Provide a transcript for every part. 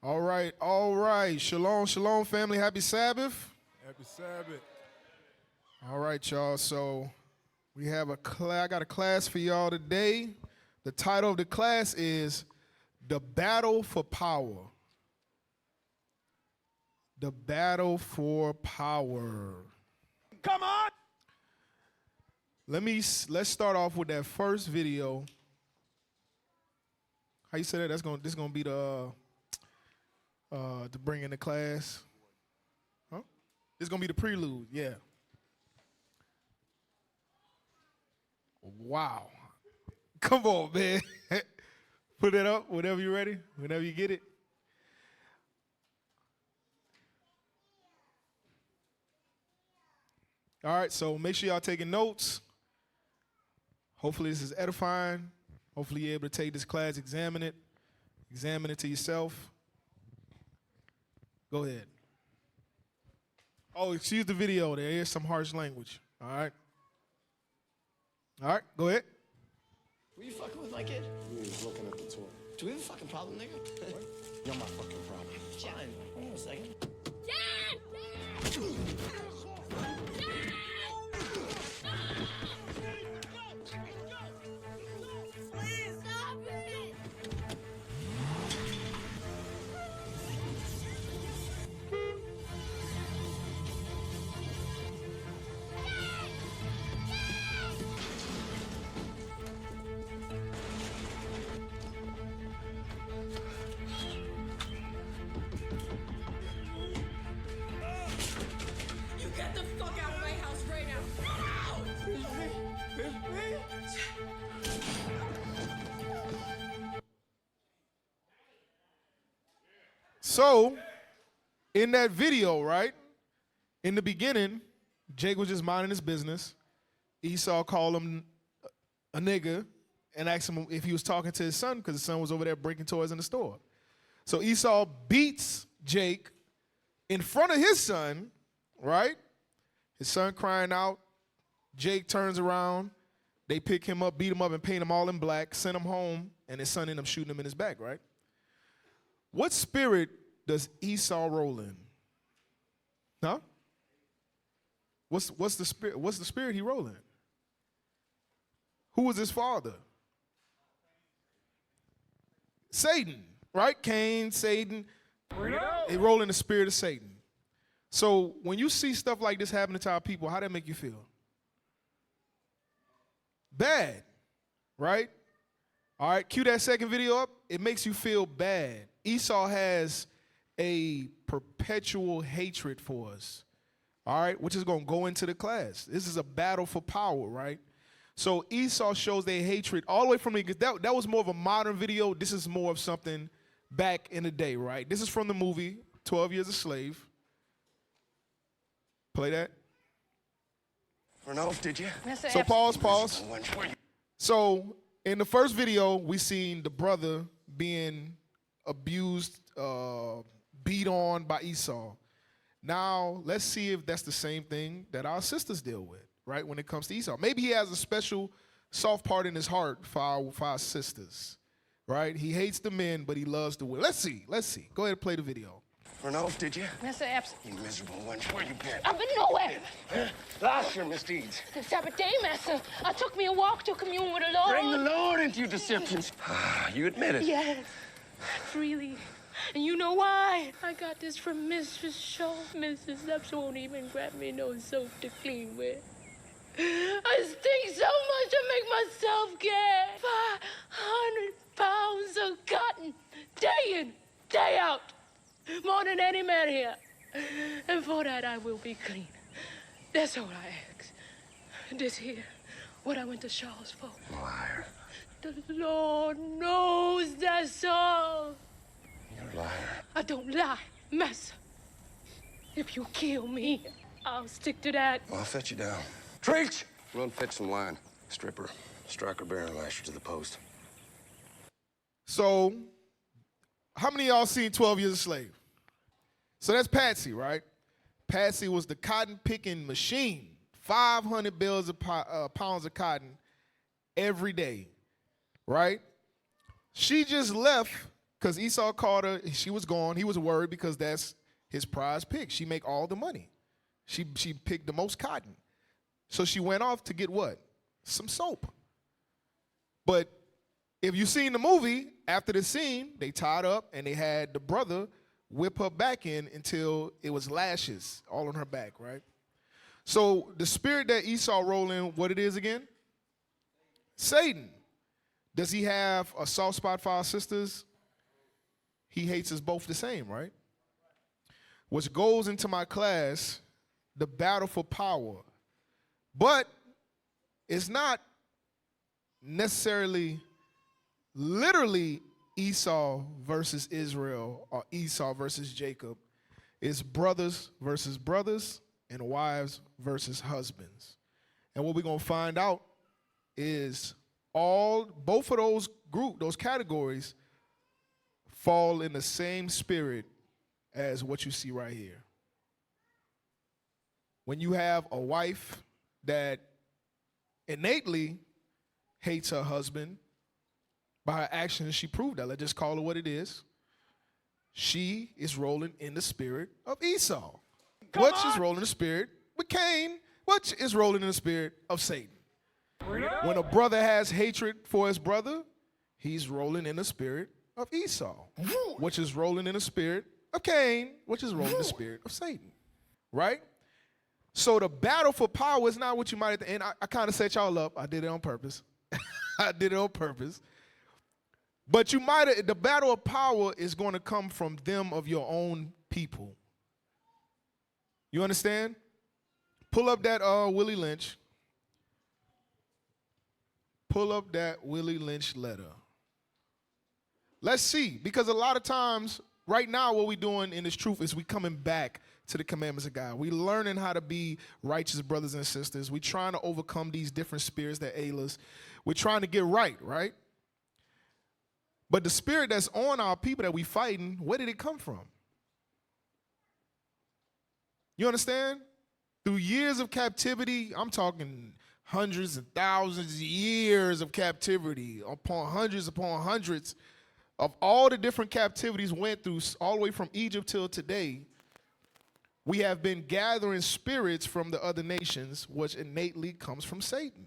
All right, all right. Shalom, shalom, family. Happy Sabbath. Happy Sabbath. All right, y'all. So we have I got a class for y'all today. The title of the class is The Battle for Power. The Battle for Power. Come on! Let's start off with that first video. How you say that? This gonna be the to bring in the class. Huh? This gonna be the prelude, yeah. Wow. Come on, man. Put it up whenever you're ready, whenever you get it. All right, so make sure y'all taking notes. Hopefully this is edifying. Hopefully you're able to take this class, examine it to yourself. Go ahead. Oh, excuse the video. There is some harsh language. All right. All right, go ahead. Who you fucking with, my kid? You was looking at the toy. Do we have a fucking problem, nigga? What? You're my fucking problem. John, hold on a second. Please stop it! You get the fuck out of my house right now! So, in that video, right, in the beginning, Jake was just minding his business. Esau called him a nigga and asked him if he was talking to his son because his son was over there breaking toys in the store. So Esau beats Jake in front of his son, right? His son crying out. Jake turns around. They pick him up, beat him up, and paint him all in black, send him home, and his son ended up shooting him in his back, right? What spirit does Esau roll in? Huh? What's the spirit? What's the spirit he roll in? Who was his father? Satan, right? Cain, Satan. They roll in the spirit of Satan. So when you see stuff like this happening to our people, how that make you feel? Bad, right? All right, cue that second video up. It makes you feel bad. Esau has a perpetual hatred for us, all right, which is going to go into the class. This is a battle for power, right? So Esau shows their hatred all the way from that was more of a modern video. This is more of something back in the day, right? This is from the movie 12 Years a Slave. Play that. Run off, did you? So pause. So in the first video, we seen the brother being abused, beat on by Esau. Now, let's see if that's the same thing that our sisters deal with, right, when it comes to Esau. Maybe he has a special soft part in his heart for our sisters, right? He hates the men, but he loves the women. Let's see. Go ahead and play the video. Run off, did you? Mr. Epps, You miserable wench. Where you been? I've been nowhere. Last year, misdeeds. The Sabbath day, Master. I took me a walk to commune with the Lord. Bring the Lord into your deceptions. You admit it. Yes, freely. And you know why? I got this from Mrs. Shaw. Mrs. Epps won't even grab me no soap to clean with. I stink so much I make myself get 500 pounds of cotton day in, day out. More than any man here. And for that I will be clean. That's all I ask. This here, what I went to Shaw's for. Liar. The Lord knows that's all. You're a liar. I don't lie, Master. If you kill me, I'll stick to that. Well, I'll fetch you down. Treach! Run fetch some line. Stripper, striker bear, and lash you to the post. So, how many of y'all seen 12 Years a Slave? So that's Patsy, right? Patsy was the cotton picking machine. 500 pounds of cotton every day, right? She just left Because Esau called her, she was gone. He was worried because that's his prize pick. She make all the money. She picked the most cotton. So she went off to get what? Some soap. But if you've seen the movie, after the scene, they tied up and they had the brother whip her back in until it was lashes all on her back, right? So the spirit that Esau rolled in, what it is again? Satan. Does he have a soft spot for our sisters? He hates us both the same, right? Which goes into my class, the battle for power. But it's not necessarily literally Esau versus Israel or Esau versus Jacob. It's brothers versus brothers and wives versus husbands. And what we're going to find out is both of those categories fall in the same spirit as what you see right here. When you have a wife that innately hates her husband, by her actions, she proved that. Let's just call it what it is. She is rolling in the spirit of Esau. Which is rolling in the spirit with Cain, which is rolling in the spirit of Satan. When a brother has hatred for his brother, he's rolling in the spirit of Esau, which is rolling in the spirit of Cain, which is rolling in the spirit of Satan. Right? So the battle for power is not what you might at the end. I kind of set y'all up. I did it on purpose. I did it on purpose. But the battle of power is going to come from them of your own people. You understand? Pull up that Willie Lynch. Pull up that Willie Lynch letter. Let's see, because a lot of times, right now, what we're doing in this truth is we coming back to the commandments of God. We learning how to be righteous brothers and sisters. We trying to overcome these different spirits that ail us. We're trying to get right? But the spirit that's on our people that we fighting, where did it come from? You understand? Through years of captivity, I'm talking hundreds and thousands of years of captivity, upon hundreds of all the different captivities went through, all the way from Egypt till today. We have been gathering spirits from the other nations, which innately comes from Satan,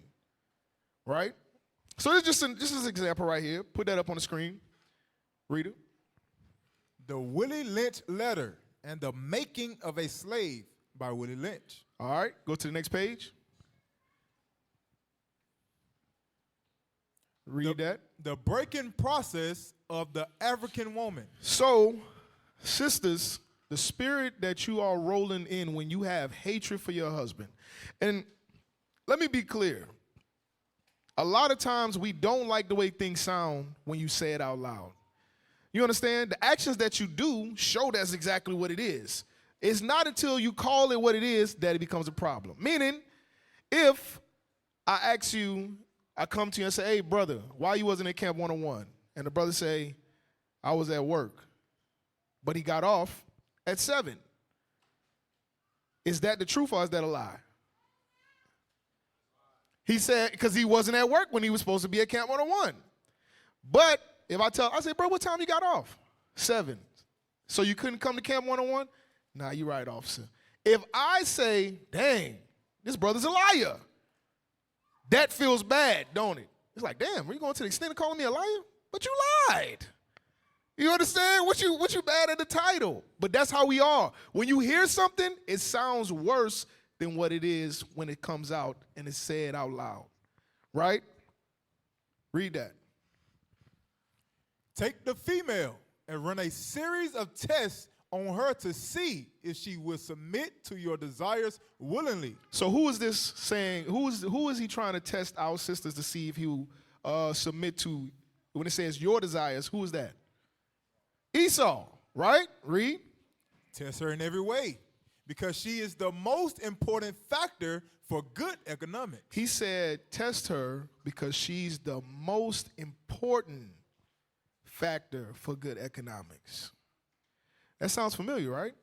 right? So this is an example right here. Put that up on the screen. Read it. The Willie Lynch Letter and the Making of a Slave by Willie Lynch. All right, go to the next page. Read that. The breaking process of the African woman. So, sisters, the spirit that you are rolling in when you have hatred for your husband. And let me be clear. A lot of times we don't like the way things sound when you say it out loud. You understand? The actions that you do show that's exactly what it is. It's not until you call it what it is that it becomes a problem. Meaning, if I ask you, I come to you and say, hey, brother, why you wasn't at Camp 101? And the brother say, I was at work. But he got off at 7. Is that the truth or is that a lie? He said, because he wasn't at work when he was supposed to be at Camp 101. But if I say, bro, what time you got off? 7. So you couldn't come to Camp 101? Nah, you right, officer. If I say, dang, this brother's a liar, that feels bad, don't it? It's like, damn, are you going to the extent of calling me a liar? But you lied. You understand? What you bad at the title? But that's how we are. When you hear something, it sounds worse than what it is when it comes out and it's said out loud. Right? Read that. Take the female and run a series of tests on her to see if she will submit to your desires willingly. So who is this saying? Who is he trying to test our sisters to see if he will submit to? When it says your desires, who is that? Esau, right? Read. Test her in every way, because she is the most important factor for good economics. He said test her because she's the most important factor for good economics. That sounds familiar, right?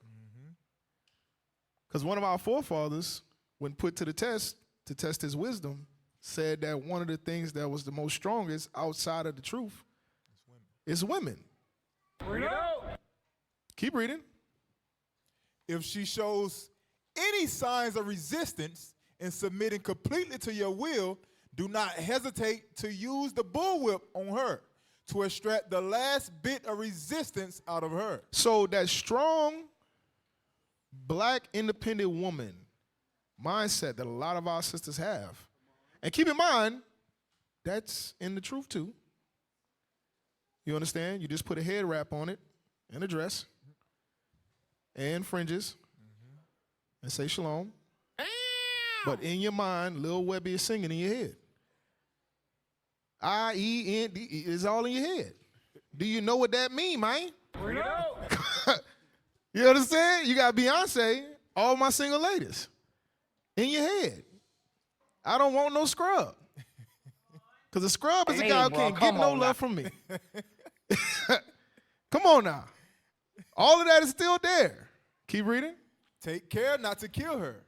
Because one of our forefathers, when put to the test to test his wisdom, said that one of the things that was the most strongest outside of the truth is women. Keep reading. If she shows any signs of resistance in submitting completely to your will, do not hesitate to use the bullwhip on her to extract the last bit of resistance out of her. So that strong, black, independent woman mindset that a lot of our sisters have. And keep in mind, that's in the truth too. You understand? You just put a head wrap on it and a dress and fringes and say shalom. But in your mind, Lil Webby is singing in your head. I-E-N-D is all in your head. Do you know what that mean, man? You understand? You got Beyonce, all my single ladies, in your head. I don't want no scrub. Because a scrub is a guy who can't get no love from me. Come on now. All of that is still there. Keep reading. Take care not to kill her.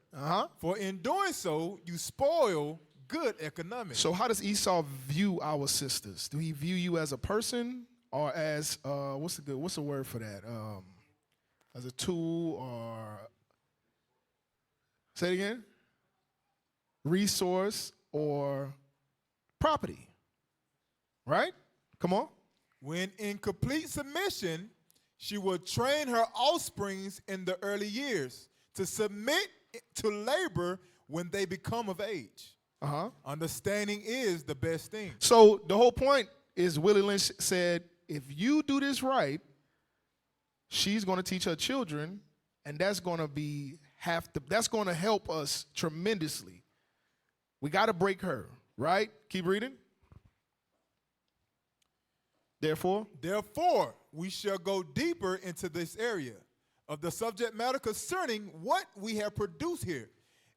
For in doing so, you spoil good economics. So how does Esau view our sisters? Do he view you as a person or as, what's the word for that? As a tool or, say it again? Resource or property, right? Come on. When in complete submission, she will train her offsprings in the early years to submit to labor when they become of age. Understanding is the best thing. So the whole point is Willie Lynch said, if you do this right, she's going to teach her children, and that's going to that's going to help us tremendously. We got to break her, right? Keep reading. Therefore, we shall go deeper into this area of the subject matter concerning what we have produced here.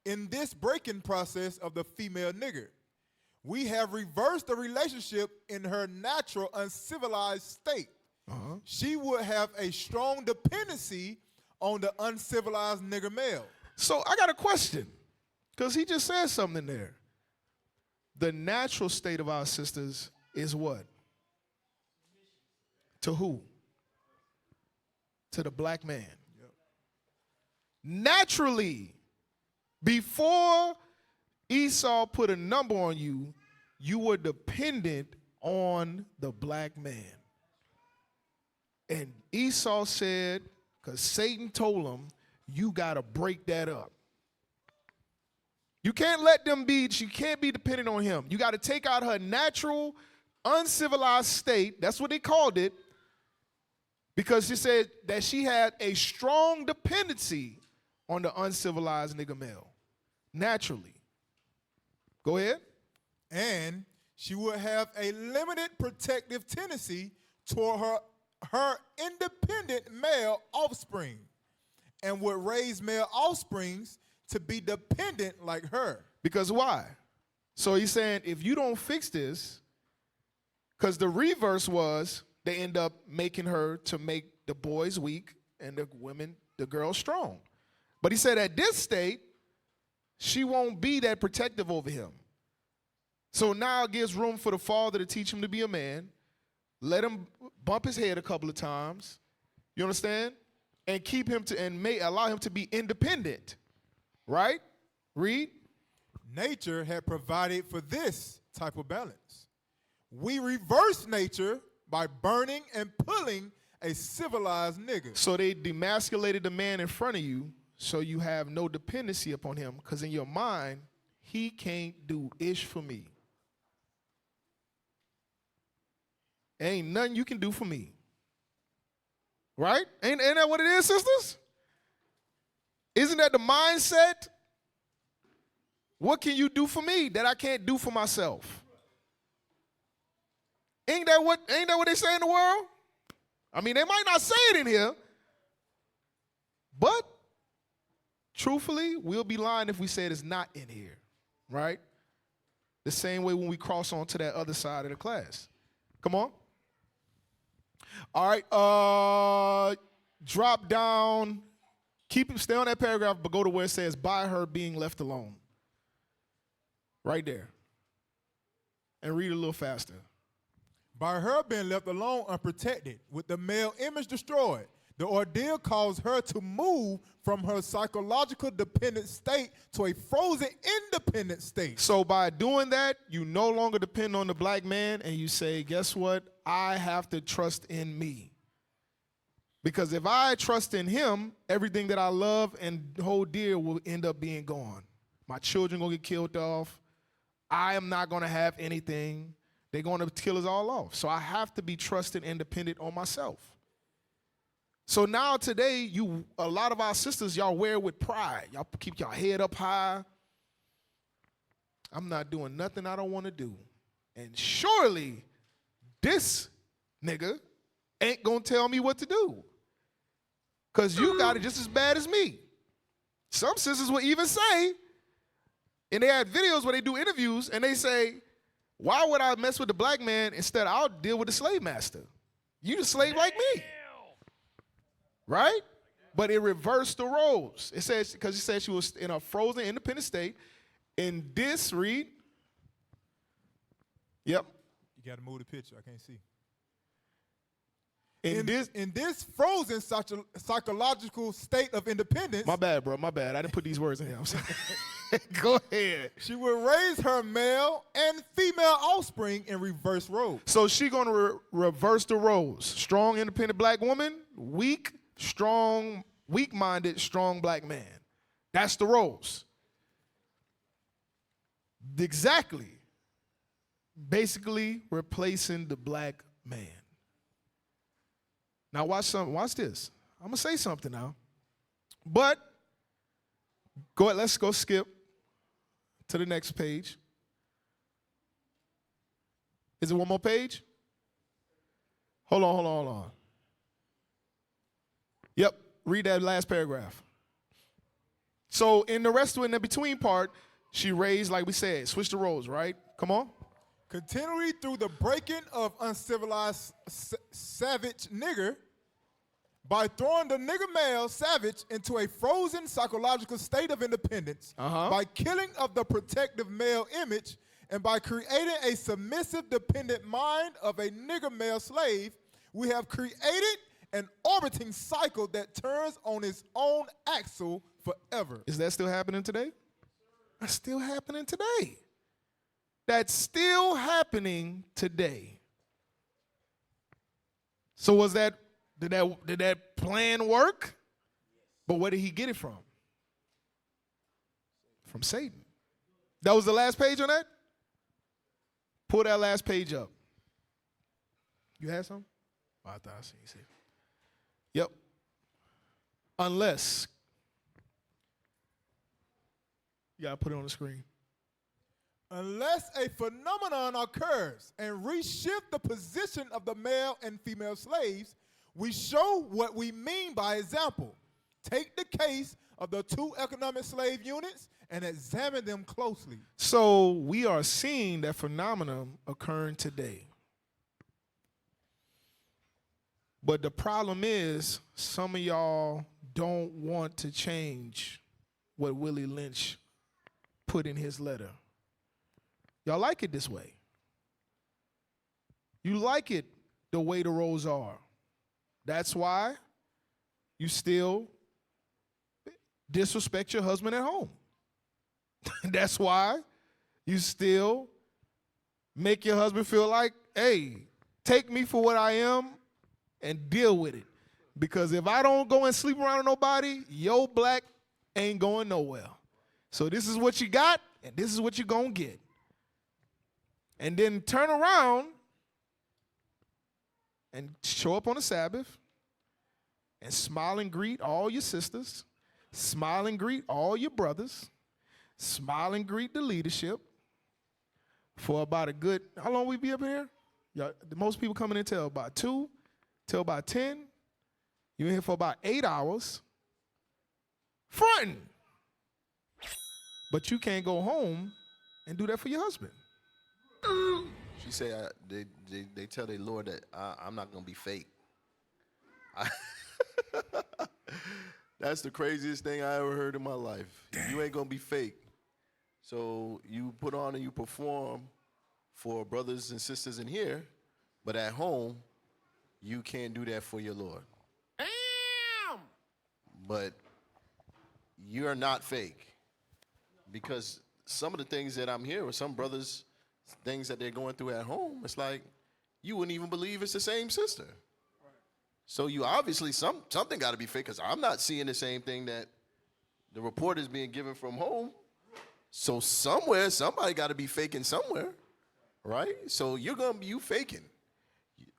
In this breaking process of the female nigger, we have reversed the relationship in her natural uncivilized state. She would have a strong dependency on the uncivilized nigger male. So I got a question, because he just said something there. The natural state of our sisters is what? To who? To the black man. Naturally, before Esau put a number on you, you were dependent on the black man. And Esau said, because Satan told him, you got to break that up. You can't let them be, you can't be dependent on him. You got to take out her natural, uncivilized state. That's what they called it. Because she said that she had a strong dependency on the uncivilized nigger male. Naturally. Go ahead. And she would have a limited protective tendency toward her independent male offspring and would raise male offsprings to be dependent like her. Because why? So he's saying if you don't fix this, because the reverse was they end up making her to make the boys weak and the girls strong. But he said at this state, she won't be that protective over him. So now it gives room for the father to teach him to be a man, let him bump his head a couple of times, you understand? And keep him allow him to be independent, right? Read. Nature had provided for this type of balance. We reverse nature by burning and pulling a civilized nigga. So they demasculated the man in front of you so you have no dependency upon him, because in your mind, he can't do ish for me. Ain't nothing you can do for me. Right? Ain't that what it is, sisters? Isn't that the mindset? What can you do for me that I can't do for myself? Ain't that what they say in the world? I mean, they might not say it in here, but truthfully, we'll be lying if we say it's not in here, right? The same way when we cross on to that other side of the class. Come on. All right, drop down, stay on that paragraph, but go to where it says, by her being left alone. Right there. And read a little faster. By her being left alone unprotected, with the male image destroyed, the ordeal caused her to move from her psychological dependent state to a frozen independent state. So by doing that, you no longer depend on the black man, and you say, guess what? I have to trust in me. Because if I trust in him, everything that I love and hold dear will end up being gone. My children gonna get killed off. I am not gonna have anything. They're gonna kill us all off. So I have to be trusted and dependent on myself. So now today, a lot of our sisters, y'all wear with pride. Y'all keep your head up high. I'm not doing nothing I don't want to do. And surely this nigga ain't gonna tell me what to do. Because you got it just as bad as me. Some sisters will even say, and they had videos where they do interviews, and they say, why would I mess with the black man? Instead, I'll deal with the slave master. You the slave like me. Right? But it reversed the roles. It says, because it said she was in a frozen independent state. In this, read. Yep. You got to move the picture. I can't see. In this frozen psychological state of independence. My bad, bro. My bad. I didn't put these words in here. I'm sorry. Go ahead. She will raise her male and female offspring in reverse roles. So she going to reverse the roles. Strong, independent black woman, weak, strong, weak-minded, strong black man. That's the roles. Exactly. Basically replacing the black man. Now watch this. I'm gonna say something now. But go ahead, let's go skip to the next page. Is it one more page? Hold on. Yep, read that last paragraph. So in the rest of it, in the between part, she raised, like we said, switch the roles, right? Come on. Continually through the breaking of uncivilized savage nigger, by throwing the nigger male savage into a frozen psychological state of independence, by killing of the protective male image, and by creating a submissive dependent mind of a nigger male slave, we have created an orbiting cycle that turns on its own axle forever. Is that still happening today? That's still happening today. That's still happening today. So did that plan work? But where did he get it from? From Satan. That was the last page on that? Pull that last page up. You had some? Oh, I thought I seen it. Yep. Unless. You gotta put it on the screen. Unless a phenomenon occurs and reshift the position of the male and female slaves, we show what we mean by example. Take the case of the two economic slave units and examine them closely. So we are seeing that phenomenon occurring today. But the problem is, some of y'all don't want to change what Willie Lynch put in his letter. Y'all like it this way. You like it the way the roles are. That's why you still disrespect your husband at home. That's why you still make your husband feel like, hey, take me for what I am and deal with it. Because if I don't go and sleep around with nobody, your black ain't going nowhere. So this is what you got, and this is what you're going to get. And then turn around and show up on the Sabbath and smile and greet all your sisters, smile and greet all your brothers, smile and greet the leadership for about a good, how long we be up here? Most people coming in till about 2, till about 10. You're in here for about 8 hours, fronting. But you can't go home and do that for your husband. She say they tell their Lord that I'm not gonna be fake. That's the craziest thing I ever heard in my life. You ain't gonna be fake. So you put on and you perform for brothers and sisters in here, But at home, you can't do that for your Lord. Damn! But you're not fake. Because some of the things that I'm hearing, some brothers, things that they're going through at home, it's like you wouldn't even believe it's the same sister. So you obviously, something got to be fake, because I'm not seeing the same thing that the report is being given from home. So somewhere, somebody got to be faking somewhere, right? So you faking.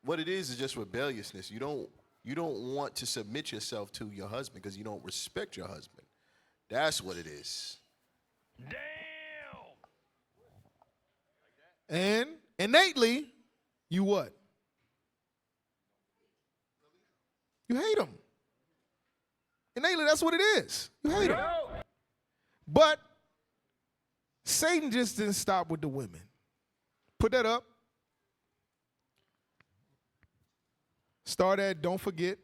What it is just rebelliousness. You don't want to submit yourself to your husband because you don't respect your husband. That's what it is. Damn. And innately, you what? You hate him. Innately, that's what it is. You hate him. But Satan just didn't stop with the women. Put that up. Start at don't forget.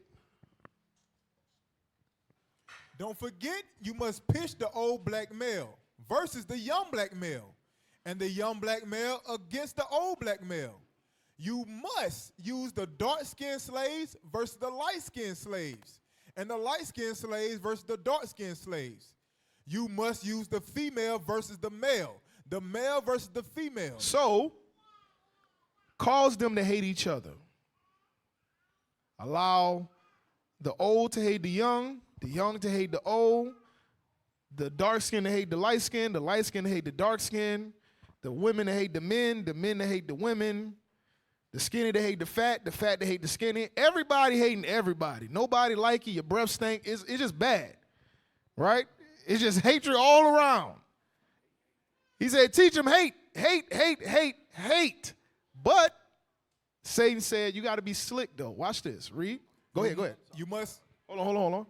Don't forget, you must pitch the old black male versus the young black male, and the young black male against the old black male. You must use the dark-skinned slaves versus the light-skinned slaves, and the light-skinned slaves versus the dark-skinned slaves. You must use the female versus the male versus the female. So, cause them to hate each other. Allow the old to hate the young to hate the old, the dark skin to hate the light skin to hate the dark skin, the women to hate the men to hate the women, the skinny to hate the fat to hate the skinny. Everybody hating everybody. Nobody like you. Your breath stink. It's just bad, right? It's just hatred all around. He said, teach them hate. But Satan said, you got to be slick, though. Watch this. Read. Go ahead. You must. Hold on.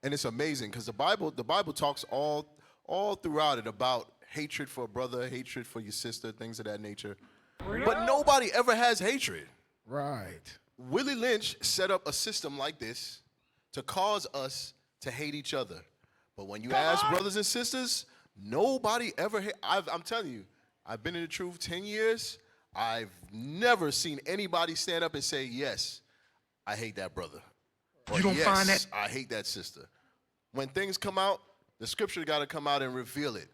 And it's amazing because the Bible talks all throughout it about hatred for a brother, hatred for your sister, things of that nature. But nobody ever has hatred. Right. Willie Lynch set up a system like this to cause us to hate each other. But when you ask brothers and sisters, nobody ever I'm telling you, I've been in the truth 10 years. I've never seen anybody stand up and say, yes, I hate that brother. Or, You don't yes, find that- I hate that sister. When things come out, the scripture got to come out and reveal it.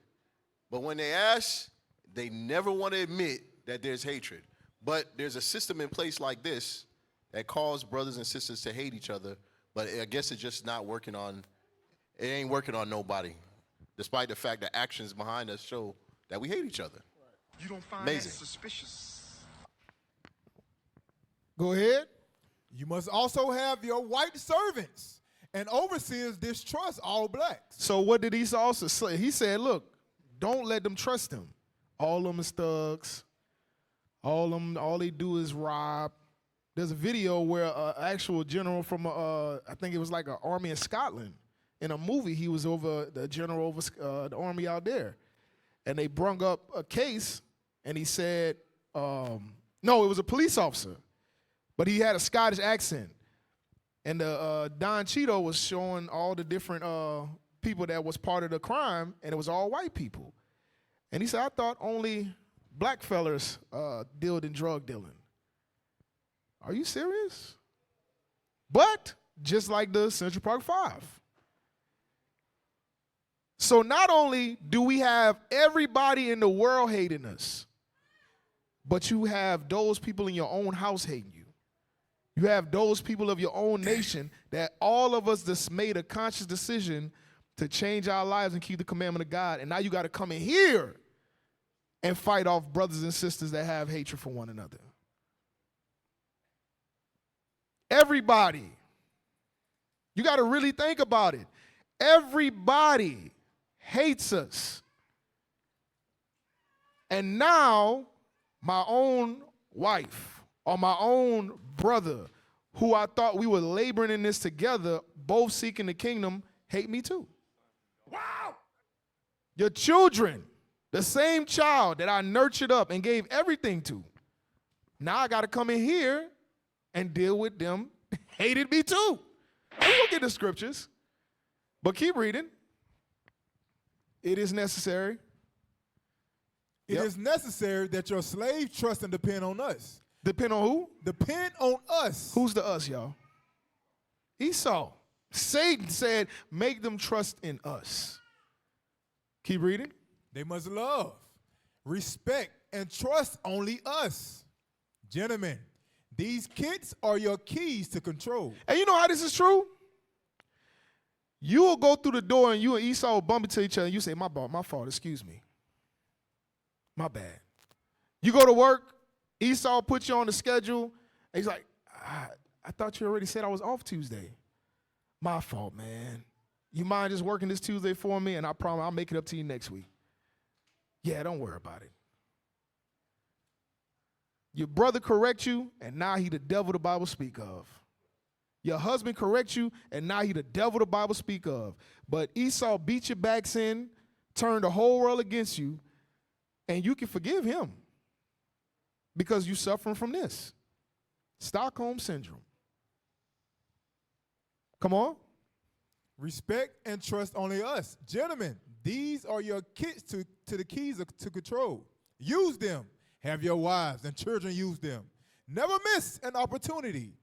But when they ask, they never want to admit that there's hatred. But there's a system in place like this that calls brothers and sisters to hate each other. But I guess it's just not working on, it ain't working on nobody. Despite the fact that actions behind us show that we hate each other. You don't find Amazing. that suspicious? Go ahead. You must also have your white servants and overseers distrust all blacks. So what did Esau also say? He said, look, don't let them trust him. All of them is thugs. All they do is rob. There's a video where an actual general from, I think it was like an army in Scotland. In a movie, he was over the general over the army out there. And they brung up a case, and he said, no, it was a police officer. But he had a Scottish accent. And Don Cheeto was showing all the different people that was part of the crime, and it was all white people. And he said, I thought only black fellas dealt in drug dealing. Are you serious? But just like the Central Park 5. So not only do we have everybody in the world hating us, but you have those people in your own house hating you. You have those people of your own nation that all of us just made a conscious decision to change our lives and keep the commandment of God. And now you got to come in here and fight off brothers and sisters that have hatred for one another. Everybody. You got to really think about it. Everybody hates us. And now my own wife or my own brother, who I thought we were laboring in this together, both seeking the kingdom, hate me too. Wow. Your children, the same child that I nurtured up and gave everything to, now I got to come in here and deal with them hated me too. Let's look at the scriptures, but keep reading. It is necessary. It is necessary that your slave trust and depend on us. Depend on who? Depend on us. Who's the us, y'all? Esau. Satan said, make them trust in us. Keep reading. They must love, respect, and trust only us. Gentlemen, these kids are your keys to control. And you know how this is true? You will go through the door and you and Esau will bump into each other and you say, my fault, excuse me. My bad. You go to work, Esau puts you on the schedule, and he's like, I thought you already said I was off Tuesday. My fault, man. You mind just working this Tuesday for me, and I promise I'll make it up to you next week. Yeah, don't worry about it. Your brother corrects you, and now he the devil the Bible speak of. Your husband corrects you, and now he the devil the Bible speak of. But Esau beat your backs in, turned the whole world against you, and you can forgive him because you're suffering from this. Stockholm Syndrome. Come on. Respect and trust only us. Gentlemen, these are your kids to the keys to control. Use them. Have your wives and children use them. Never miss an opportunity.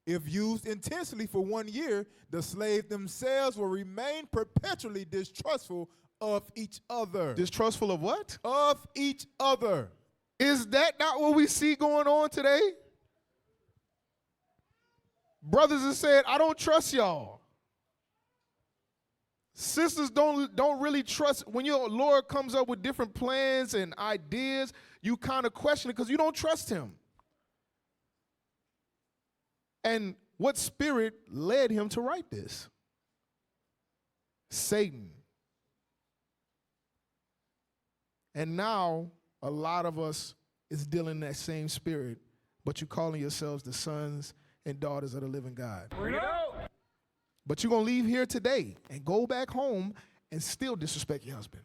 If used intensely for 1 year, the slaves themselves will remain perpetually distrustful of each other. Distrustful of what? Of each other. Is that not what we see going on today? Brothers have said, I don't trust y'all. Sisters don't really trust. When your Lord comes up with different plans and ideas, you kind of question it because you don't trust him. And what spirit led him to write this? Satan. And now a lot of us is dealing in that same spirit, but you're calling yourselves the sons and daughters of the living God. But you're going to leave here today and go back home and still disrespect your husband.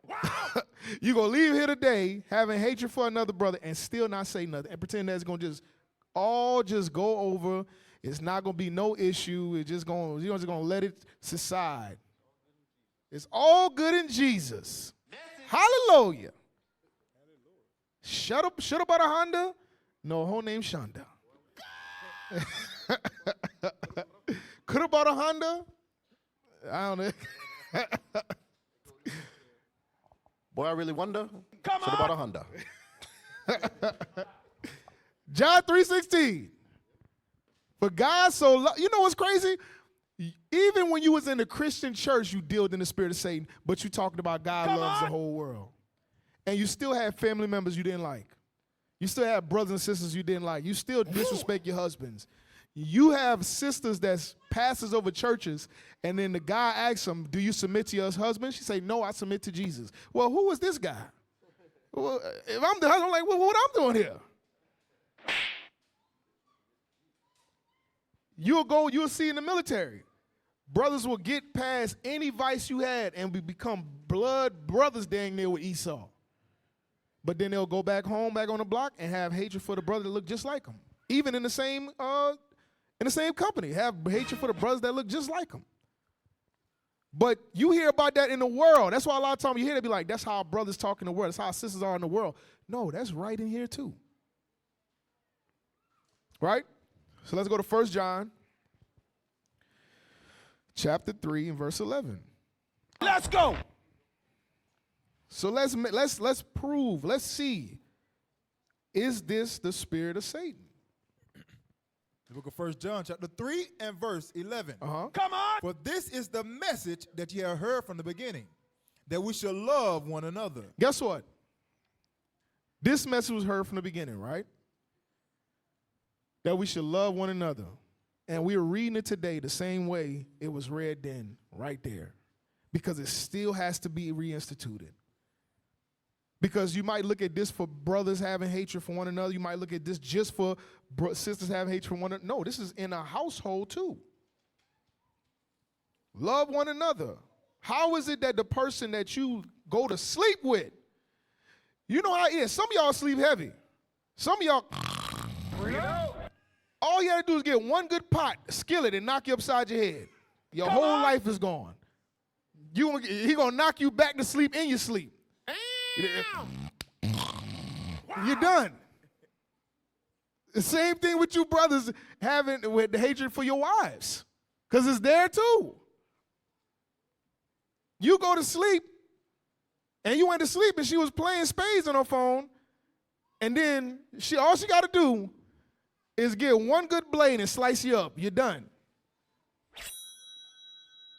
Wow. You're going to leave here today having hatred for another brother and still not say nothing and pretend that's going to just go over. It's not going to be no issue. You're just going to let it subside. It's all good in Jesus. Hallelujah. Shut up about a Honda? No, her name Shonda. Could have bought a Honda? I don't know. Boy, I really wonder. Come on. About a Honda. John 3:16. For God so loved, you know what's crazy? Even when you was in the Christian church, you dealt in the spirit of Satan, but you talking about God loves the whole world. And you still have family members you didn't like. You still have brothers and sisters you didn't like. You still disrespect your husbands. You have sisters that's pastors over churches, and then the guy asks them, do you submit to your husband? She say, no, I submit to Jesus. Well, who is this guy? Well, if I'm the husband, I'm like, well, what I'm doing here? You'll see in the military. Brothers will get past any vice you had and become blood brothers dang near with Esau. But then they'll go back home, back on the block, and have hatred for the brother that look just like them. Even in the same company, have hatred for the brothers that look just like them. But you hear about that in the world. That's why a lot of times you hear they be like, that's how our brothers talk in the world. That's how our sisters are in the world. No, that's right in here too. Right? So let's go to 1 John chapter 3 and verse 11. Let's go. So let's prove, let's see, is this the spirit of Satan? The book of 1 John chapter 3 and verse 11. Come on. For this is the message that you have heard from the beginning, that we shall love one another. Guess what? This message was heard from the beginning, right? That we should love one another. And we are reading it today the same way it was read then, right there. Because it still has to be reinstituted. Because you might look at this for brothers having hatred for one another. You might look at this just for sisters having hatred for one another. No, this is in a household too. Love one another. How is it that the person that you go to sleep with, you know how it is. Some of y'all sleep heavy. Some of y'all, all you gotta do is get one good pot, skillet, and knock you upside your head. Your whole life is gone. He gonna knock you back to sleep in your sleep. You're done. The same thing with you brothers having with the hatred for your wives, because it's there too. You go to sleep, and you went to sleep, and she was playing spades on her phone, and then all she got to do is get one good blade and slice you up. You're done.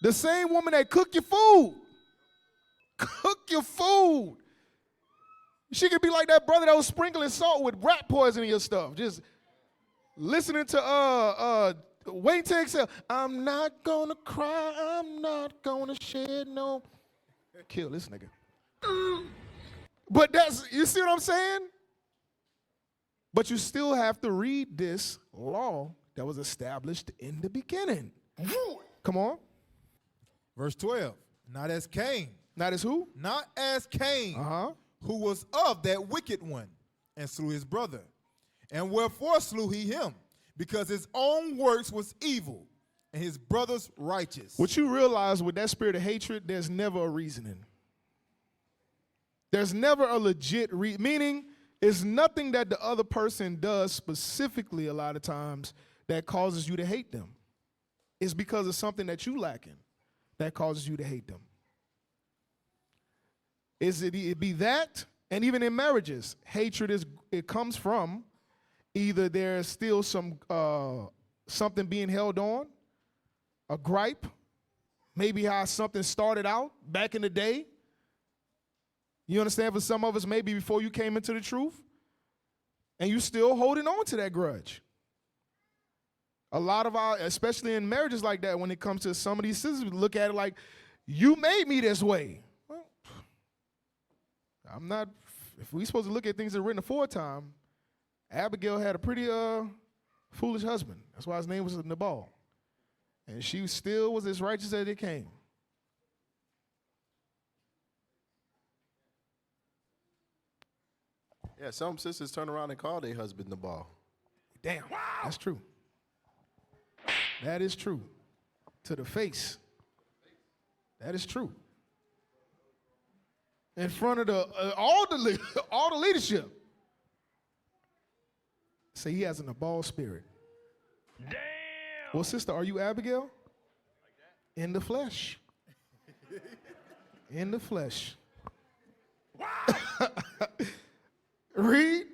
The same woman that cook your food. Cook your food. She could be like that brother that was sprinkling salt with rat poison in your stuff. Just listening to wait to exhale. I'm not gonna cry. I'm not gonna shed no. Kill this nigga. But you see what I'm saying? But you still have to read this law that was established in the beginning. Come on. Verse 12. Not as Cain. Not as who? Not as Cain, who was of that wicked one, and slew his brother. And wherefore slew he him? Because his own works was evil, and his brother's righteous. What you realize with that spirit of hatred, there's never a reasoning. There's never a legit meaning it's nothing that the other person does specifically a lot of times that causes you to hate them. It's because of something that you lacking that causes you to hate them. It be that, and even in marriages, hatred it comes from either there's still some something being held on, a gripe, maybe how something started out back in the day. You understand? For some of us, maybe before you came into the truth, and you still holding on to that grudge. A lot of especially in marriages like that, when it comes to some of these sisters, we look at it like, you made me this way. Well, I'm not, if we supposed to look at things that are written aforetime, Abigail had a pretty foolish husband. That's why his name was Nabal. And she still was as righteous as it came. Yeah, some sisters turn around and call their husband Nabal. Damn, wow. That's true. That is true. To the face. That is true. In front of all the leadership. Say he has a Nabal spirit. Damn. Well, sister, are you Abigail? Like that? In the flesh. In the flesh. Wow. Read.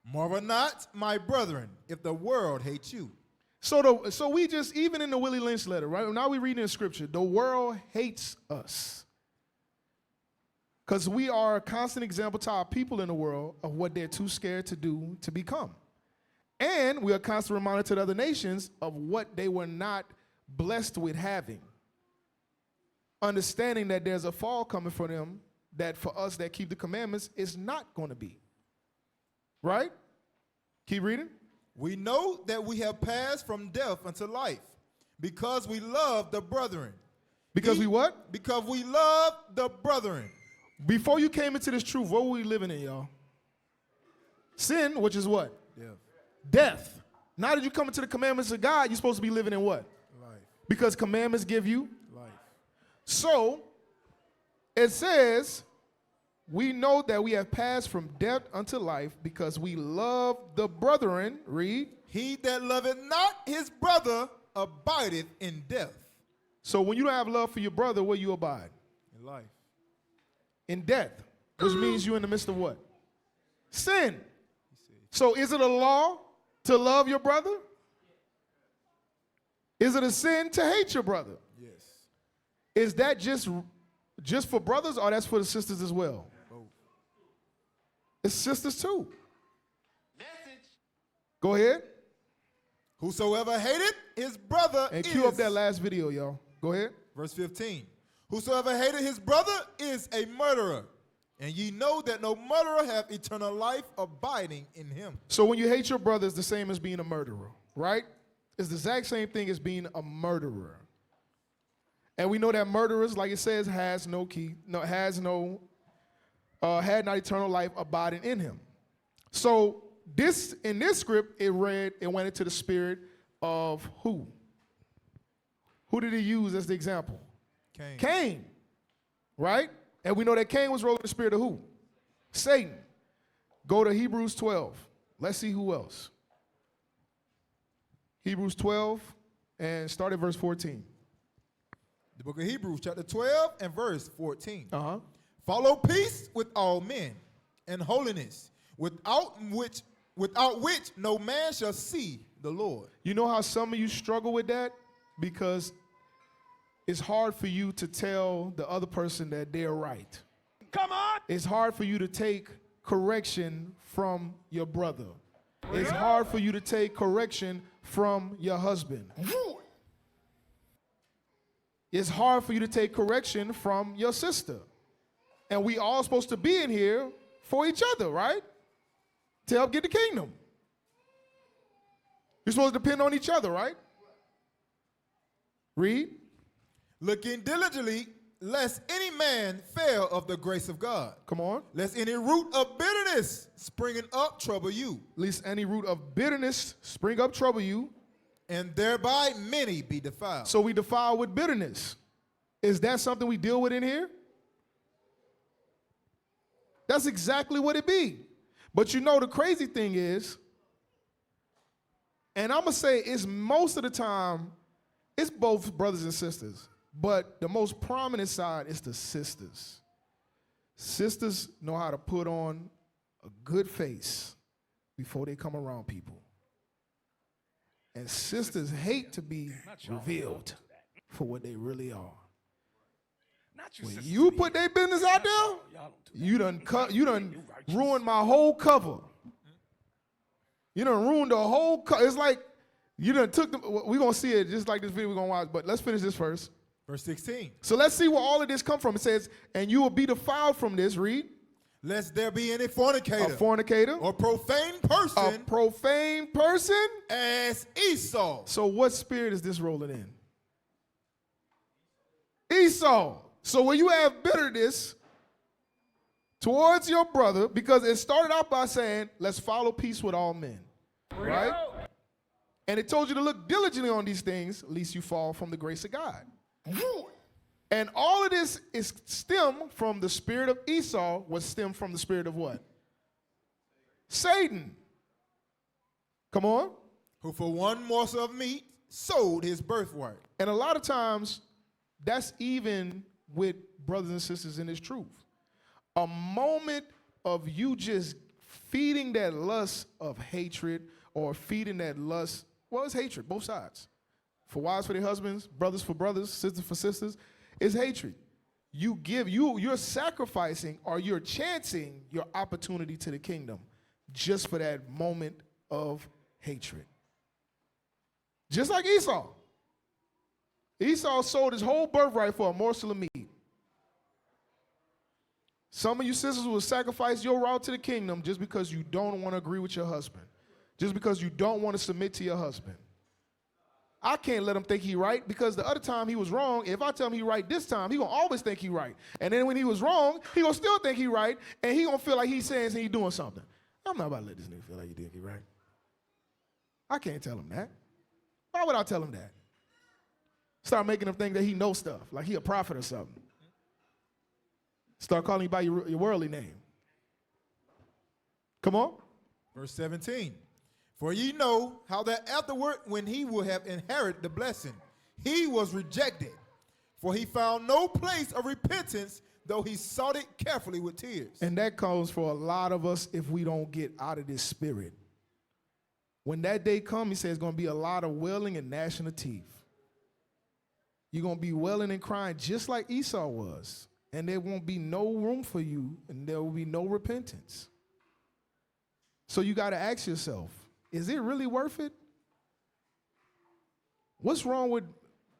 Marvel not, my brethren, if the world hates you. So we just, even in the Willie Lynch letter, right? Now we read in scripture, the world hates us. Because we are a constant example to our people in the world of what they're too scared to do to become. And we are a constant reminder to the other nations of what they were not blessed with having. Understanding that there's a fall coming for them that for us that keep the commandments is not going to be. Right? Keep reading. We know that we have passed from death unto life because we love the brethren. Because we what? Because we love the brethren. Before you came into this truth, what were we living in, y'all? Sin, which is what? Death. Now that you come into the commandments of God, you're supposed to be living in what? Life. Because commandments give you Life. So, it says, we know that we have passed from death unto life because we love the brethren. Read. He that loveth not his brother abideth in death. So when you don't have love for your brother, where you abide? In life. In death, which means you're in the midst of what? Sin. So is it a law to love your brother? Is it a sin to hate your brother? Yes. Is that just for brothers or that's for the sisters as well? Both. It's sisters too. Message. Go ahead. Whosoever hateth his brother and cue up that last video, y'all. Go ahead. Verse 15. Whosoever hateth his brother is a murderer, and ye know that no murderer hath eternal life abiding in him. So when you hate your brother, it's the same as being a murderer, right? It's the exact same thing as being a murderer. And we know that murderers, like it says, had not eternal life abiding in him. So in this script, it went into the spirit of who? Who did he use as the example? Cain, right? And we know that Cain was rolling the spirit of who? Satan. Go to Hebrews 12. Let's see who else. Hebrews 12 and start at verse 14. The book of Hebrews, chapter 12 and verse 14. Uh-huh. Follow peace with all men and holiness, without which no man shall see the Lord. You know how some of you struggle with that? Because it's hard for you to tell the other person that they're right. Come on. It's hard for you to take correction from your brother. It's hard for you to take correction from your husband. It's hard for you to take correction from your sister. And we all supposed to be in here for each other, right? To help get the kingdom. You're supposed to depend on each other, right? Read. Looking diligently, lest any man fail of the grace of God. Come on. Lest any root of bitterness springing up trouble you. Lest any root of bitterness spring up trouble you. And thereby many be defiled. So we defile with bitterness. Is that something we deal with in here? That's exactly what it be. But you know the crazy thing is, and I'm going to say it's most of the time, it's both brothers and sisters. But the most prominent side is the sisters. Sisters know how to put on a good face before they come around people. And sisters hate to be revealed for what they really are. When you put their business out there, you done ruined my whole cover. You done ruined the whole cover. It's like you done took them. We're going to see it just like this video we're going to watch, but let's finish this first. Verse 16. So let's see where all of this come from. It says, and you will be defiled from this, read. Lest there be any fornicator. A fornicator. Or profane person. A profane person. As Esau. So what spirit is this rolling in? Esau. So when you have bitterness towards your brother, because it started out by saying, let's follow peace with all men. Right? And it told you to look diligently on these things, lest you fall from the grace of God. And all of this is stem from the spirit of Esau, was stem from the spirit of what? Satan. Come on. Who for one morsel of meat sold his birthright. And a lot of times, that's even with brothers and sisters in this truth. A moment of you just feeding that lust of hatred or feeding that lust, well, it's hatred, both sides. For wives for their husbands, brothers for brothers, sisters for sisters, it's hatred. You're sacrificing or you're chancing your opportunity to the kingdom just for that moment of hatred. Just like Esau. Esau sold his whole birthright for a morsel of meat. Some of you sisters will sacrifice your route to the kingdom just because you don't want to agree with your husband. Just because you don't want to submit to your husband. I can't let him think he right because the other time he was wrong. If I tell him he right this time, he gonna always think he right. And then when he was wrong, he gonna still think he right, and he gonna feel like he's saying he's doing something. I'm not about to let this nigga feel like he think he right. I can't tell him that. Why would I tell him that? Start making him think that he knows stuff, like he a prophet or something. Start calling you by your worldly name. Come on. Verse 17. For ye know how that afterward, when he would have inherited the blessing, he was rejected. For he found no place of repentance, though he sought it carefully with tears. And that comes for a lot of us if we don't get out of this spirit. When that day comes, he says it's going to be a lot of wailing and gnashing of teeth. You're going to be wailing and crying just like Esau was. And there won't be no room for you, and there will be no repentance. So you got to ask yourself, is it really worth it? What's wrong with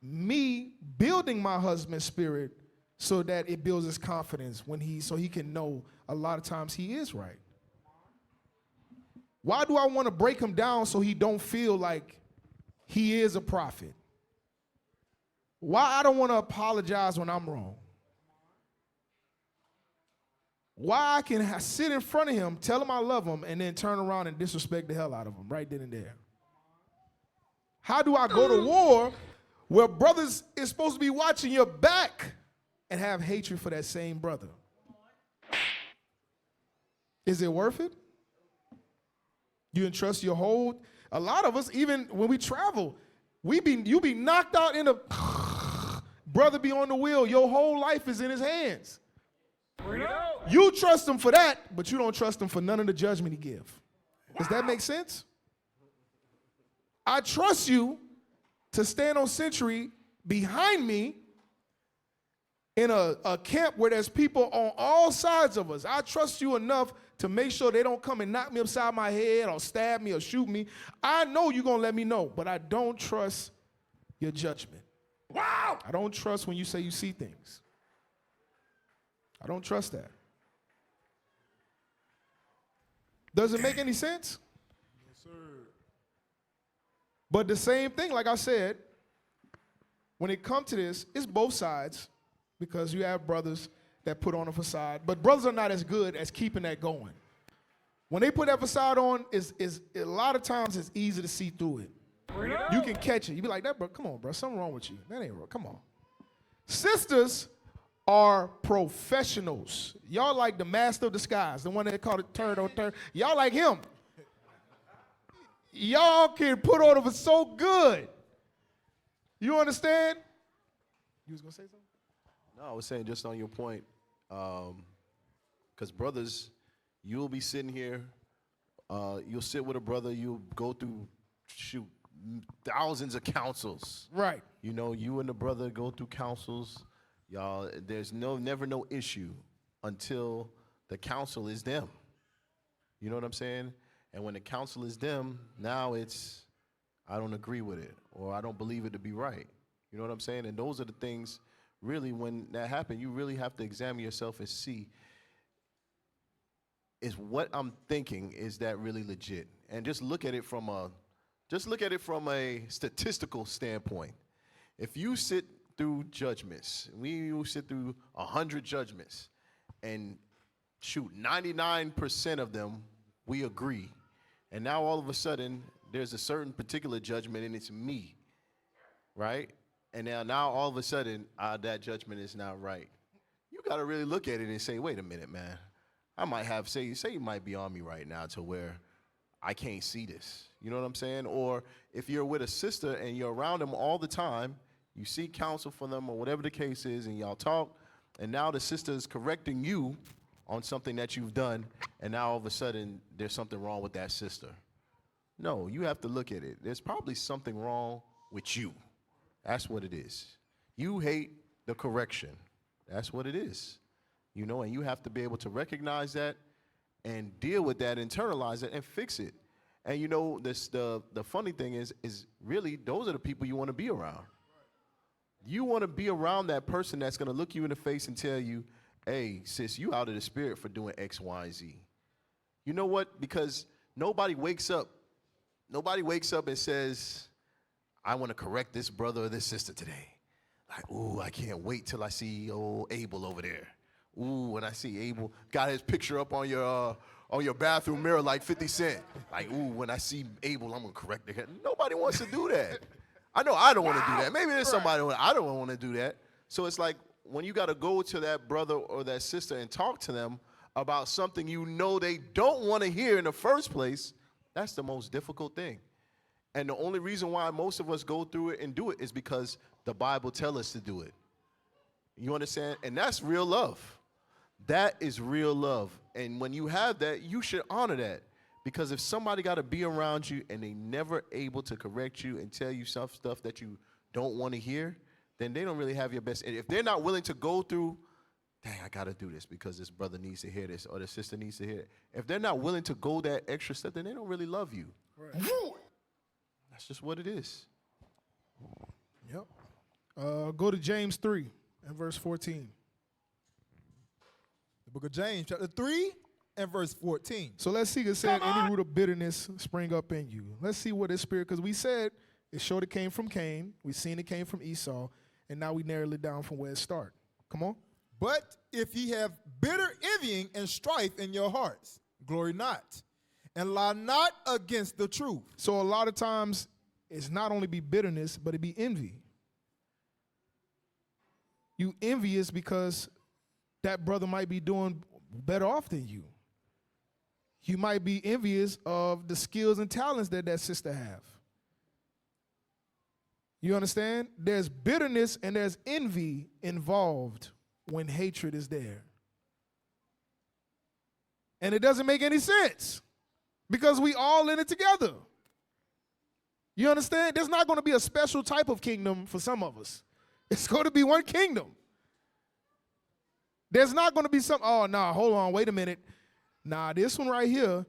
me building my husband's spirit so that it builds his confidence so he can know a lot of times he is right? Why do I want to break him down so he don't feel like he is a prophet? Why I don't want to apologize when I'm wrong? Why I can sit in front of him, tell him I love him, and then turn around and disrespect the hell out of him right then and there? How do I go to war where brothers is supposed to be watching your back and have hatred for that same brother? Is it worth it? You entrust your whole, a lot of us, even when we travel, you be knocked out in a, brother be on the wheel, your whole life is in his hands. You trust him for that, but you don't trust him for none of the judgment he give. Does that make sense? I trust you to stand on sentry behind me in a camp where there's people on all sides of us. I trust you enough to make sure they don't come and knock me upside my head or stab me or shoot me. I know you're going to let me know, but I don't trust your judgment. Wow! I don't trust when you say you see things. I don't trust that. Does it make any sense? Yes, sir. But the same thing, like I said, when it comes to this, it's both sides because you have brothers that put on a facade, but brothers are not as good as keeping that going. When they put that facade on, is a lot of times it's easy to see through it. You can catch it. You be like, that bro, come on, bro, something wrong with you. That ain't wrong. Come on. Sisters are professionals. Y'all like the master of disguise, the one that called it turn on turn. Y'all like him. Y'all can put on it so good. You understand? You was gonna say something? No, I was saying just on your point, because brothers, you'll be sitting here, you'll sit with a brother, you'll go through, thousands of counsels. Right. You know, you and the brother go through counsels. Y'all, there's never no issue until the counsel is them. You know what I'm saying? And when the counsel is them, now it's, I don't agree with it, or I don't believe it to be right. You know what I'm saying? And those are the things, really, when that happens, you really have to examine yourself and see, is what I'm thinking, is that really legit? And just look at it from a statistical standpoint. If you sit through judgments, you sit through 100 judgments, and 99% of them we agree, and now all of a sudden there's a certain particular judgment and it's me, right? And now all of a sudden that judgment is not right. You got to really look at it and say, wait a minute, man. I might have, say you might be on me right now to where I can't see this. You know what I'm saying? Or if you're with a sister and you're around them all the time, you seek counsel for them or whatever the case is, and y'all talk, and now the sister is correcting you on something that you've done, and now all of a sudden there's something wrong with that sister. No, you have to look at it. There's probably something wrong with you. That's what it is. You hate the correction. That's what it is. You know, and you have to be able to recognize that and deal with that, internalize it, and fix it. And you know, the funny thing is really those are the people you want to be around. You want to be around that person that's going to look you in the face and tell you, hey, sis, you out of the spirit for doing X, Y, and Z. You know what? Because nobody wakes up and says, I want to correct this brother or this sister today. Like, ooh, I can't wait till I see old Abel over there. Ooh, when I see Abel, got his picture up on your bathroom mirror like 50 Cent. Like, ooh, when I see Abel, I'm going to correct it. Nobody wants to do that. I know I don't want to do that. Maybe there's somebody, I don't want to do that. So it's like when you got to go to that brother or that sister and talk to them about something you know they don't want to hear in the first place, that's the most difficult thing. And the only reason why most of us go through it and do it is because the Bible tells us to do it. You understand? And that's real love. That is real love. And when you have that, you should honor that. Because if somebody got to be around you and they never able to correct you and tell you some stuff that you don't want to hear, then they don't really have your best. And if they're not willing to go through, dang, I got to do this because this brother needs to hear this or this sister needs to hear it. If they're not willing to go that extra step, then they don't really love you. Right. That's just what it is. Yep. Go to James 3 and verse 14. The book of James, chapter 3 and verse 14. So let's see, it said, any root of bitterness spring up in you. Let's see what this spirit, because we said it showed it came from Cain. We seen it came from Esau. And now we narrowed it down from where it started. Come on. But if ye have bitter envying and strife in your hearts, glory not, and lie not against the truth. So a lot of times it's not only be bitterness, but it be envy. You envious because that brother might be doing better off than you. You might be envious of the skills and talents that that sister have. You understand? There's bitterness and there's envy involved when hatred is there. And it doesn't make any sense because we all in it together. You understand? There's not going to be a special type of kingdom for some of us. It's going to be one kingdom. There's not going to be some, oh, nah, hold on, wait a minute. Nah, this one right here,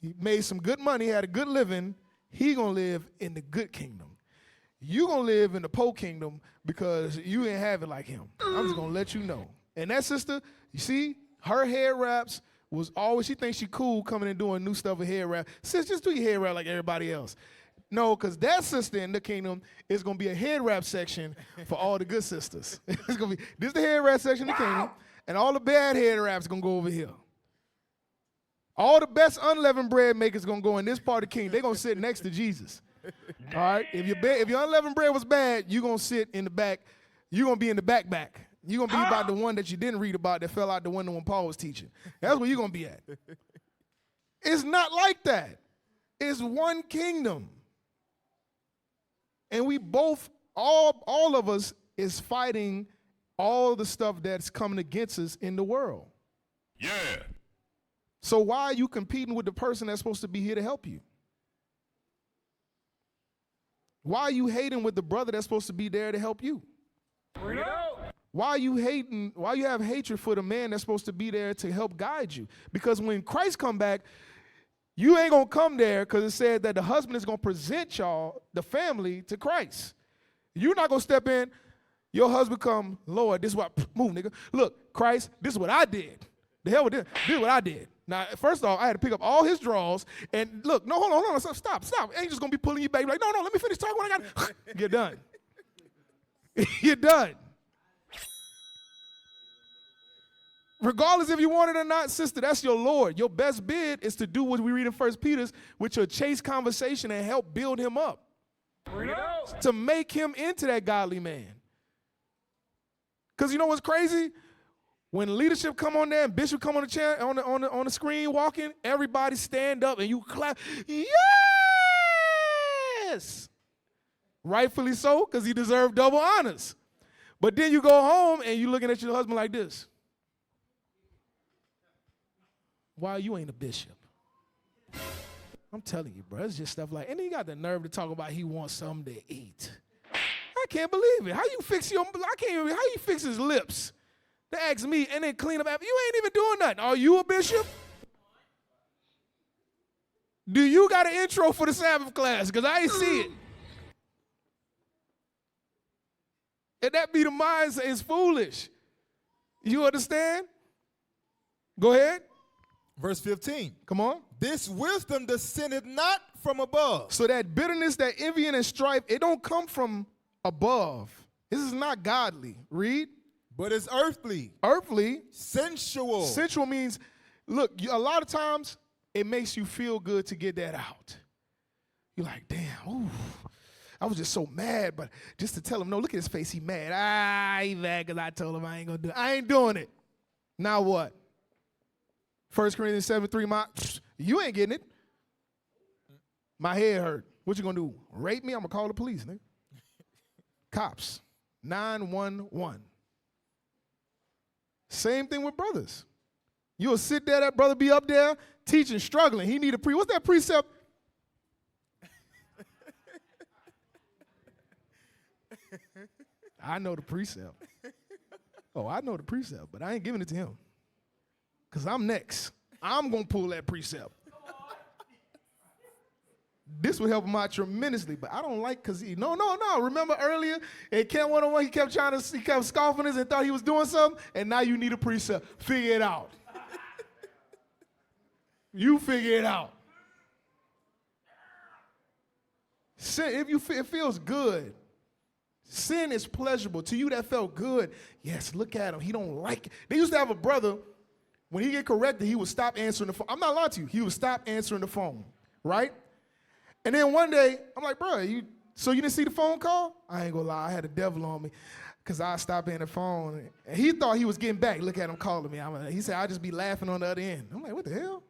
he made some good money, had a good living. He going to live in the good kingdom. You going to live in the poor kingdom because you ain't have it like him. I'm just going to let you know. And that sister, you see, her hair wraps was always, she thinks she cool coming and doing new stuff with hair wrap. Sis, just do your hair wrap like everybody else. No, because that sister in the kingdom is going to be a head wrap section for all the good sisters. It's going to be, this is the head wrap section in the kingdom, and all the bad head wraps going to go over here. All the best unleavened bread makers going to go in this part of the kingdom. They're going to sit next to Jesus. All right? If your unleavened bread was bad, you're going to sit in the back. You're going to be in the back. You're going to be about the one that you didn't read about that fell out the window when Paul was teaching. That's where you're going to be at. It's not like that. It's one kingdom. And we both, all of us is fighting all the stuff that's coming against us in the world. Yeah. So why are you competing with the person that's supposed to be here to help you? Why are you hating with the brother that's supposed to be there to help you? Bring it out. Why are you hating, why you have hatred for the man that's supposed to be there to help guide you? Because when Christ come back, you ain't going to come there because it said that the husband is going to present y'all, the family, to Christ. You're not going to step in. Your husband come, Lord, this is what, move, nigga. Look, Christ, this is what I did. The hell with this. This is what I did. Now, first off, I had to pick up all his drawers. And look, no, hold on. Stop. Ain't just going to be pulling you back. Like, no, let me finish talking what I got. You're done. You're done. Regardless if you want it or not, sister, that's your Lord. Your best bid is to do what we read in 1 Peter, which will chase conversation and help build him up. Bring it out. To make him into that godly man. Because you know what's crazy? When leadership come on there and bishop come on the chair on the screen walking, everybody stand up and you clap. Yes! Rightfully so, because he deserved double honors. But then you go home and you looking at your husband like this. Why you ain't a bishop? I'm telling you, bro, it's just stuff like, and then he got the nerve to talk about he wants something to eat. I can't believe it. How you fix how you fix his lips? To ask me and then clean up after. You ain't even doing nothing. Are you a bishop? Do you got an intro for the Sabbath class? Because I ain't see it. And that be the mindset is foolish. You understand? Go ahead. Verse 15. Come on. This wisdom descended not from above. So that bitterness, that envy and strife, it don't come from above. This is not godly. Read. But it's earthly. Earthly. Sensual. Sensual means, look, a lot of times it makes you feel good to get that out. You're like, damn, ooh, I was just so mad, but just to tell him, no, look at his face, he mad. He mad because I told him I ain't going to do it. I ain't doing it. Now what? 1 Corinthians 7:3, you ain't getting it. My head hurt. What you going to do? Rape me? I'm going to call the police, nigga. Cops. 911. Same thing with brothers. You'll sit there, that brother be up there teaching, struggling. He need a what's that precept? I know the precept. Oh, I know the precept, but I ain't giving it to him. Because I'm next. I'm going to pull that precept. This would help him out tremendously, but I don't like because no. Remember earlier, it kept one-on-one, he kept scoffing us and thought he was doing something, and now you need a precept. Figure it out. You figure it out. Sin, it feels good. Sin is pleasurable. To you that felt good, yes, look at him. He don't like it. They used to have a brother, when he get corrected, he would stop answering the phone. I'm not lying to you. He would stop answering the phone, right? And then one day, I'm like, bro, so you didn't see the phone call? I ain't gonna lie, I had a devil on me. because I stopped being the phone. And he thought he was getting back. Look at him calling me. He said, I'll just be laughing on the other end. I'm like, what the hell?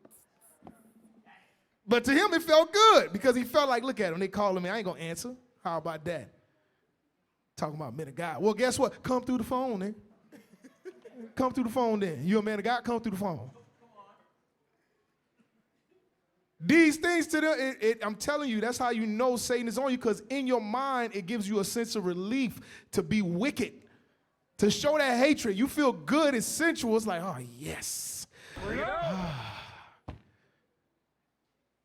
But to him, it felt good because he felt like, look at him. They calling me. I ain't going to answer. How about that? Talking about men of God. Well, guess what? Come through the phone then. Come through the phone then. You a man of God? Come through the phone. These things to them, I'm telling you, that's how you know Satan is on you, because in your mind, it gives you a sense of relief to be wicked, to show that hatred. You feel good, it's sensual. It's like, oh, yes.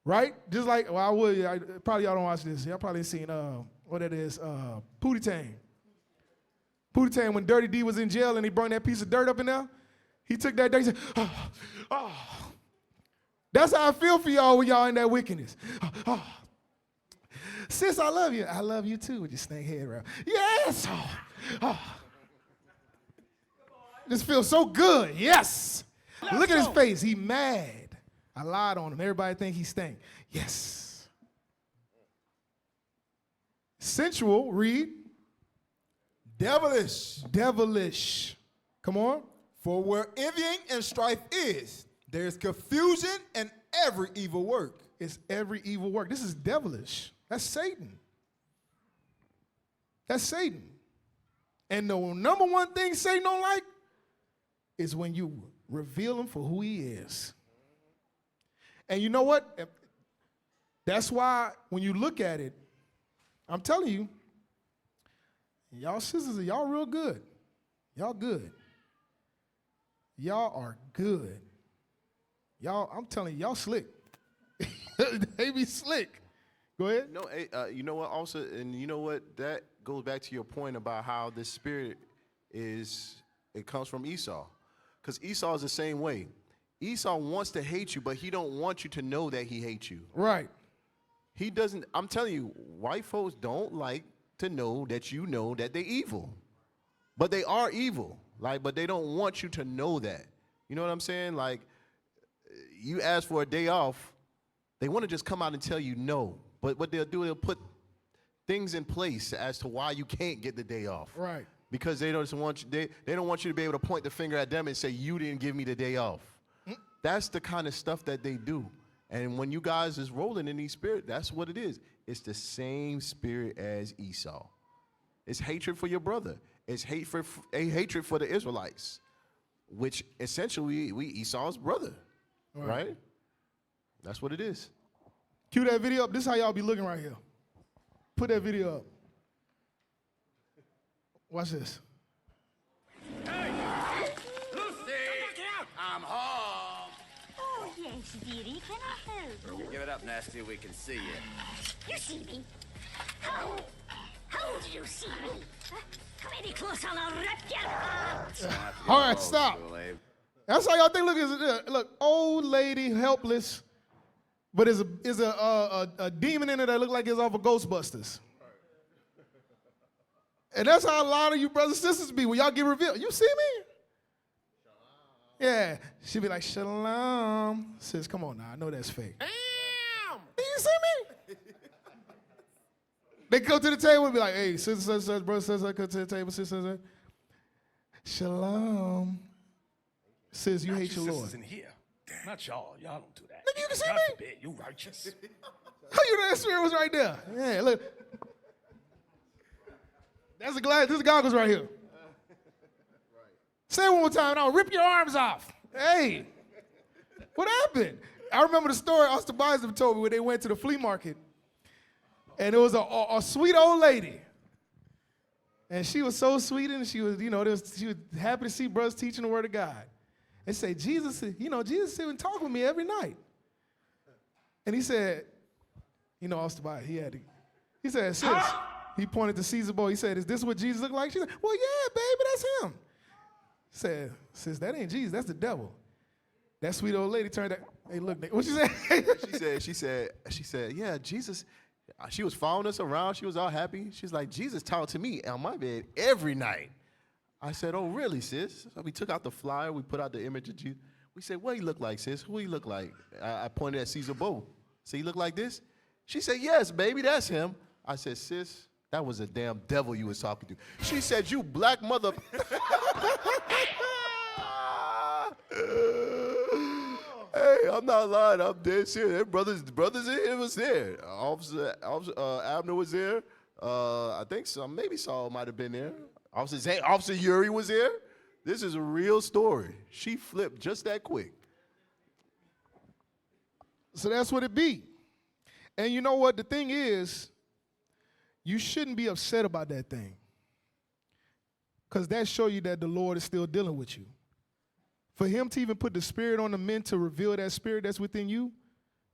Right? Just like, well, probably y'all don't watch this. Y'all probably seen, what that is, Pootie Tang. Pootie Tang, when Dirty D was in jail and he brought that piece of dirt up in there, he took that dirt, he said, oh. That's how I feel for y'all when y'all in that wickedness. Sis, I love you. I love you too with your snake head around. Yes. This feels so good. Yes. Look at his face. He mad. I lied on him. Everybody think he stank. Yes. Sensual, read. Devilish. Devilish. Come on. For where envying and strife is, there's confusion and every evil work. It's every evil work. This is devilish. That's Satan. That's Satan. And the number one thing Satan don't like is when you reveal him for who he is. And you know what? That's why when you look at it, I'm telling you, y'all sisters, y'all real good. Y'all good. Y'all are good. Y'all, I'm telling you, y'all slick. They be slick. Go ahead. No, you know what? Also, and you know what? That goes back to your point about how the spirit it comes from Esau, because Esau is the same way. Esau wants to hate you, but he don't want you to know that he hates you. Right. He doesn't. I'm telling you, white folks don't like to know that they're evil, but they are evil. But they don't want you to know that. You know what I'm saying? Like, you ask for a day off, they want to just come out and tell you no. But what they'll do, they'll put things in place as to why you can't get the day off. Right. Because they don't want you to be able to point the finger at them and say, you didn't give me the day off. That's the kind of stuff that they do. And when you guys is rolling in these spirit, that's what it is. It's the same spirit as Esau. It's hatred for your brother. It's hatred for the Israelites, which essentially we Esau's brother, right? That's what it is. Cue that video up. This is how y'all be looking right here. Put that video up. Watch this. Hey! Lucy! I'm home! Oh, yes, dearie. Can I help? Give it up, Nasty. We can see you. You see me? How do you see me? Come any closer and I'll rip you. All right, stop. That's how y'all think. Look, old lady, helpless, but is a demon in it that look like it's off of Ghostbusters. And that's how a lot of you brothers and sisters be when y'all get revealed. You see me? Yeah. She be like, shalom. Sis, come on now. I know that's fake. Damn. Do you see me? They come to the table and be like, hey, sister, brother, sister, come to the table, sister. Shalom. Sis, you hate your Lord. Sisters in here. Damn. Not y'all. Y'all don't do that. Look, you can see God me. forbid. You righteous. How you know that spirit was right there? Yeah, look. That's a glass. This is goggles right here. Say it one more time and I'll rip your arms off. Hey, what happened? I remember the story Austin Bison told me when they went to the flea market. And it was a sweet old lady. And she was so sweet, and she was, she was happy to see brothers teaching the word of God. And say, Jesus sit and talk with me every night. And he said, Austin Bison, he said, sis, he pointed to Caesar Bowl. He said, is this what Jesus looked like? She said, well, yeah, baby, that's him. He said, sis, that ain't Jesus, that's the devil. That sweet old lady turned out, hey, look, what she said? She said, yeah, Jesus. She was following us around. She was all happy. She's like, Jesus talked to me on my bed every night. I said, oh, really, sis? So we took out the flyer. We put out the image of Jesus. We said, what he look like, sis? Who he look like? I pointed at Caesar Bowl. So he look like this? She said, yes, baby, that's him. I said, sis, That was a damn devil you was talking to. She said, you black mother. Hey, I'm not lying. I'm dead serious. Brothers in here was there. Officer Abner was there. I think maybe Saul might have been there. Officer Yuri was there. This is a real story. She flipped just that quick. So that's what it be. And you know what? The thing is, you shouldn't be upset about that thing. Because that shows you that the Lord is still dealing with you. For him to even put the spirit on the men to reveal that spirit that's within you,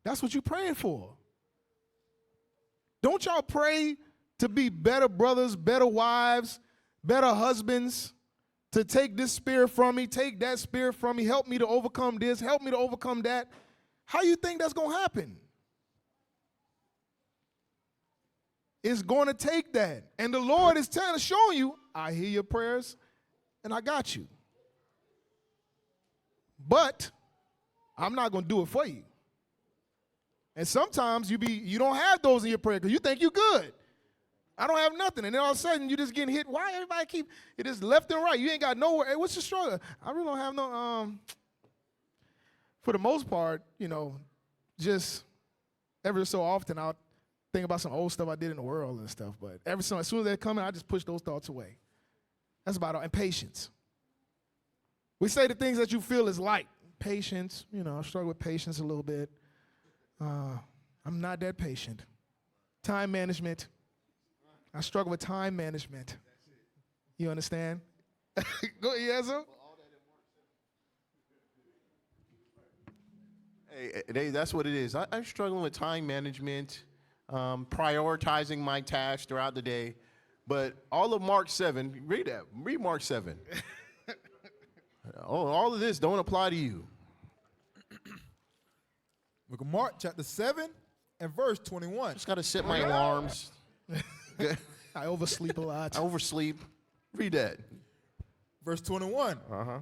that's what you're praying for. Don't y'all pray to be better brothers, better wives, better husbands, to take this spirit from me, take that spirit from me, help me to overcome this, help me to overcome that? How you think that's going to happen? It's going to take that. And the Lord is showing you, I hear your prayers, and I got you. But I'm not going to do it for you. And sometimes you don't have those in your prayer because you think you're good. I don't have nothing. And then all of a sudden, you just getting hit. Why everybody it is left and right? You ain't got nowhere. Hey, what's your struggle? I really don't have no, for the most part, just every so often I'll think about some old stuff I did in the world and stuff. But as soon as they come in, I just push those thoughts away. That's about all. And patience. We say the things that you feel is light. Patience, I struggle with patience a little bit. I'm not that patient. Time management. I struggle with time management. You understand? Go ahead, yes, sir? Hey, that's what it is. I'm struggling with time management, prioritizing my tasks throughout the day. But all of Mark 7, read that. Read Mark 7. All of this don't apply to you. Look at Mark chapter 7 and verse 21. Just got to set my alarms. I oversleep a lot. I oversleep. Read that. Verse 21. Uh-huh.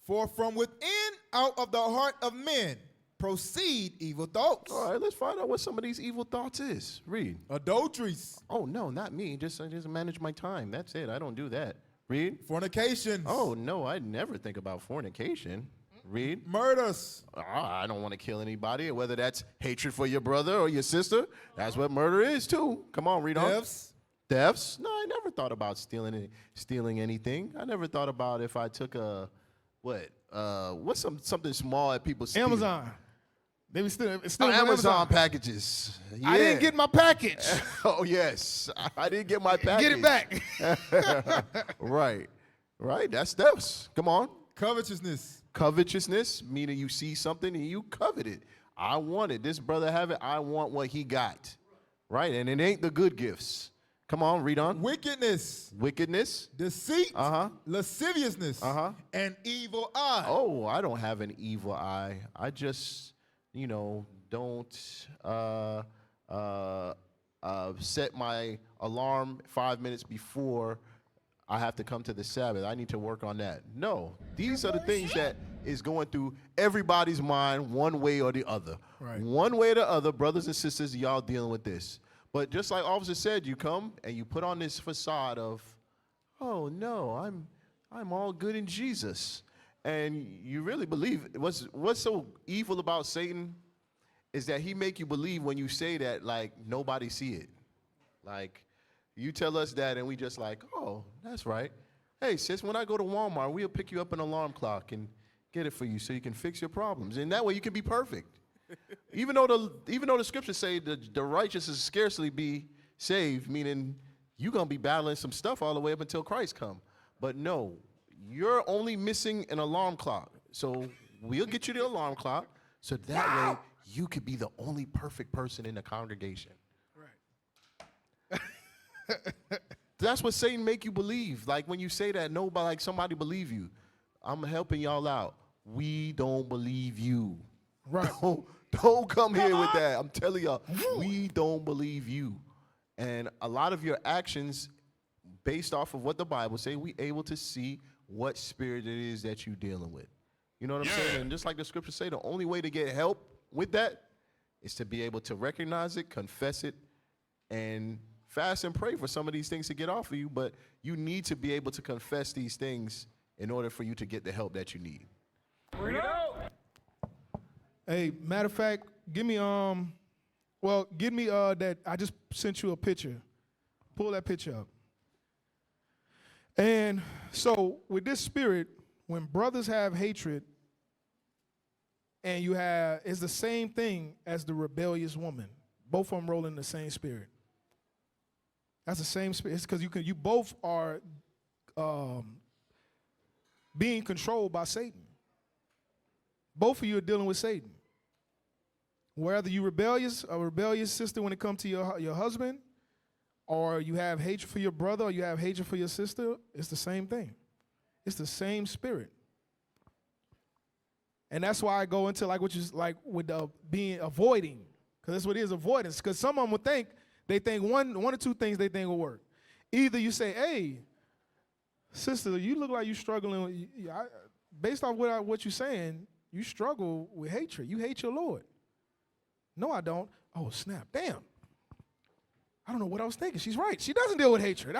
For from within, out of the heart of men, proceed evil thoughts. All right, let's find out what some of these evil thoughts is. Read. Adulteries. Oh, no, not me. I just manage my time. That's it. I don't do that. Read. Fornications. Oh, no, I never think about fornication. Read. Murders. I don't want to kill anybody, whether that's hatred for your brother or your sister. That's what murder is, too. Come on, read on. Thefts? No, I never thought about stealing anything. I never thought about if I took what's something small that people steal? Amazon. They be still Amazon packages. Yeah. I didn't get my package. Oh, yes. I didn't get my package. Get it back. Right. That's thefts. Come on. Covetousness, meaning you see something and you covet it. I want it. This brother have it. I want what he got. Right? And it ain't the good gifts. Come on, read on. Wickedness. Deceit. Lasciviousness. And evil eye. Oh, I don't have an evil eye. I just, don't set my alarm 5 minutes before I have to come to the Sabbath. I need to work on that. No, these are the things that is going through everybody's mind one way or the other. Right. One way or the other, brothers and sisters, y'all dealing with this. But just like Officer said, you come and you put on this facade of, oh no, I'm all good in Jesus. And you really believe what's so evil about Satan is that he make you believe when you say that like nobody see it. Like you tell us that and we just like, oh, that's right. Hey, sis, when I go to Walmart, we'll pick you up an alarm clock and get it for you so you can fix your problems. And that way you can be perfect. Even though the scriptures say the righteous is scarcely be saved, meaning you're going to be battling some stuff all the way up until Christ come. But no, you're only missing an alarm clock. So we'll get you the alarm clock so that way you could be the only perfect person in the congregation. Right. That's what Satan make you believe. Like when you say that, nobody, like somebody believe you. I'm helping y'all out. We don't believe you. Right. Don't come here with that. I'm telling y'all, we don't believe you. And a lot of your actions, based off of what the Bible say, we able to see what spirit it is that you're dealing with. You know what I'm saying? And just like the scriptures say, the only way to get help with that is to be able to recognize it, confess it, and fast and pray for some of these things to get off of you, but you need to be able to confess these things in order for you to get the help that you need. Bring it out. Hey, matter of fact, give me that. I just sent you a picture. Pull that picture up. And so with this spirit, when brothers have hatred, and it's the same thing as the rebellious woman. Both of them roll in the same spirit. That's the same spirit. It's because you both are being controlled by Satan. Both of you are dealing with Satan. Whether you a rebellious sister when it comes to your husband, or you have hatred for your brother, or you have hatred for your sister, it's the same thing. It's the same spirit. And that's why I go into with being avoiding, because that's what it is, avoidance. Because some of them they think one or two things they think will work. Either you say, hey, sister, you look like you're struggling. Based off what you're saying, you struggle with hatred. You hate your Lord. No, I don't. Oh, snap. Damn. I don't know what I was thinking. She's right. She doesn't deal with hatred.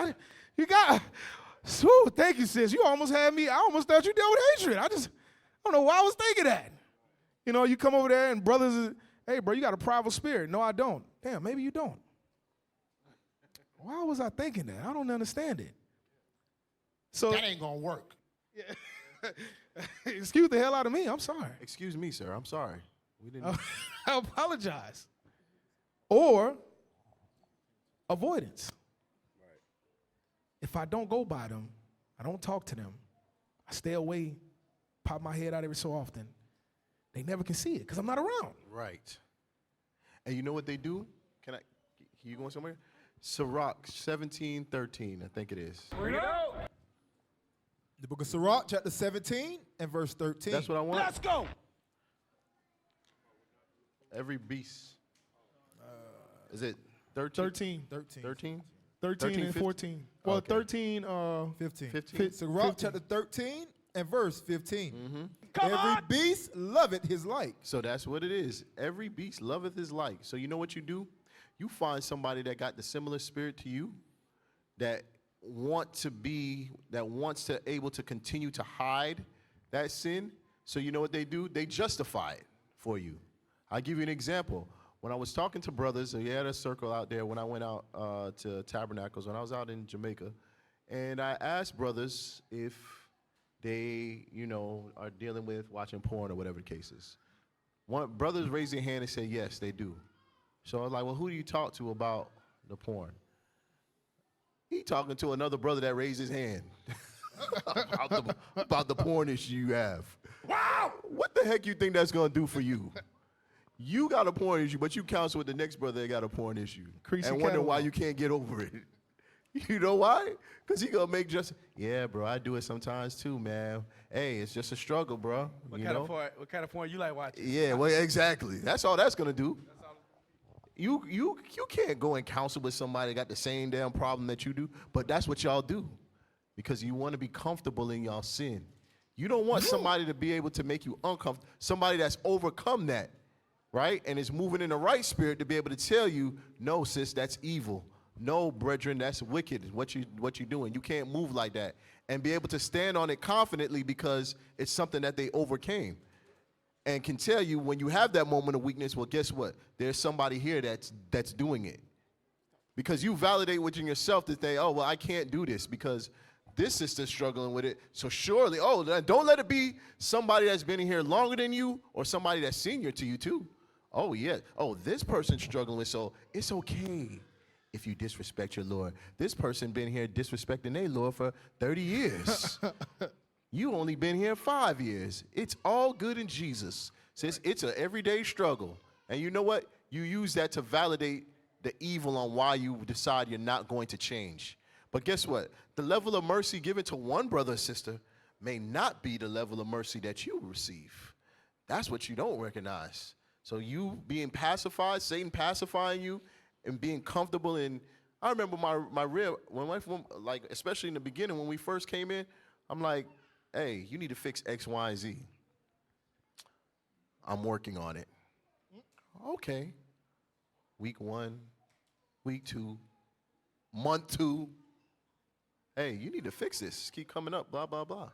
Thank you, sis. You almost had me. I almost thought you dealt with hatred. I don't know why I was thinking that. You know, you come over there and brothers, hey, bro, you got a prideful spirit. No, I don't. Damn, maybe you don't. Why was I thinking that? I don't understand it. So That ain't gonna work. Yeah. Excuse the hell out of me. I'm sorry. Excuse me, sir. I'm sorry. We didn't. I apologize. Or avoidance. Right. If I don't go by them, I don't talk to them, I stay away, pop my head out every so often, they never can see it because I'm not around. Right. And you know what they do? Can you go somewhere? Sirach 17:13, I think it is. Bring it out. The book of Sirach, chapter 17 and verse 13. That's what I want. Let's go. Every beast. Is it 13? 13. 13? 13 and 14. Well, Okay. 13, 15. 15. Sirach, chapter 13 and verse 15. Mm-hmm. Every beast loveth his like. So that's what it is. Every beast loveth his like. So you know what you do? You find somebody that got the similar spirit to you, that wants to able to continue to hide that sin. So you know what they do? They justify it for you. I'll give you an example. When I was talking to brothers, we had a circle out there when I went out to Tabernacles, when I was out in Jamaica, and I asked brothers if they, are dealing with watching porn or whatever the case is. One brothers raised their hand and said, yes, they do. So I was like, well, who do you talk to about the porn? He talking to another brother that raised his hand about the porn issue you have. Wow! What the heck you think that's going to do for you? You got a porn issue, but you counsel with the next brother that got a porn issue. And wonder why you can't get over it. You know why? Because he going to make yeah, bro, I do it sometimes too, man. Hey, it's just a struggle, bro. What kind of porn you like watching? Yeah, well, exactly. That's all that's going to do. You can't go and counsel with somebody that got the same damn problem that you do, but that's what y'all do because you want to be comfortable in y'all sin. You don't want somebody to be able to make you uncomfortable, somebody that's overcome that, right, and is moving in the right spirit to be able to tell you, no, sis, that's evil. No, brethren, that's wicked, what you're doing. You can't move like that, and be able to stand on it confidently because it's something that they overcame. And can tell you when you have that moment of weakness, well, guess what? There's somebody here that's doing it. Because you validate within yourself to say, oh, well, I can't do this because this sister's struggling with it. So surely, don't let it be somebody that's been in here longer than you or somebody that's senior to you too. Oh, yeah. Oh, this person's struggling with, so it's okay if you disrespect your Lord. This person been here disrespecting their Lord for 30 years. You only been here 5 years. It's all good in Jesus. Says it's an everyday struggle. And you know what? You use that to validate the evil on why you decide you're not going to change. But guess what? The level of mercy given to one brother or sister may not be the level of mercy that you receive. That's what you don't recognize. So you being pacified, Satan pacifying you, and being comfortable in. I remember my rib, like especially in the beginning when we first came in, I'm like, hey, you need to fix X, Y, and Z. I'm working on it. Okay. Week 1, week 2, Month 2, hey, you need to fix this. Keep coming up, blah, blah, blah.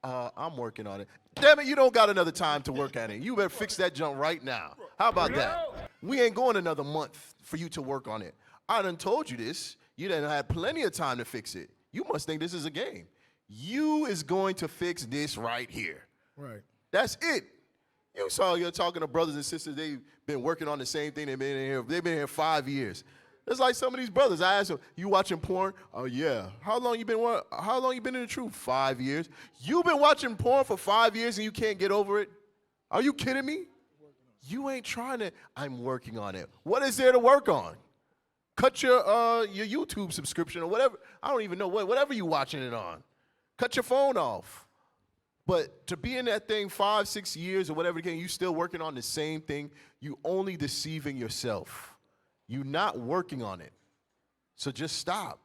I'm working on it. Damn it, you don't got another time to work at it. You better fix that junk right now. How about that? We ain't going another month for you to work on it. I done told you this. You done had plenty of time to fix it. You must think this is a game. You is going to fix this right here. Right. That's it. You're talking to brothers and sisters, they've been working on the same thing. They've been here 5 years. It's like some of these brothers. I ask them, you watching porn? Oh, yeah. How long you been in the truth? 5 years. You've been watching porn for 5 years and you can't get over it? Are you kidding me? You ain't trying to. I'm working on it. What is there to work on? Cut your YouTube subscription or whatever. I don't even know whatever you watching it on. Cut your phone off. But to be in that thing 5, 6 years or whatever again, you still working on the same thing, you only deceiving yourself. You're not working on it. So just stop.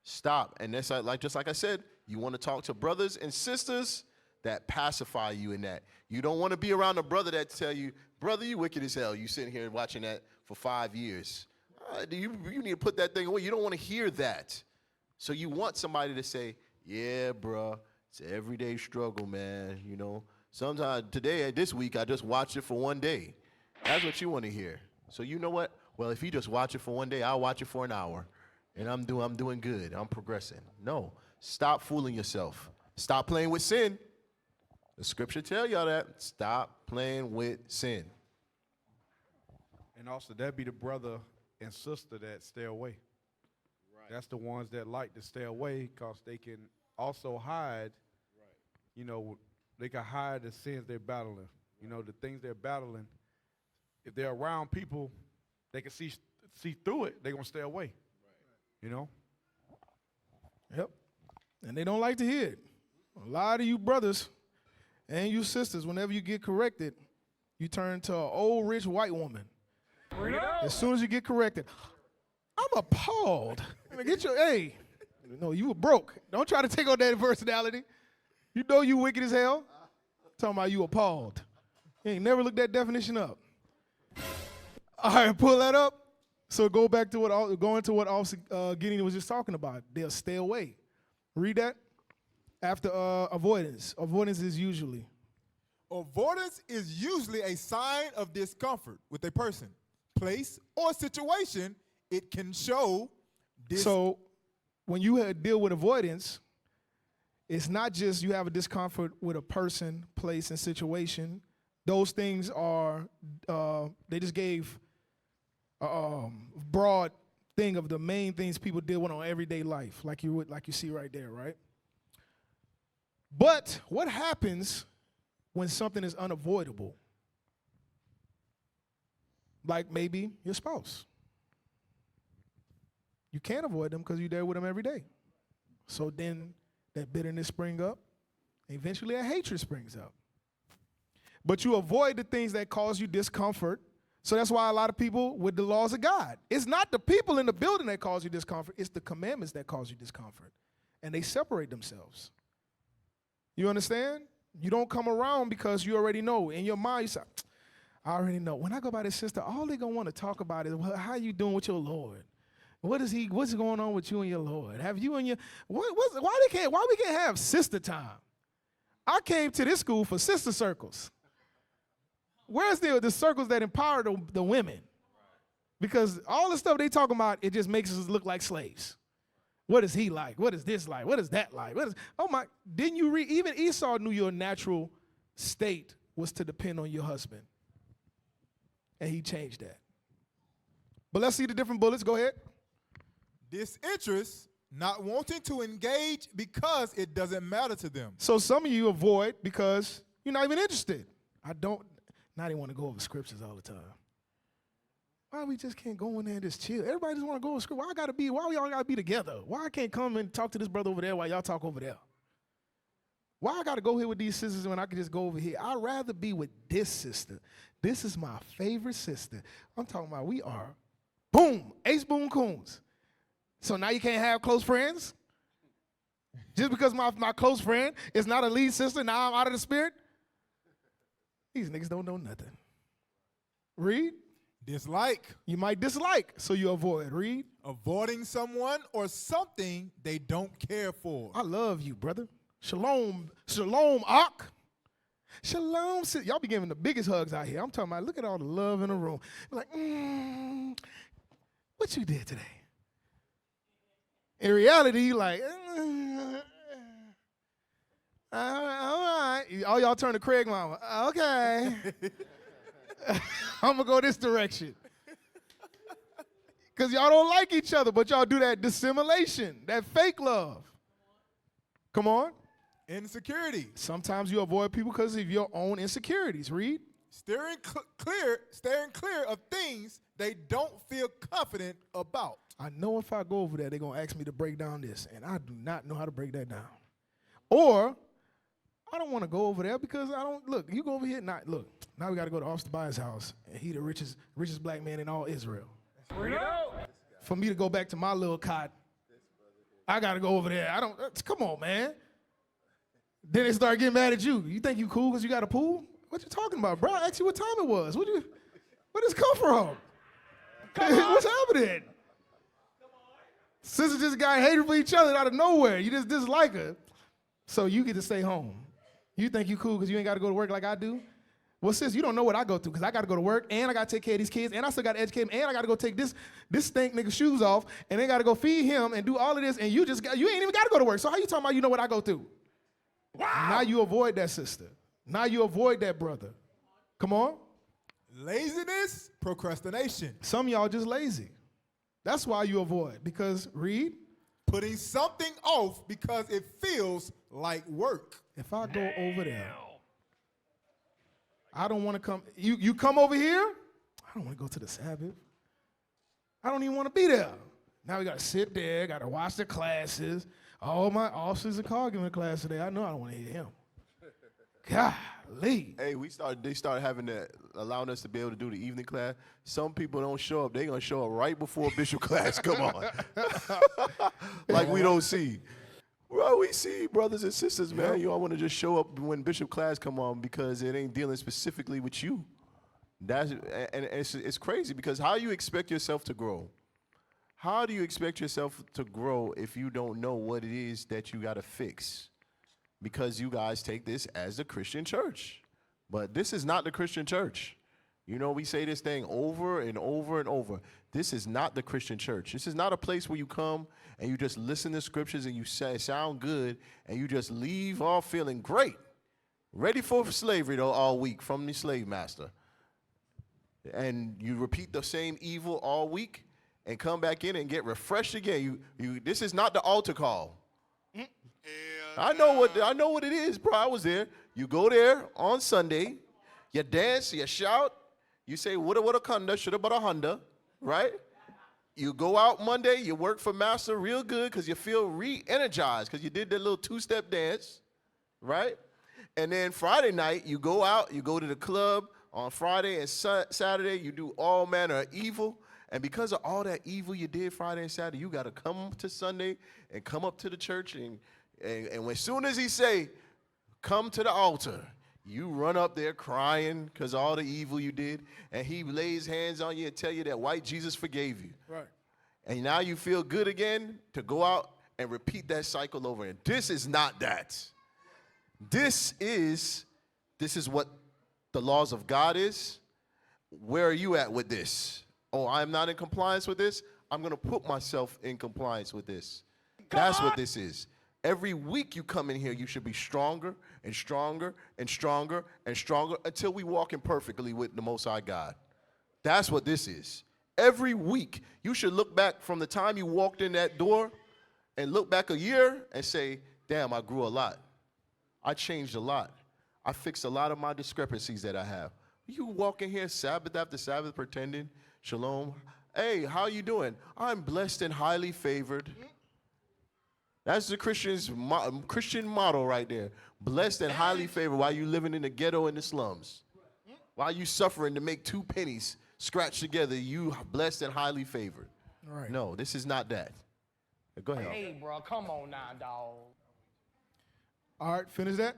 Stop. And that's just like I said, you want to talk to brothers and sisters that pacify you in that. You don't want to be around a brother that tell you, brother, you wicked as hell. You sitting here watching that for 5 years. You need to put that thing away. You don't want to hear that. So you want somebody to say, yeah, bruh, it's an everyday struggle, man. You know, sometimes this week, I just watched it for 1 day. That's what you want to hear. So you know what? Well, if you just watch it for 1 day, I'll watch it for an hour. And I'm doing good. I'm progressing. No, stop fooling yourself. Stop playing with sin. The scripture tell y'all that. Stop playing with sin. And also, that be the brother and sister that stay away. Right. That's the ones that like to stay away because they can also hide. Right. You know, they can hide the sins they're battling. You know, the things they're battling. If they're around people, they can see through it. They're going to stay away. Right. You know? Yep. And they don't like to hear it. A lot of you brothers and you sisters, whenever you get corrected, you turn to an old rich white woman. As soon as you get corrected, I'm appalled. Hey, you were broke. Don't try to take on that personality. You know you wicked as hell. Talking about you appalled. You ain't never looked that definition up. All right, pull that up. So go into what Officer Gideon was just talking about. They'll stay away. Read that. After avoidance. Avoidance is usually a sign of discomfort with a person, place, or situation. It can show So when you deal with avoidance, it's not just you have a discomfort with a person, place, and situation. Those things are, they just gave a broad thing of the main things people deal with on everyday life, like you see right there, right? But what happens when something is unavoidable? Like maybe your spouse. You can't avoid them because you're there with them every day. So then that bitterness springs up. Eventually that hatred springs up. But you avoid the things that cause you discomfort. So that's why a lot of people with the laws of God. It's not the people in the building that cause you discomfort. It's the commandments that cause you discomfort. And they separate themselves. You understand? You don't come around because you already know. In your mind, you say, I already know. When I go by this sister, all they're going to want to talk about is, well, how you doing with your Lord? What's going on with you and your Lord? Have you and your, why we can't have sister time? I came to this school for sister circles. Where's the circles that empower the women? Because all the stuff they talking about, it just makes us look like slaves. What is he like? What is this like? What is that like? Didn't you read? Even Esau knew your natural state was to depend on your husband. And he changed that. But let's see the different bullets. Go ahead. Disinterest, not wanting to engage because it doesn't matter to them. So some of you avoid because you're not even interested. Now they want to go over scriptures all the time. Why we just can't go in there and just chill? Everybody just want to go over scripture. Why we all got to be together? Why I can't come and talk to this brother over there while y'all talk over there? Why I got to go here with these sisters when I can just go over here? I'd rather be with this sister. This is my favorite sister. I'm talking about we are, boom, ace boom coons. So now you can't have close friends? Just because my close friend is not a lead sister, now I'm out of the spirit? These niggas don't know nothing. Read. Dislike. You might dislike, so you avoid. Read. Avoiding someone or something they don't care for. I love you, brother. Shalom, shalom, Ak. Shalom. Y'all be giving the biggest hugs out here. I'm talking about, look at all the love in the room. Like, what you did today? In reality, you like, all right. All y'all turn to Craig mama. Okay. I'm going to go this direction. Because y'all don't like each other, but y'all do that dissimulation, that fake love. Come on. Insecurity. Sometimes you avoid people because of your own insecurities. Read. Steering clear of things they don't feel confident about. I know if I go over there, they're going to ask me to break down this, and I do not know how to break that down. Or I don't want to go over there because I don't, look, you go over here, now we got to go to Officer Buyer's house, and he the richest black man in all Israel. For me to go back to my little cot, I got to go over there. Come on, man. Then they start getting mad at you. You think you cool because you got a pool? What you talking about, bro? I asked you what time it was. Where this come from? What's happening? Sisters just got hated for each other out of nowhere. You just dislike her. So you get to stay home. You think you cool because you ain't got to go to work like I do? Well, sis, you don't know what I go through because I got to go to work and I got to take care of these kids and I still got to educate them and I got to go take this stink nigga shoes off and they got to go feed him and do all of this and you ain't even got to go to work. So how you talking about you know what I go through? Wow. Now you avoid that sister. Now you avoid that brother. Come on. Laziness, procrastination. Some of y'all just lazy. That's why you avoid. Because, read. Putting something off because it feels like work. If I go over there, I don't want to come. You come over here, I don't want to go to the Sabbath. I don't even want to be there. Now we got to sit there, got to watch the classes. All my officers are calling in class today. I know I don't want to hear him. Golly. Hey, they started having that, allowing us to be able to do the evening class. Some people don't show up. They're going to show up right before Bishop class. Come on. Like we don't see. Well, we see brothers and sisters, man. You all want to just show up when Bishop class come on because it ain't dealing specifically with you. And it's crazy because how you expect yourself to grow? How do you expect yourself to grow if you don't know what it is that you got to fix? Because you guys take this as the Christian church. But this is not the Christian church. You know, we say this thing over and over and over. This is not the Christian church. This is not a place where you come and you just listen to scriptures and you sound good and you just leave all feeling great. Ready for slavery, though, all week from the slave master. And you repeat the same evil all week and come back in and get refreshed again. This is not the altar call. I know what it is, bro. I was there. You go there on Sunday, you dance, you shout, you say, what a kunda, shoulda but a Honda, right? You go out Monday, you work for Master real good because you feel re-energized because you did that little two-step dance, right? And then Friday night, you go out, you go to the club on Friday and Saturday, you do all manner of evil. And because of all that evil you did Friday and Saturday, you got to come to Sunday and come up to the church. And as soon as he say, come to the altar, you run up there crying because all the evil you did. And he lays hands on you and tell you that white Jesus forgave you. Right. And now you feel good again to go out and repeat that cycle over. And this is not that. This is what the laws of God is. Where are you at with this? Oh, I'm not in compliance with this. I'm going to put myself in compliance with this. That's what this is. Every week you come in here, you should be stronger and stronger and stronger and stronger until we walk in perfectly with the Most High God. That's what this is. Every week, you should look back from the time you walked in that door and look back a year and say, damn, I grew a lot. I changed a lot. I fixed a lot of my discrepancies that I have. You walk in here Sabbath after Sabbath pretending, shalom. Hey, how you doing? I'm blessed and highly favored. That's the Christian motto right there. Blessed and highly favored while you living in the ghetto and the slums. While you suffering to make 2 pennies scratch together, you blessed and highly favored. Right. No, this is not that. Go ahead. Hey, bro, come on now, dog. All right, finish that.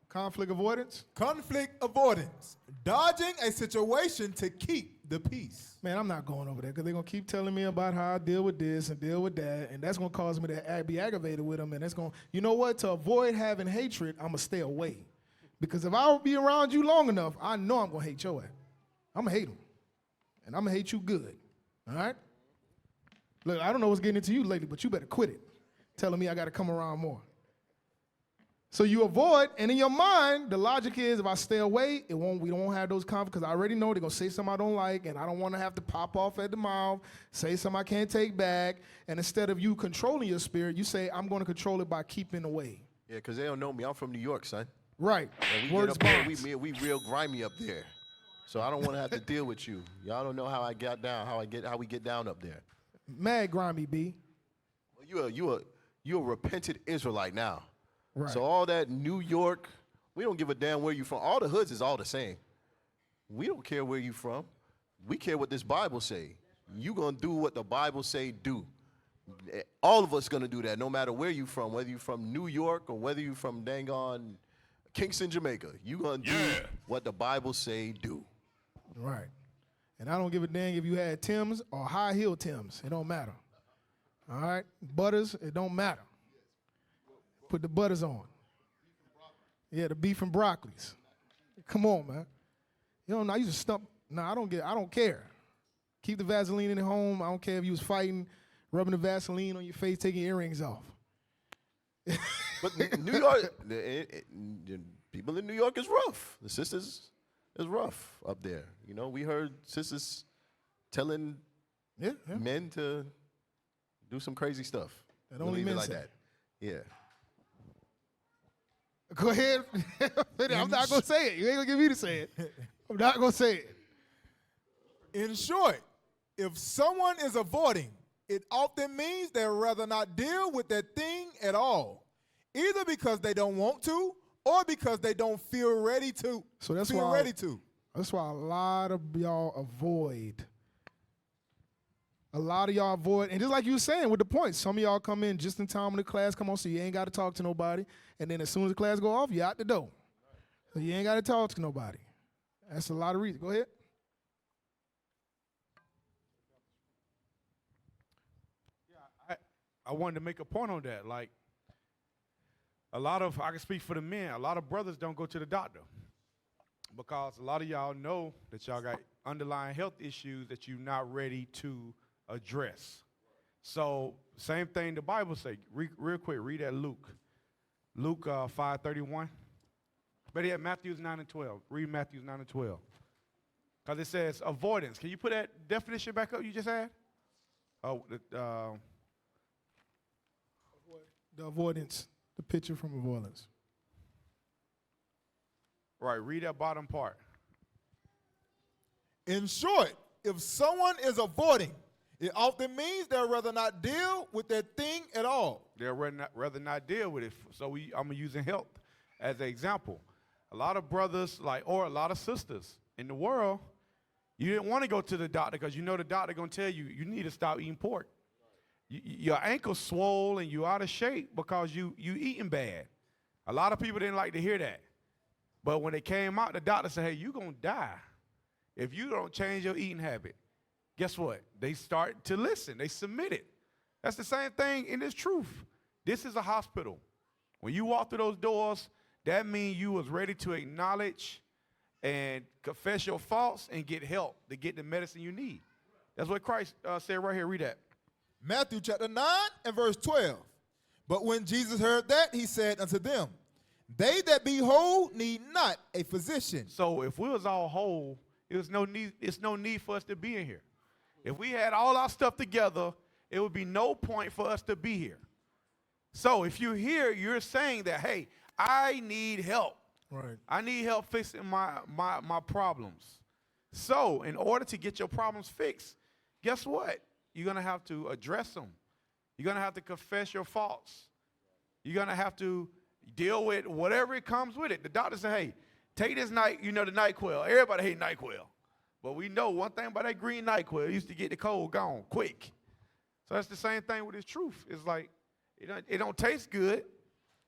Conflict avoidance. Conflict avoidance. Dodging a situation to keep the peace. Man, I'm not going over there because they're going to keep telling me about how I deal with this and deal with that, and that's going to cause me to be aggravated with them, and that's going to, you know what, to avoid having hatred, I'm going to stay away. Because if I be around you long enough, I know I'm going to hate your ass. I'm going to hate them, and I'm going to hate you good, all right? Look, I don't know what's getting into you lately, but you better quit it, telling me I got to come around more. So you avoid, and in your mind, the logic is if I stay away, we don't have those conflicts because I already know they're going to say something I don't like, and I don't want to have to pop off at the mouth, say something I can't take back, and instead of you controlling your spirit, you say, I'm going to control it by keeping away. Yeah, because they don't know me. I'm from New York, son. Right. And we get up there, we real grimy up there. So I don't want to have to deal with you. Y'all don't know how I got down, how we get down up there. Mad grimy, B. Well, you a repentant Israelite now. Right. So all that New York, we don't give a damn where you from. All the hoods is all the same. We don't care where you from. We care what this Bible say. You gonna do what the Bible say do. All of us gonna do that, no matter where you from, whether you from New York or whether you from dang on Kingston, Jamaica. You gonna do what the Bible say do. Right. And I don't give a dang if you had Timbs or high heel Timbs. It don't matter. All right? Butters, it don't matter. Put the butters on. Yeah, the beef and broccolis. Come on, man. You know, I used to stump. No, I don't care. Keep the Vaseline in the home. I don't care if you was fighting, rubbing the Vaseline on your face, taking your earrings off. But New York, the people in New York is rough. The sisters is rough up there. You know, we heard sisters telling men to do some crazy stuff. That only men say. that. Yeah. Go ahead. I'm not going to say it. You ain't going to get me to say it. I'm not going to say it. In short, if someone is avoiding, it often means they'd rather not deal with that thing at all, either because they don't want to or because they don't feel ready to. So that's That's why a lot of y'all avoid. A lot of y'all avoid, and just like you were saying with the points, some of y'all come in just in time when the class come on, so you ain't got to talk to nobody, and then as soon as the class go off, you out the door. So you ain't got to talk to nobody. That's a lot of reasons. Go ahead. Yeah, I wanted to make a point on that. Like, I can speak for the men, a lot of brothers don't go to the doctor because a lot of y'all know that y'all got underlying health issues that you're not ready to address. So same thing the Bible say. Real quick, read that Luke 5:31. But yeah, Matthew 9 and 12. Read Matthew 9 and 12. Because it says avoidance. Can you put that definition back up you just had? The avoidance, the picture from avoidance. Right, read that bottom part. In short, if someone is avoiding, it often means they'd rather not deal with that thing at all. They'd rather not deal with it. So I'm using health as an example. A lot of brothers, or a lot of sisters in the world, you didn't want to go to the doctor because you know the doctor going to tell you need to stop eating pork. Your ankle's swole and you out of shape because you eating bad. A lot of people didn't like to hear that. But when they came out, the doctor said, hey, you're going to die if you don't change your eating habit. Guess what? They start to listen. They submit it. That's the same thing in this truth. This is a hospital. When you walk through those doors, that means you was ready to acknowledge and confess your faults and get help to get the medicine you need. That's what Christ said right here. Read that. Matthew chapter 9 and verse 12. But when Jesus heard that, he said unto them, they that be whole need not a physician. So if we was all whole, it's no need for us to be in here. If we had all our stuff together, it would be no point for us to be here. So if you're here, you're saying that, hey, I need help. Right. I need help fixing my problems. So in order to get your problems fixed, guess what? You're going to have to address them. You're going to have to confess your faults. You're going to have to deal with whatever it comes with it. The doctor said, hey, take this the NyQuil. Everybody hate NyQuil. But we know one thing about that green NyQuil, it used to get the cold gone quick. So that's the same thing with this truth. It's like, it don't taste good,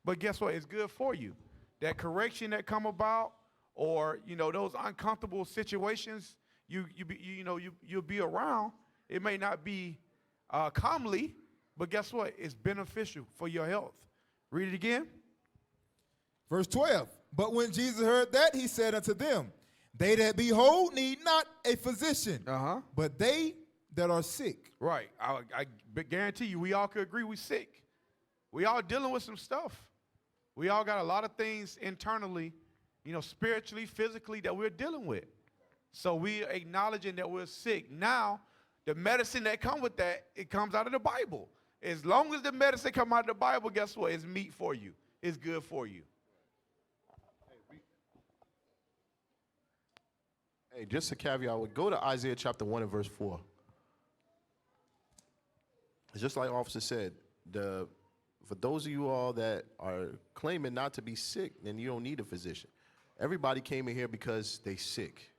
but guess what? It's good for you. That correction that come about or, those uncomfortable situations, you'll be around. It may not be comely, but guess what? It's beneficial for your health. Read it again. Verse 12. But when Jesus heard that, he said unto them, they that be whole need not a physician, but they that are sick. Right. I guarantee you, we all could agree we sick. We all dealing with some stuff. We all got a lot of things internally, spiritually, physically, that we're dealing with. So we acknowledging that we're sick. Now, the medicine that comes with that, it comes out of the Bible. As long as the medicine come out of the Bible, guess what? It's meat for you. It's good for you. Hey, just a caveat, would go to Isaiah chapter 1 and verse 4. It's just like Officer said, for those of you all that are claiming not to be sick, then you don't need a physician. Everybody came in here because they sick.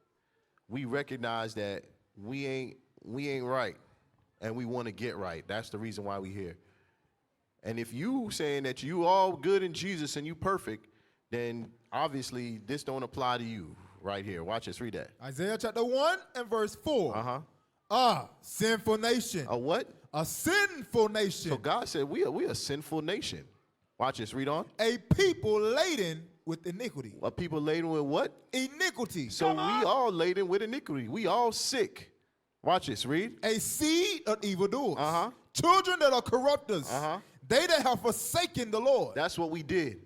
We recognize that we ain't right, and we want to get right. That's the reason why we here. And if you saying that you all good in Jesus and you perfect, then obviously this don't apply to you right here. Watch this. Read that. Isaiah chapter 1 and verse 4. Sinful nation. A what? A sinful nation. So God said we are a sinful nation. Watch this. Read on. A people laden with iniquity. A people laden with what? Iniquity. So we all laden with iniquity. We all sick. Watch this. Read. A seed of evildoers. Children that are corrupters. They that have forsaken the Lord. That's what we did.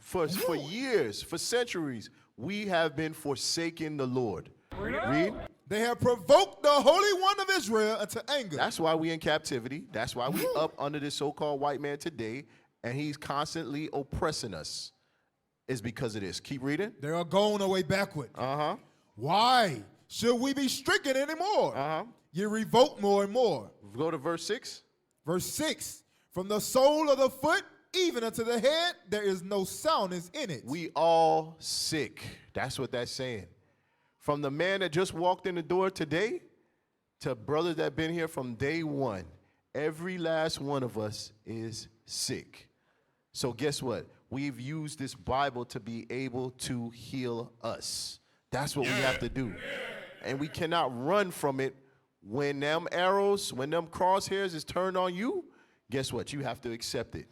For years, for centuries, we have been forsaking the Lord. Read. They have provoked the Holy One of Israel unto anger. That's why we in captivity. That's why we up under this so-called white man today, and he's constantly oppressing us. It's because of this. Keep reading. They are going away backward. Why should we be stricken anymore? You revolt more and more. Go to verse 6. Verse 6. From the sole of the foot even unto the head, there is no soundness in it. We all sick. That's what that's saying. From the man that just walked in the door today to brothers that been here from day one, every last one of us is sick. So guess what? We've used this Bible to be able to heal us. That's what we have to do. And we cannot run from it. When them arrows, when them crosshairs is turned on you, guess what? You have to accept it.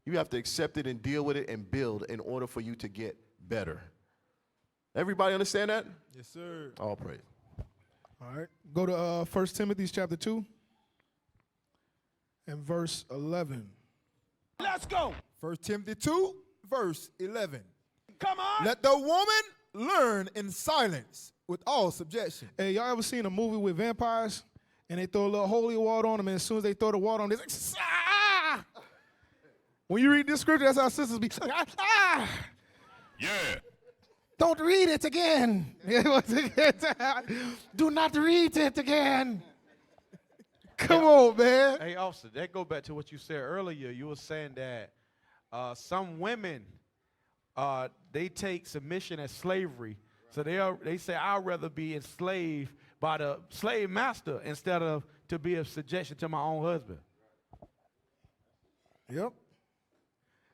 You have to accept it and deal with it and build in order for you to get better. Everybody understand that? Yes, sir. All praise. All right. Go to 1 Timothy chapter 2 and verse 11. Let's go. 1 Timothy 2, verse 11. Come on. Let the woman learn in silence with all subjection. Hey, y'all ever seen a movie with vampires and they throw a little holy water on them, and as soon as they throw the water on them, it's like, ah! When you read this scripture, that's how sisters be, ah! Yeah. Don't read it again. Do not read it again. Come on, man. Hey, officer, that go back to what you said earlier. You were saying that some women, they take submission as slavery. So they say, I'd rather be enslaved by the slave master instead of to be a subjection to my own husband. Yep.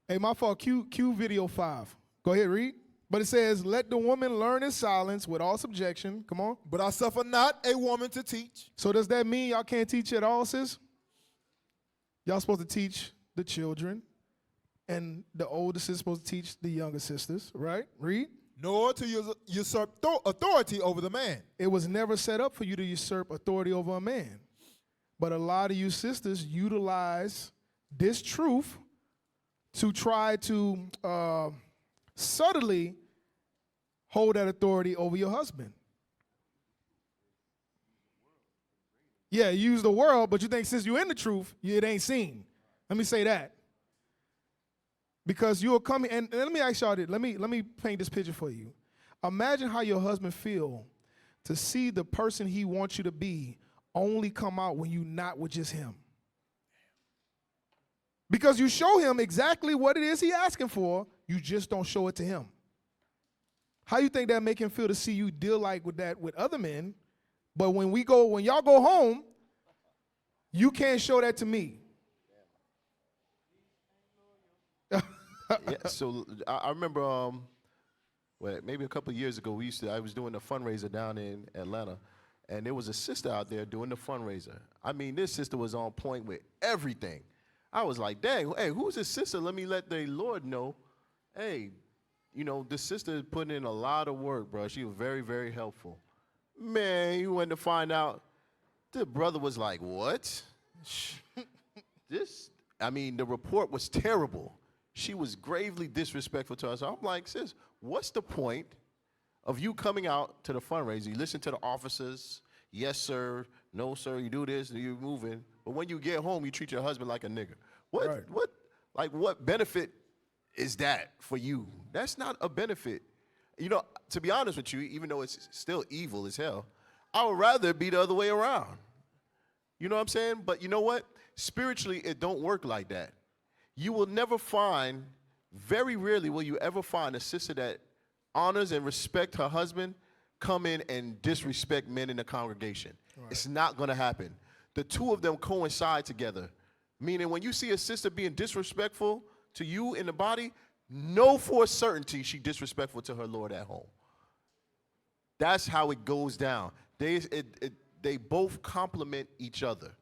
Hey, my fault. Cue video 5. Go ahead, read. But it says, let the woman learn in silence with all subjection. Come on. But I suffer not a woman to teach. So does that mean y'all can't teach at all, sis? Y'all supposed to teach the children, and the oldest is supposed to teach the younger sisters, right? Read. Nor to usurp authority over the man. It was never set up for you to usurp authority over a man. But a lot of you sisters utilize this truth to try to subtly hold that authority over your husband. Yeah, you use the world, but you think since you're in the truth, it ain't seen. Let me say that. Because you'll come, and let me ask y'all this. Let me paint this picture for you. Imagine how your husband feel to see the person he wants you to be only come out when you're not with just him. Because you show him exactly what it is he asking for, you just don't show it to him. How you think that make him feel to see you deal like with that with other men, but when y'all go home, you can't show that to me. Yeah, so I remember well, maybe a couple of years ago, I was doing a fundraiser down in Atlanta, and there was a sister out there doing the fundraiser. I mean, this sister was on point with everything. I was like, dang, hey, who's this sister? Let me let the Lord know. Hey, you know, this sister is putting in a lot of work, bro. She was very, very helpful. Man, you went to find out, the brother was like, what? The report was terrible. She was gravely disrespectful to us. So I'm like, sis, what's the point of you coming out to the fundraiser? You listen to the officers, yes, sir, no, sir, you do this, you're moving. But when you get home, you treat your husband like a nigga. What benefit is that for you? That's not a benefit. You know, to be honest with you, even though it's still evil as hell, I would rather it be the other way around. You know what I'm saying? But you know what? Spiritually, it don't work like that. You will never find, very rarely will you ever find a sister that honors and respects her husband come in and disrespect men in the congregation. Right. It's not going to happen. The two of them coincide together. Meaning when you see a sister being disrespectful to you in the body, know for a certainty she's disrespectful to her Lord at home. That's how it goes down. They both complement each other.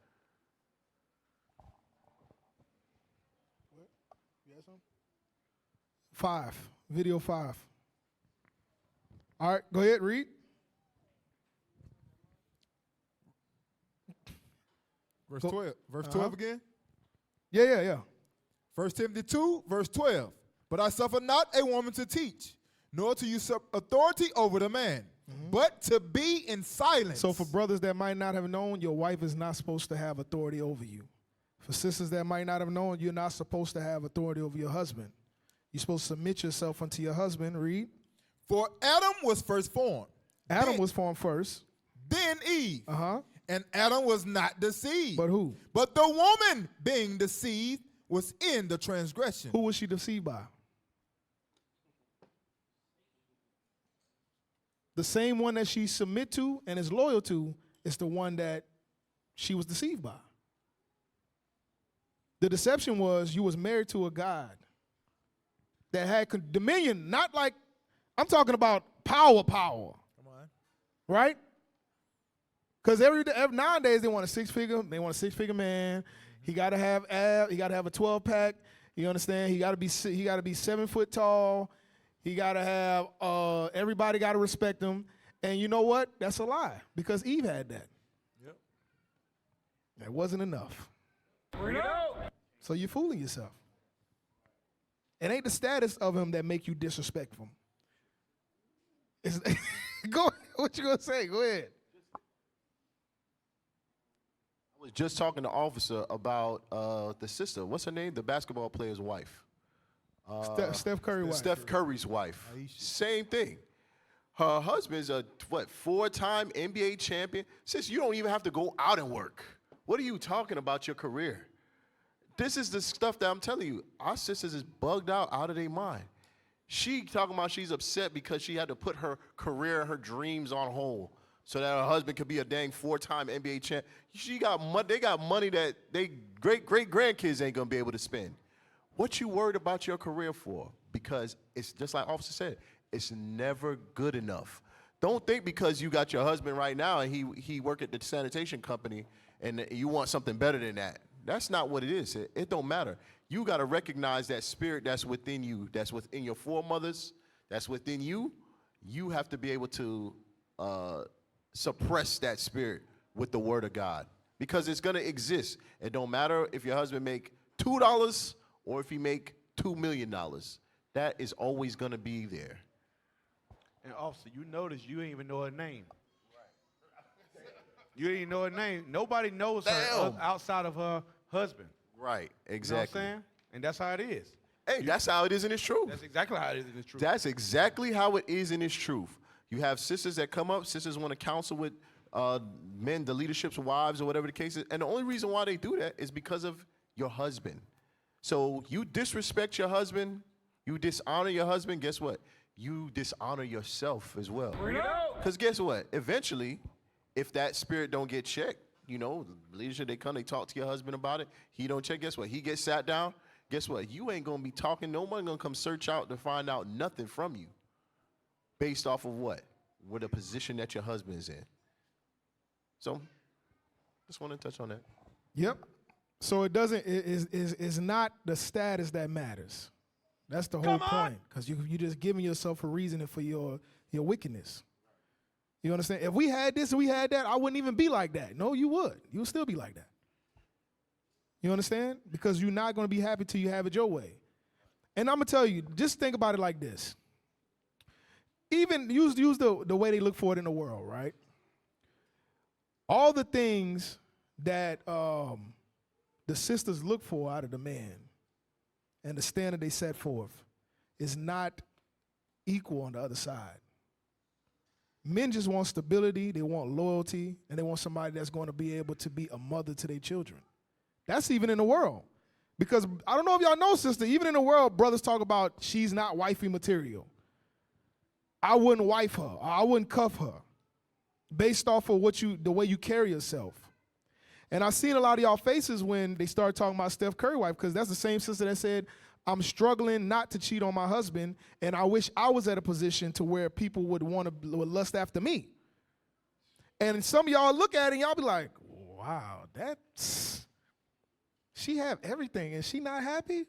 You got something? 5. Video 5. All right, go ahead, read. Verse 12. Verse 12 again? Yeah. 1 Timothy 2, verse 12. But I suffer not a woman to teach, nor to usurp authority over the man, but to be in silence. So for brothers that might not have known, your wife is not supposed to have authority over you. For sisters that might not have known, you're not supposed to have authority over your husband. You're supposed to submit yourself unto your husband. Read. For Adam was first formed. Adam was formed first. Then Eve. Uh-huh. And Adam was not deceived. But who? But the woman being deceived was in the transgression. Who was she deceived by? The same one that she submit to and is loyal to is the one that she was deceived by. The deception was you was married to a God that had dominion, not like, I'm talking about power. Come on. Right? Because every nowadays they want a six-figure man. He gotta have abs, he gotta have a 12-pack. You understand? He gotta be 7 foot tall. He gotta have everybody gotta respect him. And you know what? That's a lie. Because Eve had that. Yep. That wasn't enough. Bring it out. So you're fooling yourself. It ain't the status of him that make you disrespect him. Go. What you gonna say? Go ahead. I was just talking to Officer about the sister. What's her name? The basketball player's wife. Steph Curry's wife. Steph Curry's wife. Aisha. Same thing. Her husband's a 4-time NBA champion. Sis, you don't even have to go out and work. What are you talking about your career? This is the stuff that I'm telling you. Our sisters is bugged out of their mind. She talking about she's upset because she had to put her career and her dreams on hold so that her husband could be a dang 4-time NBA champ. They got money that they great-grandkids ain't gonna be able to spend. What you worried about your career for? Because it's just like Officer said, it's never good enough. Don't think because you got your husband right now and he work at the sanitation company and you want something better than that. That's not what it is. It don't matter. You got to recognize that spirit that's within you, that's within your foremothers, that's within you. You have to be able to suppress that spirit with the word of God because it's going to exist. It don't matter if your husband make $2 or if he make $2 million. That is always going to be there. And officer, you notice you ain't even know her name. You ain't even know her name. Nobody knows her outside of her husband. Right, exactly. You know what I'm saying? And that's how it is. Hey, that's how it is in its truth. That's exactly how it is in its truth. That's exactly how it is in its truth. You have sisters that come up, sisters want to counsel with men, the leadership's wives or whatever the case is. And the only reason why they do that is because of your husband. So you disrespect your husband, you dishonor your husband, guess what? You dishonor yourself as well. Bring it out. Because guess what? Eventually, if that spirit don't get checked, you know, the leadership, they come, they talk to your husband about it. He don't check, guess what? He gets sat down. Guess what? You ain't going to be talking. No one going to come search out to find out nothing from you. based off of what? With the position that your husband is in. So, just want to touch on that. Yep. So it doesn't. It's not the status that matters. That's the whole point. Because you just giving yourself a reason for your wickedness. You understand? If we had this and we had that, I wouldn't even be like that. No, you would. You would still be like that. You understand? Because you're not going to be happy till you have it your way. And I'm going to tell you, just think about it like this. Even use the way they look for it in the world, right? All the things that the sisters look for out of the man and the standard they set forth is not equal on the other side. Men just want stability, they want loyalty, and they want somebody that's going to be able to be a mother to their children. That's even in the world. Because I don't know if y'all know, sister, even in the world, brothers talk about she's not wifey material. I wouldn't wife her, or I wouldn't cuff her based off of the way you carry yourself. And I've seen a lot of y'all faces when they start talking about Steph Curry wife, because that's the same sister that said, I'm struggling not to cheat on my husband, and I wish I was at a position to where people would lust after me. And some of y'all look at it and y'all be like, wow, she have everything and she not happy?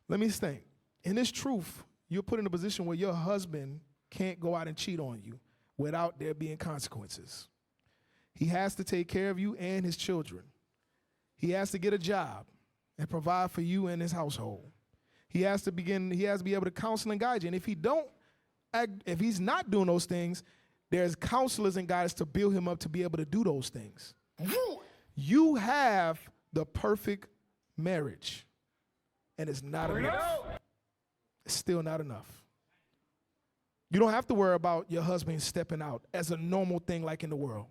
Let me think. In this truth, you're put in a position where your husband can't go out and cheat on you without there being consequences. He has to take care of you and his children. He has to get a job and provide for you and his household. He has to be able to counsel and guide you. And if he's not doing those things, there's counselors and guides to build him up to be able to do those things. You have the perfect marriage, and it's not enough. It's still not enough. You don't have to worry about your husband stepping out as a normal thing like in the world.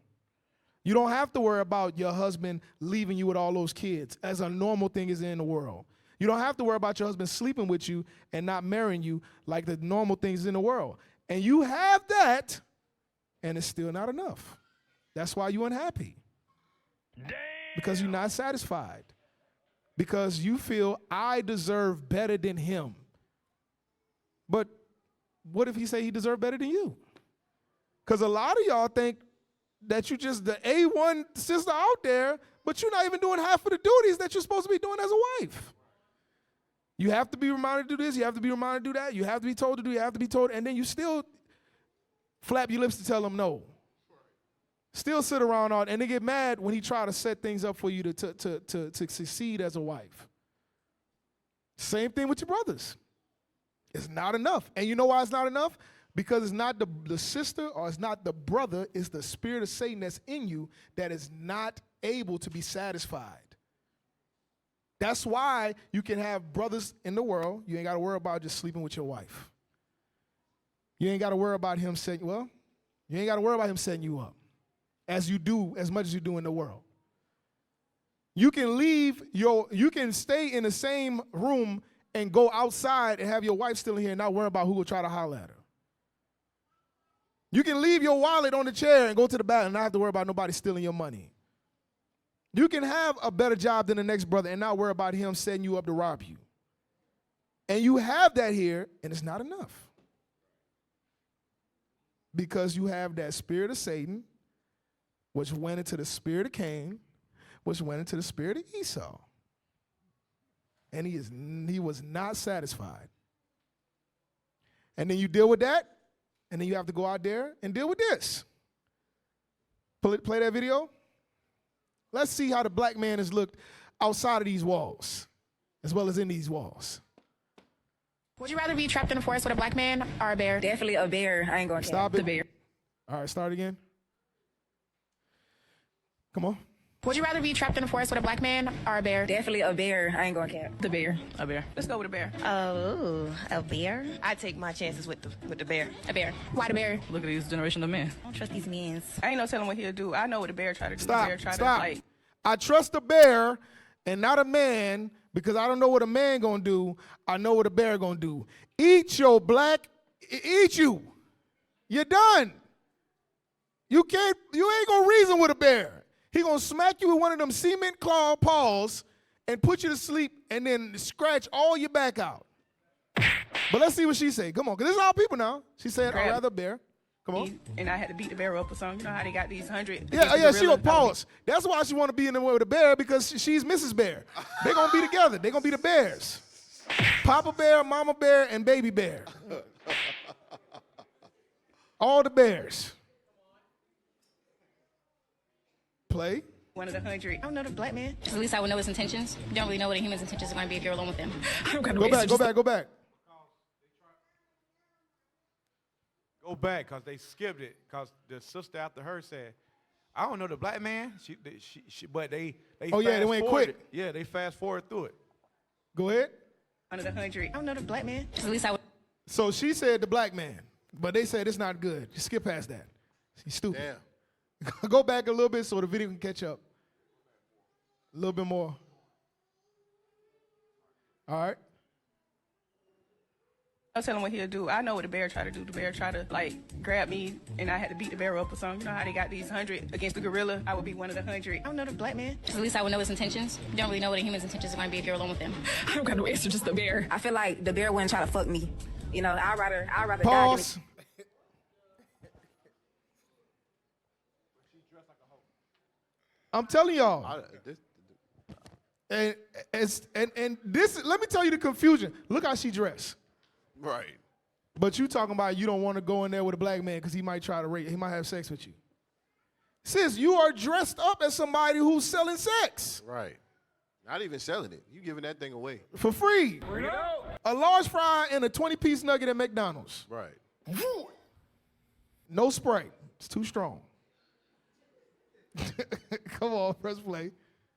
You don't have to worry about your husband leaving you with all those kids as a normal thing is in the world. You don't have to worry about your husband sleeping with you and not marrying you like the normal things in the world. And you have that, and it's still not enough. That's why you're unhappy. Damn. Because you're not satisfied. Because you feel I deserve better than him. But what if he say he deserved better than you? Because a lot of y'all think that you just the A1 sister out there, but you're not even doing half of the duties that you're supposed to be doing as a wife. You have to be reminded to do this. You have to be reminded to do that. You have to be told to do. You have to be told. And then you still flap your lips to tell them no. Still sit around and they get mad when he try to set things up for you to succeed as a wife. Same thing with your brothers. It's not enough. And you know why it's not enough? Because it's not the sister or it's not the brother. It's the spirit of Satan that's in you that is not able to be satisfied. That's why you can have brothers in the world. You ain't got to worry about just sleeping with your wife. You ain't got to worry about him setting you up as much as you do in the world. You can stay in the same room and go outside and have your wife still in here and not worry about who will try to holler at her. You can leave your wallet on the chair and go to the bathroom and not have to worry about nobody stealing your money. You can have a better job than the next brother and not worry about him setting you up to rob you. And you have that here, and it's not enough. Because you have that spirit of Satan, which went into the spirit of Cain, which went into the spirit of Esau. And he was not satisfied. And then you deal with that, and then you have to go out there and deal with this. Play that video. Let's see how the black man has looked outside of these walls, as well as in these walls. Would you rather be trapped in a forest with a black man or a bear? Definitely a bear. I ain't gonna stop it. The bear. All right, start again. Come on. Would you rather be trapped in a forest with a black man or a bear? Definitely a bear. I ain't gonna cap. The bear. A bear. Let's go with a bear. Oh, a bear? I take my chances with the bear. A bear. Why the bear? Look at these generation of men. I don't trust these men. I ain't no telling what he'll do. I know what a bear try to do. Stop. The bear try Stop. to fight. I trust a bear and not a man because I don't know what a man gonna do. I know what a bear gonna do. Eat you. You're done. You ain't gonna reason with a bear. He gonna smack you with one of them cement claw paws and put you to sleep and then scratch all your back out. But let's see what she say. Come on, because this is our people now. She said, I'd Grab- rather bear. Come on. And I had to beat the bear up or something. You know how they got these 100? Yeah, she will pause. That's why she want to be in the way with the bear, because she's Mrs. Bear. They're going to be together. They're going to be the bears. Papa bear, mama bear, and baby bear. All the bears. Play. One of the 100. I don't know the black man. At least I would know his intentions. You don't really know what a human's intentions are going to be if you're alone with them. I don't got no Go back, answers. go back. Go back, because they skipped it, because the sister after her said, I don't know the black man, but they Oh, yeah, they went quick. Yeah, they fast forward through it. Go ahead. One of the 100. I don't know the black man. At least I would. So she said the black man, but they said it's not good. Just skip past that. She's stupid. Damn. Go back a little bit so the video can catch up. A little bit more. All right. I was telling him what he'll do. I know what the bear tried to do. The bear tried to, like, grab me, and I had to beat the bear up or something. You know how they got these 100 against the gorilla? I would be one of the 100. I don't know the black man. At least I would know his intentions. You don't really know what a human's intentions are going to be if you're alone with them. I don't got no answer, just the bear. I feel like the bear wouldn't try to fuck me. You know, I'd rather Pause. die I'm telling y'all. And this, let me tell you the confusion. Look how she dressed. Right. But you talking about you don't want to go in there with a black man because he might try to rape, he might have sex with you. Sis, you are dressed up as somebody who's selling sex. Right. Not even selling it. You giving that thing away. For free. A large fry and a 20-piece nugget at McDonald's. Right. No Sprite. It's too strong. Come on, press play.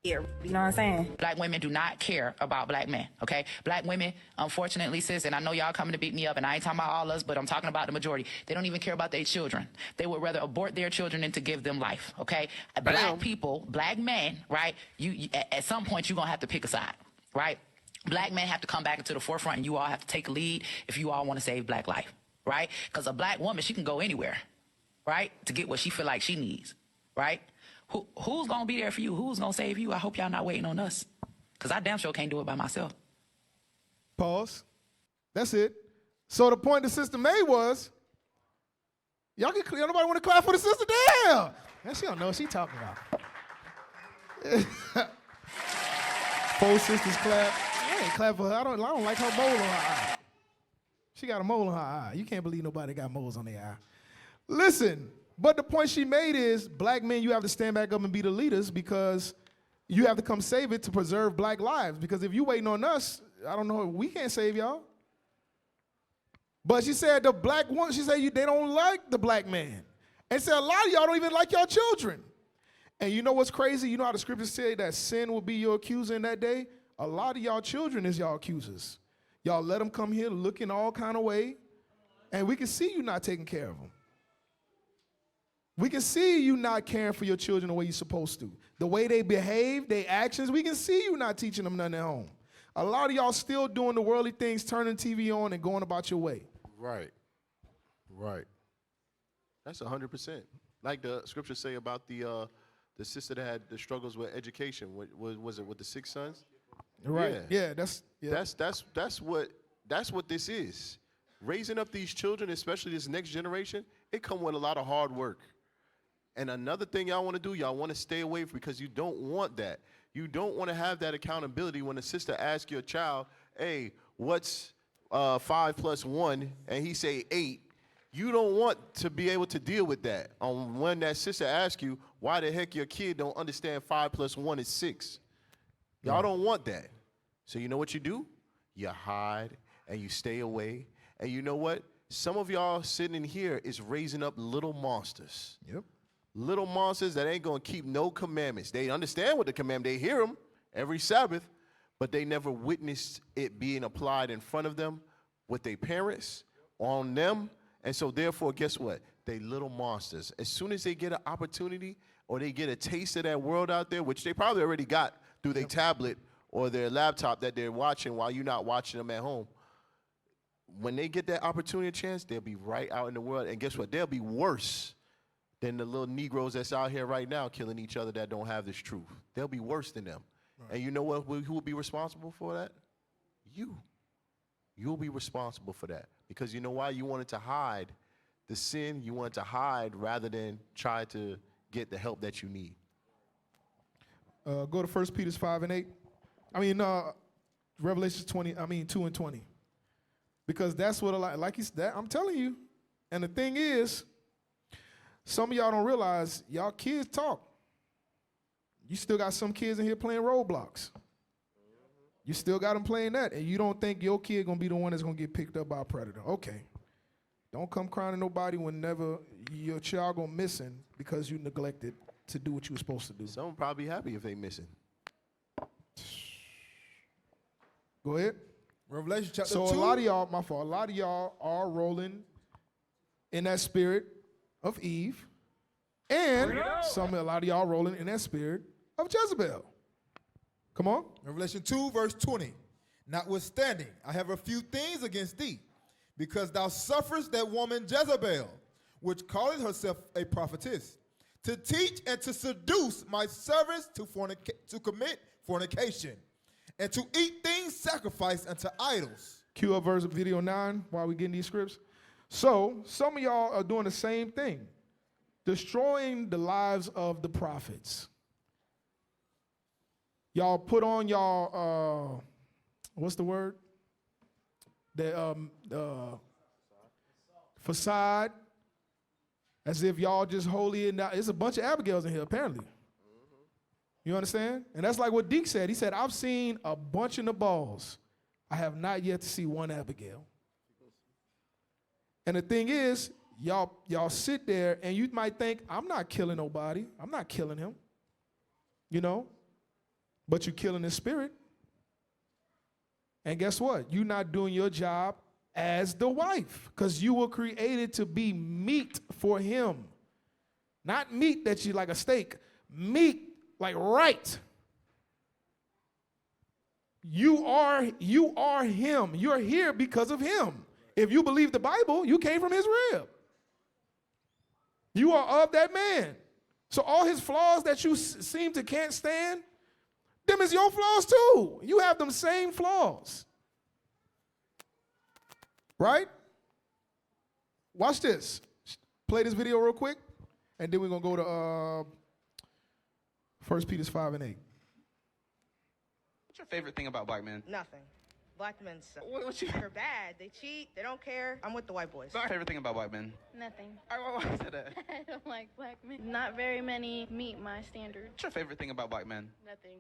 here. You know what I'm saying? Black women do not care about black men, okay? Black women, unfortunately, sis, and I know y'all coming to beat me up, and I ain't talking about all us, but I'm talking about the majority. They don't even care about their children. They would rather abort their children than to give them life, okay? Black people, black men, right? You at some point, you're going to have to pick a side, right? Black men have to come back into the forefront, and you all have to take a lead if you all want to save black life, right? Because a black woman, she can go anywhere, right, to get what she feel like she needs, right? Who's going to be there for you? Who's going to save you? I hope y'all not waiting on us, because I damn sure can't do it by myself. Pause. That's it. So the point the sister made was, y'all can clear. Nobody want to clap for the sister? Damn. Man, she don't know what she talking about. 4 sisters clap. I ain't clap for her. I don't like her mole on her eye. She got a mole on her eye. You can't believe nobody got moles on their eye. Listen, but the point she made is, black men, you have to stand back up and be the leaders, because you have to come save it to preserve black lives. Because if you waiting on us, I don't know, we can't save y'all. But she said the black woman, she said they don't like the black man. And said a lot of y'all don't even like your children. And you know what's crazy? You know how the scriptures say that sin will be your accuser in that day? A lot of y'all children is y'all accusers. Y'all let them come here looking all kind of way, and we can see you not taking care of them. We can see you not caring for your children the way you're supposed to. The way they behave, their actions, we can see you not teaching them nothing at home. A lot of y'all still doing the worldly things, turning TV on and going about your way. Right. Right. That's 100%. Like the scriptures say about the sister that had the struggles with education. Was it with the 6 sons? Right. Yeah, that's what this is. Raising up these children, especially this next generation, it come with a lot of hard work. And another thing y'all want to do, y'all want to stay away from, because you don't want that. You don't want to have that accountability when a sister asks your child, hey, what's 5 plus 1? And he say 8. You don't want to be able to deal with that. When that sister asks you, why the heck your kid don't understand 5 plus 1 is 6? Y'all don't want that. So you know what you do? You hide and you stay away. And you know what? Some of y'all sitting in here is raising up little monsters. Yep. Little monsters that ain't going to keep no commandments. They understand what the commandment, they hear them every Sabbath, but they never witnessed it being applied in front of them with their parents, on them. And so therefore, guess what? They little monsters. As soon as they get an opportunity or they get a taste of that world out there, which they probably already got through their tablet or their laptop that they're watching while you're not watching them at home, when they get that opportunity and chance, they'll be right out in the world. And guess what? They'll be worse than the little Negroes that's out here right now killing each other that don't have this truth. They'll be worse than them. Right. And you know what? Who will be responsible for that? You. you'll be responsible for that. Because you know why? You wanted to hide the sin, you wanted to hide rather than try to get the help that you need. Go to 1 Peter 5 and 8. Revelation 2 and 20. Because that's what I'm telling you. And the thing is, some of y'all don't realize y'all kids talk. You still got some kids in here playing Roblox. You still got them playing that, and you don't think your kid gonna be the one that's gonna get picked up by a predator. Okay. Don't come crying to nobody whenever your child go missing because you neglected to do what you were supposed to do. Some probably happy if they missing. Go ahead. Revelation chapter 2. So a lot of y'all are rolling in that spirit of Eve, and a lot of y'all rolling in that spirit of Jezebel. Come on. Revelation 2, verse 20. Notwithstanding, I have a few things against thee, because thou sufferest that woman Jezebel, which calleth herself a prophetess, to teach and to seduce my servants to commit fornication, and to eat things sacrificed unto idols. Cue up verse video 9 while we getting these scripts. So some of y'all are doing the same thing, destroying the lives of the prophets. Y'all put on y'all, what's the word? The facade, as if y'all just holy. And it's a bunch of Abigails in here, apparently. You understand? And that's like what Deke said. He said, I've seen a bunch of Nabals. I have not yet to see one Abigail. And the thing is, y'all sit there and you might think, I'm not killing nobody. I'm not killing him. You know? But you're killing his spirit. And guess what? You're not doing your job as the wife, because you were created to be meat for him. Not meat that you like a steak. Meat like right. You are him. You're here because of him. If you believe the Bible, you came from his rib. You are of that man. So all his flaws that you seem to can't stand, them is your flaws too. You have them same flaws. Right? Watch this. Play this video real quick, and then we're going to go to 1 Peter 5 and 8. What's your favorite thing about black men? Nothing. Black men suck. They're bad. They cheat. They don't care. I'm with the white boys. What's your favorite thing about black men? Nothing. Why is that? I don't like black men. Not very many meet my standards. What's your favorite thing about black men? Nothing.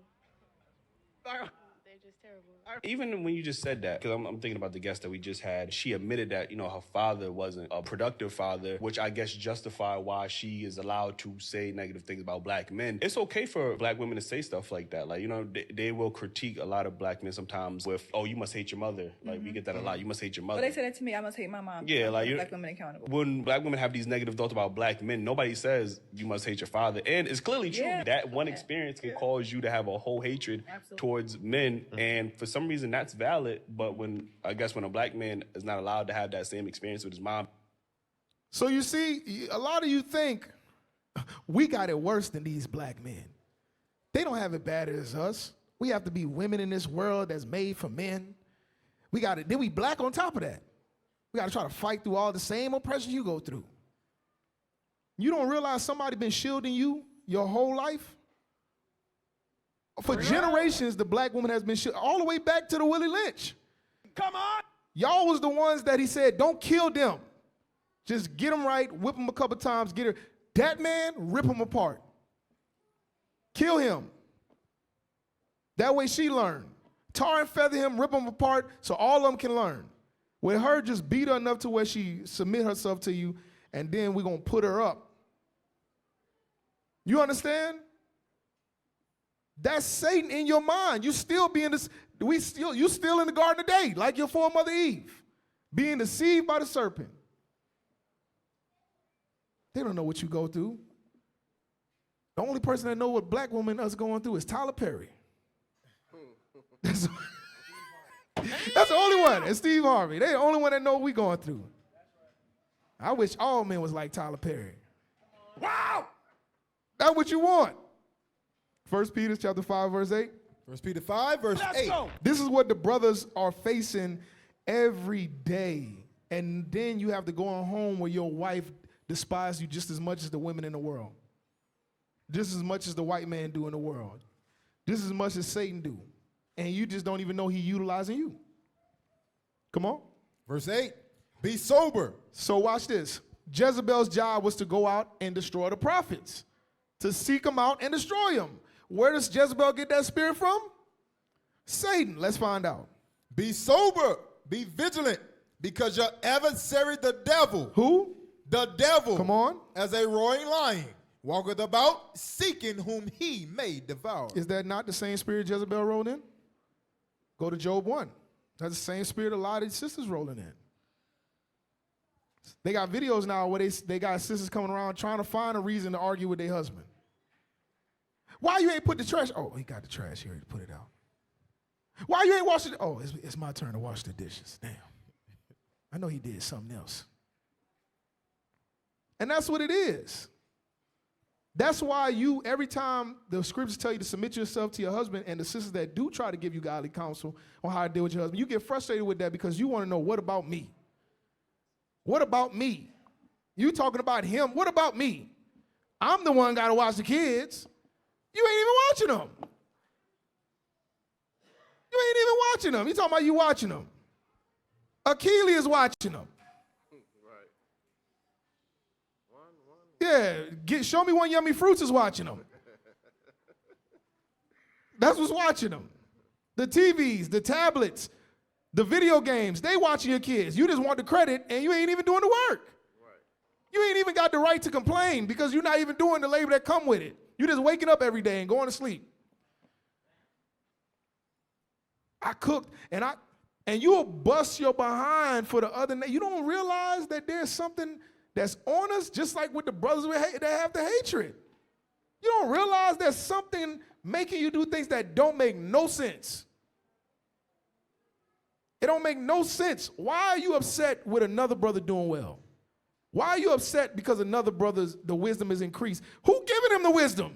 They're just terrible. Even when you just said that, because I'm thinking about the guest that we just had, she admitted that, her father wasn't a productive father, which I guess justify why she is allowed to say negative things about black men. It's okay for black women to say stuff like that. Like, they will critique a lot of black men sometimes with, oh, you must hate your mother. Like, we get that a lot. You must hate your mother. But they say that to me, I must hate my mom. Yeah, like, black women accountable. When black women have these negative thoughts about black men, nobody says you must hate your father. And it's clearly true. Yeah. That one experience can cause you to have a whole hatred towards men. And for some reason, that's valid. But when a black man is not allowed to have that same experience with his mom. So you see, a lot of you think we got it worse than these black men. They don't have it bad as us. We have to be women in this world that's made for men. We got it. Then we black on top of that. We got to try to fight through all the same oppression you go through. You don't realize somebody been shielding you your whole life? For generations, the black woman has been shielded, all the way back to the Willie Lynch. Come on! Y'all was the ones that he said, don't kill them. Just get them right, whip them a couple times, get her. That man, rip him apart. Kill him. That way she learned. Tar and feather him, rip him apart, so all of them can learn. With her, just beat her enough to where she submit herself to you, and then we're going to put her up. You understand? That's Satan in your mind. You still being this. You still in the garden today, like your foremother Eve, being deceived by the serpent. They don't know what you go through. The only person that know what black women is going through is Tyler Perry. That's the only one. And Steve Harvey. They're the only one that know what we going through. I wish all men was like Tyler Perry. Wow! That's what you want. 1 Peter chapter 5, verse 8. 1 Peter 5, verse 8. This is what the brothers are facing every day. And then you have to go on home where your wife despises you just as much as the women in the world. Just as much as the white man do in the world. Just as much as Satan do. And you just don't even know he utilizing you. Come on. Verse 8, be sober. So watch this. Jezebel's job was to go out and destroy the prophets. To seek them out and destroy them. Where does Jezebel get that spirit from? Satan. Let's find out. Be sober. Be vigilant. Because your adversary, the devil. Who? The devil. Come on. As a roaring lion, walketh about, seeking whom he may devour. Is that not the same spirit Jezebel rolled in? Go to Job 1. That's the same spirit a lot of these sisters rolling in. They got videos now where they got sisters coming around trying to find a reason to argue with their husband. Why you ain't put the trash? Oh, he got the trash here. He put it out. Why you ain't washing it? Oh, it's my turn to wash the dishes. Damn. I know he did something else. And that's what it is. That's why every time the scriptures tell you to submit yourself to your husband, and the sisters that do try to give you godly counsel on how to deal with your husband, you get frustrated with that because you want to know, what about me? What about me? You talking about him. What about me? I'm the one got to watch the kids. You ain't even watching them. You ain't even watching them. You talking about you watching them. Achilles is watching them. Yeah, show me one Yummy Fruits is watching them. That's what's watching them. The TVs, the tablets, the video games, they watching your kids. You just want the credit and you ain't even doing the work. Right. You ain't even got the right to complain because you're not even doing the labor that come with it. You're just waking up every day and going to sleep. I cooked and you'll bust your behind for the other. You don't realize that there's something that's on us, just like with the brothers that have the hatred. You don't realize there's something making you do things that don't make no sense. It don't make no sense. Why are you upset with another brother doing well? Why are you upset because another brother's, the wisdom is increased? Who giving him the wisdom?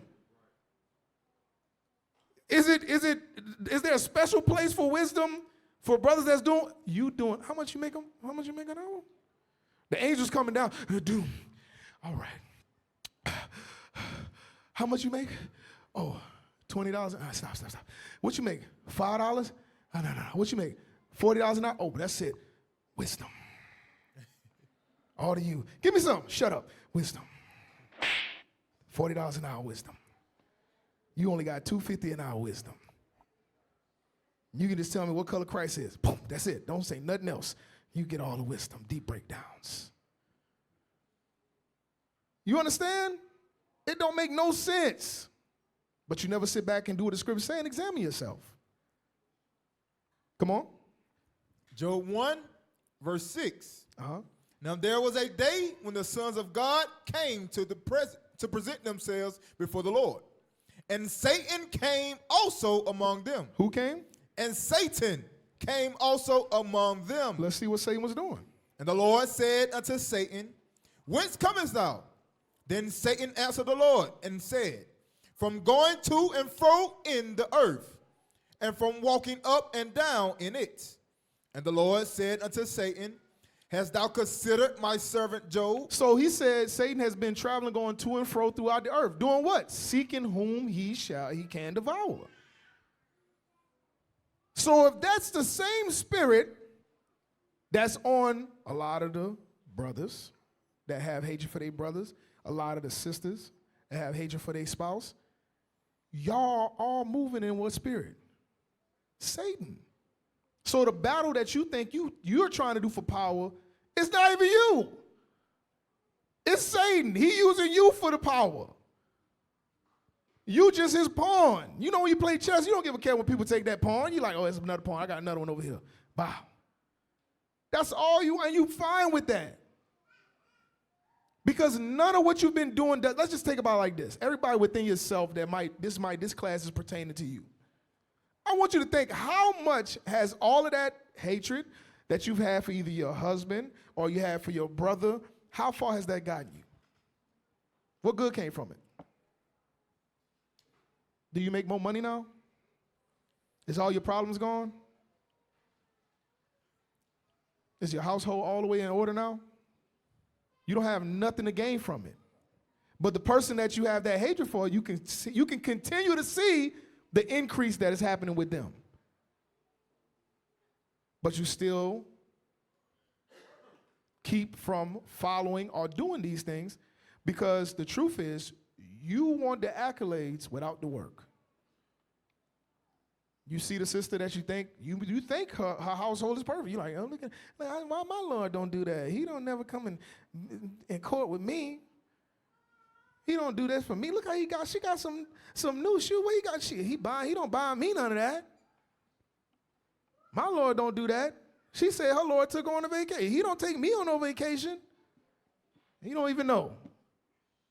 Is there a special place for wisdom for brothers that's doing, how much you make them? How much you make an hour? The angel's coming down. Doom. All right. How much you make? Oh, $20. Stop. What you make? $5? No. What you make? $40 an hour? Oh, that's it. Wisdom. All to you. Give me some. Shut up. Wisdom. $40 an hour wisdom. You only got $2.50 an hour wisdom. You can just tell me what color Christ is. Boom, that's it. Don't say nothing else. You get all the wisdom, deep breakdowns. You understand? It don't make no sense. But you never sit back and do what the scripture saying. Examine yourself. Come on. Job 1, verse 6. Now there was a day when the sons of God came to present themselves before the Lord. And Satan came also among them. Who came? And Satan came also among them. Let's see what Satan was doing. And the Lord said unto Satan, whence comest thou? Then Satan answered the Lord and said, from going to and fro in the earth, and from walking up and down in it. And the Lord said unto Satan, hast thou considered my servant Job? So he said Satan has been traveling, going to and fro throughout the earth. Doing what? Seeking whom he can devour. So if that's the same spirit that's on a lot of the brothers that have hatred for their brothers, a lot of the sisters that have hatred for their spouse, y'all all moving in what spirit? Satan. So the battle that you think you're trying to do for power, it's not even you. It's Satan. He using you for the power. You just his pawn. You know when you play chess, you don't give a care when people take that pawn. You're like, oh, it's another pawn. I got another one over here. Bow. That's all you, and you fine with that. Because none of what you've been doing does, let's just think about it like this. Everybody within yourself this class is pertaining to you. I want you to think, how much has all of that hatred that you've had for either your husband or you had for your brother, how far has that gotten you? What good came from it? Do you make more money now? Is all your problems gone? Is your household all the way in order now? You don't have nothing to gain from it. But the person that you have that hatred for, you can continue to see the increase that is happening with them. But you still keep from following or doing these things because the truth is you want the accolades without the work. You see the sister that you think her household is perfect. You're like, oh, look at why my Lord don't do that. He don't never come in court with me. He don't do this for me. Look how she got some new shoe. What he got? He don't buy me none of that. My Lord don't do that. She said her Lord took her on a vacation. He don't take me on no vacation. You don't even know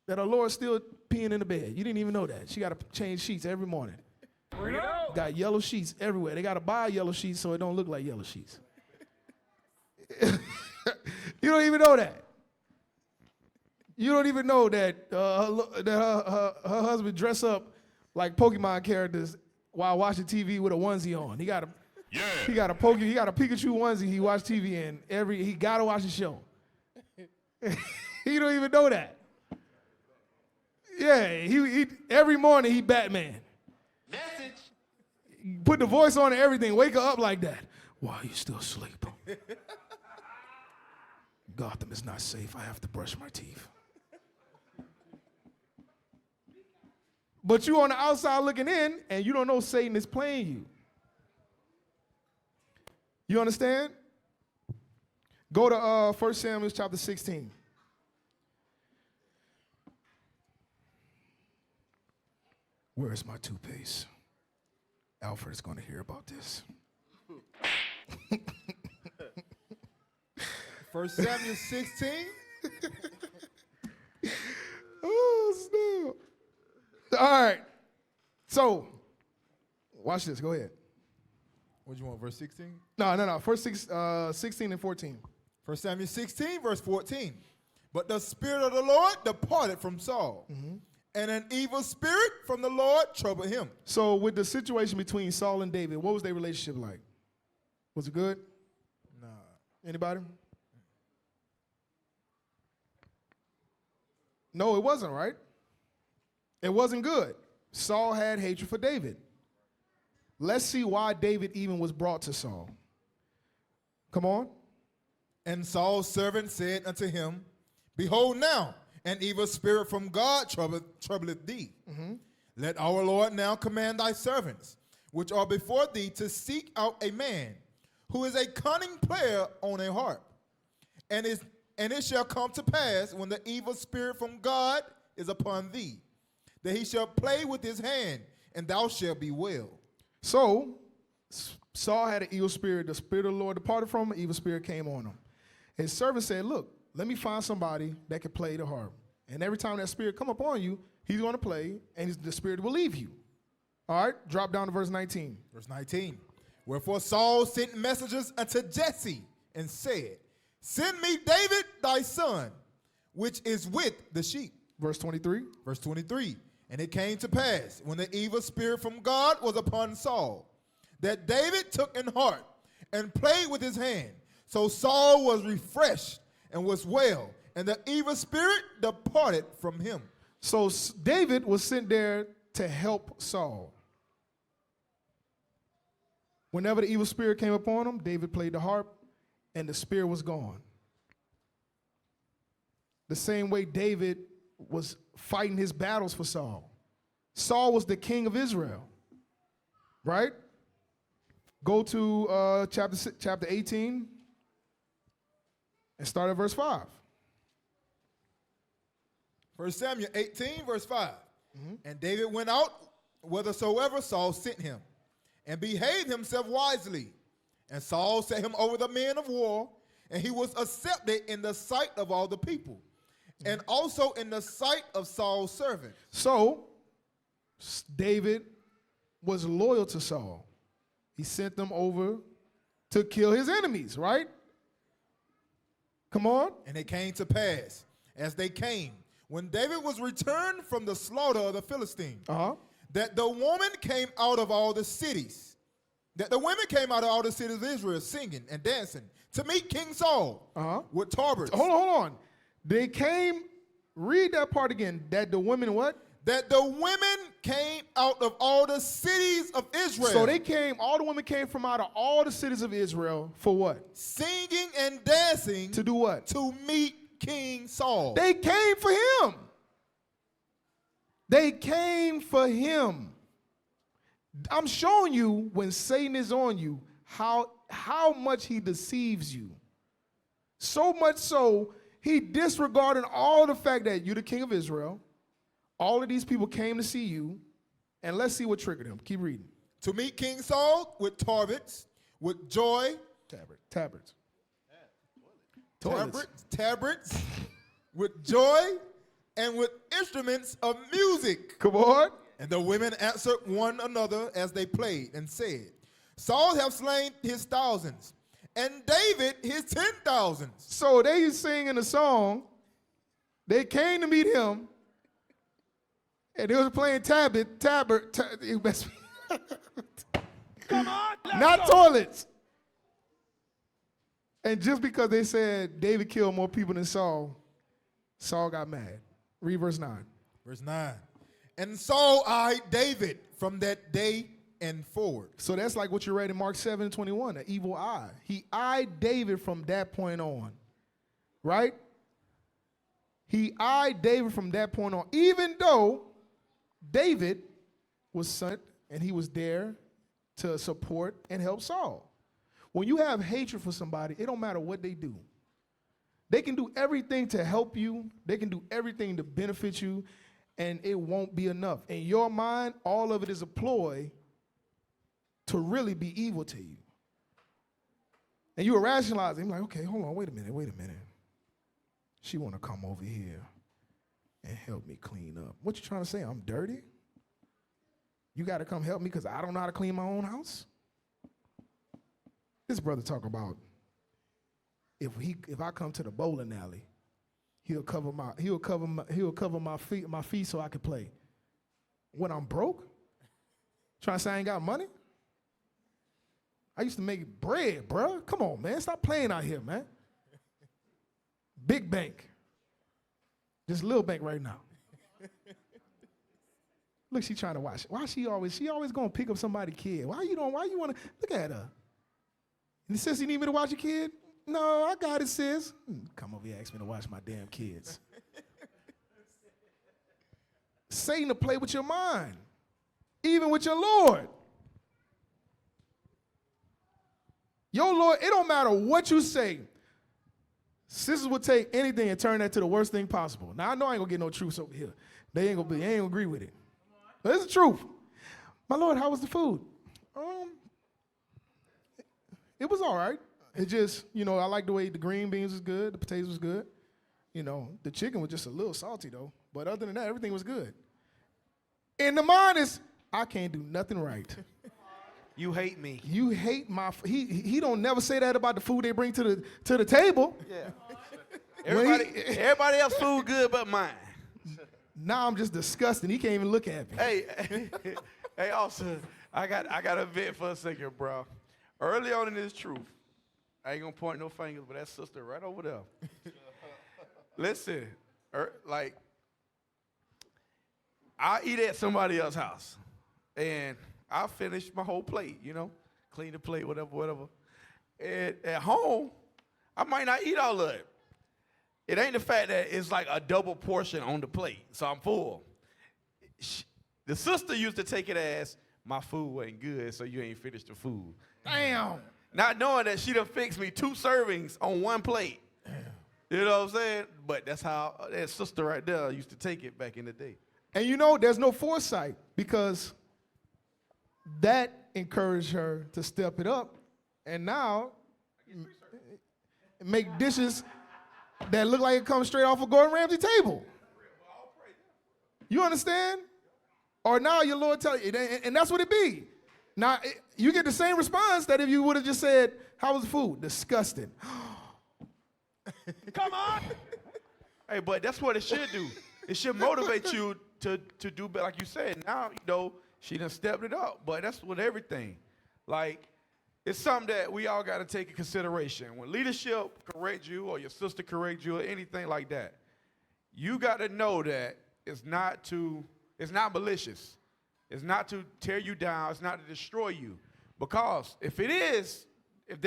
that her Lord's still peeing in the bed. You didn't even know that. She got to change sheets every morning. Got yellow sheets everywhere. They got to buy yellow sheets so it don't look like yellow sheets. You don't even know that. You don't even know that her husband dress up like Pokemon characters while watching TV with a onesie on. He got a Pikachu onesie he watch TV in. He gotta watch the show. He don't even know that. Yeah, he every morning he Batman. Message. Put the voice on and everything. Wake her up like that. Why are you still asleep? Gotham is not safe. I have to brush my teeth. But you on the outside looking in, and you don't know Satan is playing you. You understand? Go to 1 Samuel chapter 16. Where is my toothpaste? Alfred's going to hear about this. 1 Samuel 16. Oh, snap. All right. So, watch this. Go ahead. What do you want, verse 16? No. First 16 and 14. 1 Samuel 16, verse 14. But the Spirit of the Lord departed from Saul, and an evil spirit from the Lord troubled him. So with the situation between Saul and David, what was their relationship like? Was it good? Nah. Anybody? No, it wasn't, right? It wasn't good. Saul had hatred for David. Let's see why David even was brought to Saul. Come on. And Saul's servant said unto him, Behold now, an evil spirit from God troubleth thee. Let our Lord now command thy servants, which are before thee, to seek out a man who is a cunning player on a harp. And it shall come to pass, when the evil spirit from God is upon thee, that he shall play with his hand, and thou shalt be well. So Saul had an evil spirit. The Spirit of the Lord departed from him. Evil spirit came on him. His servant said, look, let me find somebody that can play the harp. And every time that spirit come upon you, he's going to play, and the spirit will leave you. All right, drop down to verse 19. Verse 19. Wherefore Saul sent messengers unto Jesse and said, Send me David thy son, which is with the sheep. Verse 23. Verse 23. And it came to pass, when the evil spirit from God was upon Saul, that David took an harp and played with his hand. So Saul was refreshed and was well, and the evil spirit departed from him. So David was sent there to help Saul. Whenever the evil spirit came upon him, David played the harp, and the spirit was gone. The same way David was fighting his battles for Saul. Saul was the king of Israel, right? Go to chapter 18 and start at verse 5. 1 Samuel 18, verse 5. And David went out whithersoever Saul sent him, and behaved himself wisely. And Saul set him over the men of war, and he was accepted in the sight of all the people, and also in the sight of Saul's servants. So David was loyal to Saul. He sent them over to kill his enemies, right? Come on. And it came to pass, as they came, when David was returned from the slaughter of the Philistines, that the woman came out of all the cities that the women came out of all the cities of Israel singing and dancing to meet King Saul with tabrets. Hold on. They came, read that part again, that the women what? That the women came out of all the cities of Israel. So they came, all the women came from out of all the cities of Israel for what? Singing and dancing. To do what? To meet King Saul. They came for him. They came for him. I'm showing you when Satan is on you how much he deceives you. So much so, he disregarded all the fact that you're the king of Israel. All of these people came to see you, and let's see what triggered him. Keep reading. To meet King Saul with tabrets, with joy. Tabrets. Tabrets, with joy, and with instruments of music. Come on. And the women answered one another as they played and said, Saul have slain his thousands, and David his 10,000s. So they sing in a song. They came to meet him, and they was playing tablet. Come on, let's Not go. toilets. And just because they said David killed more people than Saul, Saul got mad. Read verse 9. Verse 9. And Saul eyed David from that day and forward. So that's like what you read in Mark 7:21, an evil eye. He eyed David from that point on, right? He eyed David from that point on, even though David was sent and he was there to support and help Saul. When you have hatred for somebody, it don't matter what they do. They can do everything to help you. They can do everything to benefit you, and it won't be enough. In your mind, all of it is a ploy to really be evil to you. And you rationalize it. I'm like, okay, hold on, wait a minute. She want to come over here and help me clean up. What you trying to say? I'm dirty? You got to come help me because I don't know how to clean my own house? This brother talk about if I come to the bowling alley, he'll cover my feet so I can play. When I'm broke, trying to say I ain't got money? I used to make bread, bro. Come on, man. Stop playing out here, man. Big bank. Just little bank right now. Look, she trying to watch. Why she always gonna pick up somebody's kid? Why you wanna look at her? And sis, you need me to watch your kid? No, I got it, sis. Come over here, ask me to watch my damn kids. Satan to play with your mind, even with your Lord. Your Lord, it don't matter what you say. Sisters will take anything and turn that to the worst thing possible. Now, I know I ain't gonna get no truths over here. They ain't gonna agree with it. But it's the truth. My Lord, how was the food? It was all right. It just, I like the way the green beans was good, the potatoes was good. The chicken was just a little salty though. But other than that, everything was good. And the mind is, I can't do nothing right. You hate me. You hate my. He don't never say that about the food they bring to the table. Yeah. Everybody else food good but mine. Now I'm just disgusted. He can't even look at me. Hey, also, I got a vent for a second, bro. Early on in this truth, I ain't gonna point no fingers, but that sister right over there. Listen, I eat at somebody else's house, and I finish my whole plate, clean the plate, whatever. And at home, I might not eat all of it. It ain't the fact that it's like a double portion on the plate, so I'm full. The sister used to take it as, my food wasn't good, so you ain't finished the food. Damn. Not knowing that she done fixed me 2 servings on 1 plate. Damn. You know what I'm saying? But that's how that sister right there used to take it back in the day. And there's no foresight because that encouraged her to step it up and now make dishes that look like it comes straight off a Gordon Ramsay table. You understand? Or now your Lord tell you, and that's what it be. Now, you get the same response that if you would have just said, how was the food? Disgusting. Come on. Hey, but that's what it should do. It should motivate you to do better. Like you said, now, she done stepped it up. But that's with everything. Like, it's something that we all got to take in consideration. When leadership corrects you or your sister corrects you or anything like that, you got to know that it's not malicious. It's not to tear you down. It's not to destroy you. Because if it is, if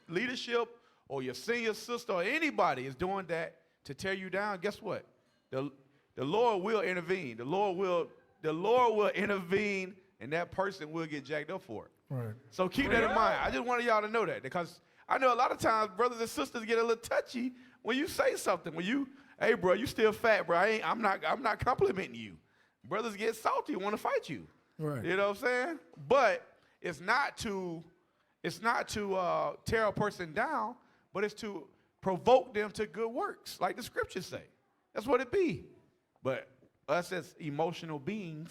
leadership or your senior sister or anybody is doing that to tear you down, guess what? The Lord will intervene. The Lord will intervene, and that person will get jacked up for it. Right. So keep that in mind. I just wanted y'all to know that, because I know a lot of times brothers and sisters get a little touchy when you say something. When you, hey bro, you still fat, bro. I'm not complimenting you. Brothers get salty, want to fight you. Right. You know what I'm saying? But it's not to tear a person down, but it's to provoke them to good works, like the scriptures say. That's what it be. But us as emotional beings,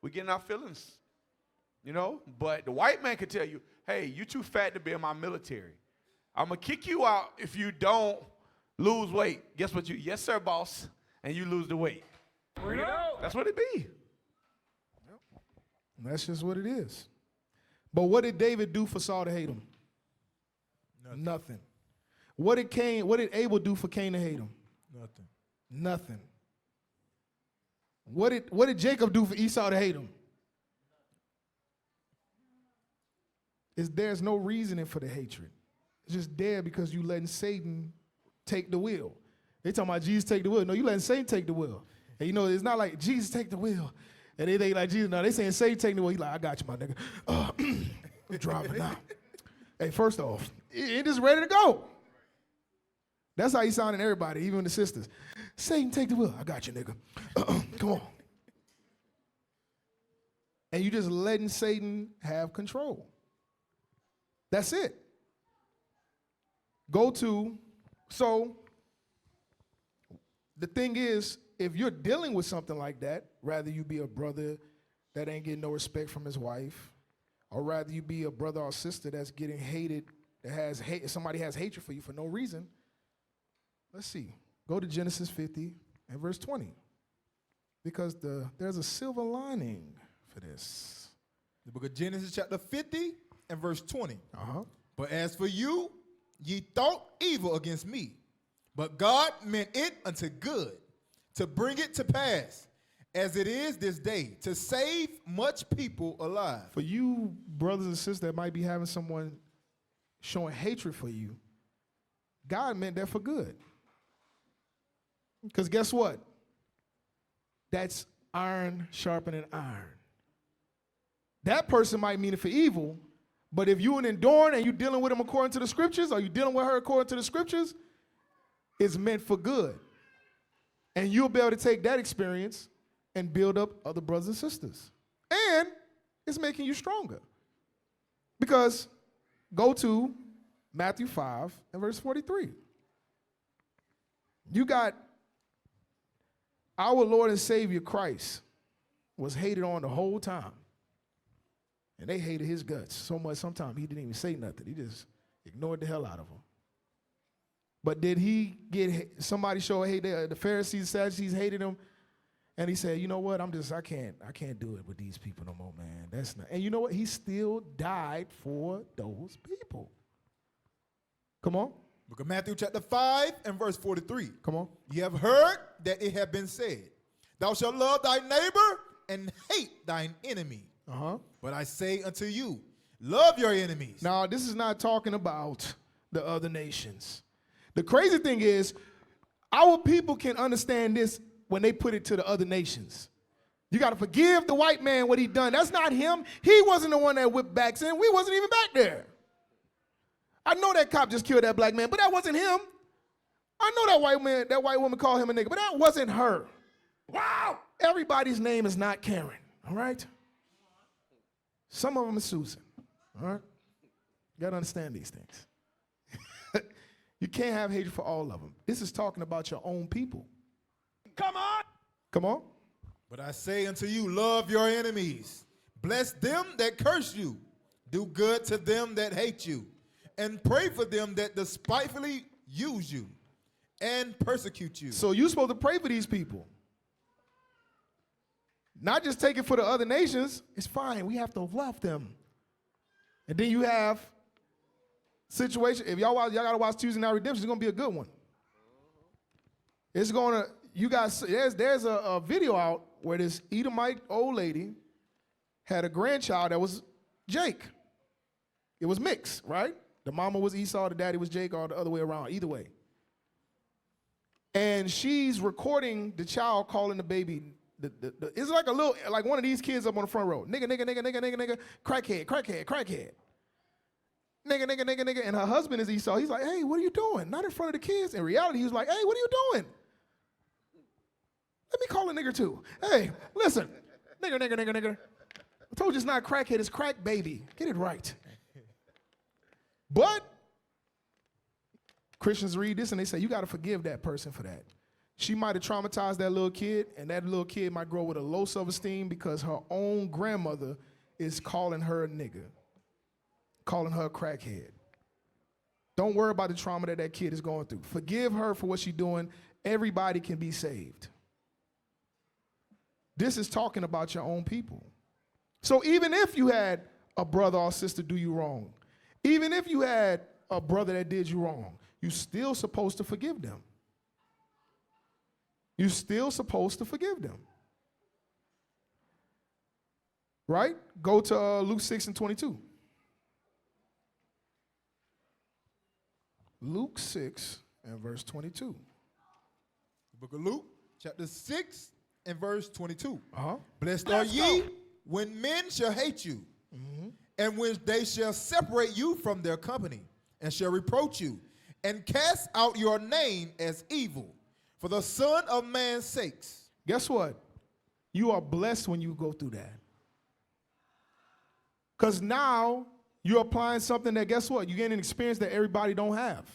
we get in our feelings, you know? But the white man could tell you, hey, you too fat to be in my military. I'm going to kick you out if you don't lose weight. Guess what? Yes, sir, boss. And you lose the weight. That's what it be. Yep. That's just what it is. But what did David do for Saul to hate him? Nothing. What did Abel do for Cain to hate him? Nothing. What did Jacob do for Esau to hate him? There's no reasoning for the hatred. It's just there because you letting Satan take the wheel. They talking about Jesus take the wheel. No, you letting Satan take the wheel. And you know, it's not like Jesus take the wheel. And they think like Jesus. No, they saying Satan take the wheel. He's like, I got you, my nigga. I'm driving now. Hey, first off, it is ready to go. That's how he's sounding everybody, even the sisters. Satan, take the wheel. I got you, nigga. Come on. And you just letting Satan have control. That's it. So the thing is, if you're dealing with something like that, rather you be a brother that ain't getting no respect from his wife, or rather you be a brother or sister that's getting hated, somebody has hatred for you for no reason. Let's see. Go to Genesis 50 and verse 20. Because there's a silver lining for this. The book of Genesis chapter 50 and verse 20. But as for you, ye thought evil against me, but God meant it unto good, to bring it to pass, as it is this day, to save much people alive. For you brothers and sisters that might be having someone showing hatred for you, God meant that for good. Because guess what? That's iron sharpening iron. That person might mean it for evil, but if you're an enduring and you're dealing with them according to the scriptures, or you're dealing with her according to the scriptures, it's meant for good. And you'll be able to take that experience and build up other brothers and sisters. And it's making you stronger. Because go to Matthew 5 and verse 43. You got our Lord and Savior Christ was hated on the whole time. And they hated his guts so much sometimes he didn't even say nothing. He just ignored the hell out of them. But did he get somebody show hate? The Pharisees, Sadducees hated him, and he said, "You know what? I can't do it with these people no more, man. That's not." And you know what? He still died for those people. Come on. Book of Matthew chapter 5 and verse 43. Come on. Ye have heard that it have been said, thou shalt love thy neighbor and hate thine enemy. But I say unto you, love your enemies. Now, this is not talking about the other nations. The crazy thing is, our people can understand this when they put it to the other nations. You got to forgive the white man what he done. That's not him. He wasn't the one that whipped backs in. We wasn't even back there. I know that cop just killed that black man, but that wasn't him. I know that white woman called him a nigga, but that wasn't her. Wow! Everybody's name is not Karen, all right? Some of them are Susan, all right? You got to understand these things. You can't have hatred for all of them. This is talking about your own people. Come on! Come on. But I say unto you, love your enemies. Bless them that curse you. Do good to them that hate you. And pray for them that despitefully use you and persecute you. So you're supposed to pray for these people. Not just take it for the other nations. It's fine. We have to love them. And then you have situation. If y'all gotta watch Tuesday Night Redemption, it's gonna be a good one. It's gonna, you guys, there's a video out where this Edomite old lady had a grandchild that was Jake. It was mixed, right? The mama was Esau, the daddy was Jake, or the other way around, either way. And she's recording the child calling the baby, it's like a little, like one of these kids up on the front row. Nigga, nigga, nigga, nigga, nigga, nigga, crackhead, crackhead, crackhead. Nigga, nigga, nigga, nigga. And her husband is Esau. He's like, hey, what are you doing? Not in front of the kids. In reality, he was like, hey, what are you doing? Let me call a nigger too. Hey, listen, nigger, nigger, nigger, nigger. I told you it's not crackhead, it's crack baby. Get it right. But Christians read this and they say, you got to forgive that person for that. She might have traumatized that little kid, and that little kid might grow with a low self-esteem because her own grandmother is calling her a nigger, calling her a crackhead. Don't worry about the trauma that kid is going through. Forgive her for what she's doing. Everybody can be saved. This is talking about your own people. So even if you had a brother or sister do you wrong, even if you had a brother that did you wrong, you're still supposed to forgive them. You're still supposed to forgive them. Right? Go to Luke 6:22. Luke 6 and verse 22. The book of Luke, chapter 6 and verse 22. Uh-huh. Blessed are ye when men shall hate you, and when they shall separate you from their company, and shall reproach you, and cast out your name as evil, for the Son of Man's sakes. Guess what? You are blessed when you go through that. Because now you're applying something that, guess what? You gain an experience that everybody don't have.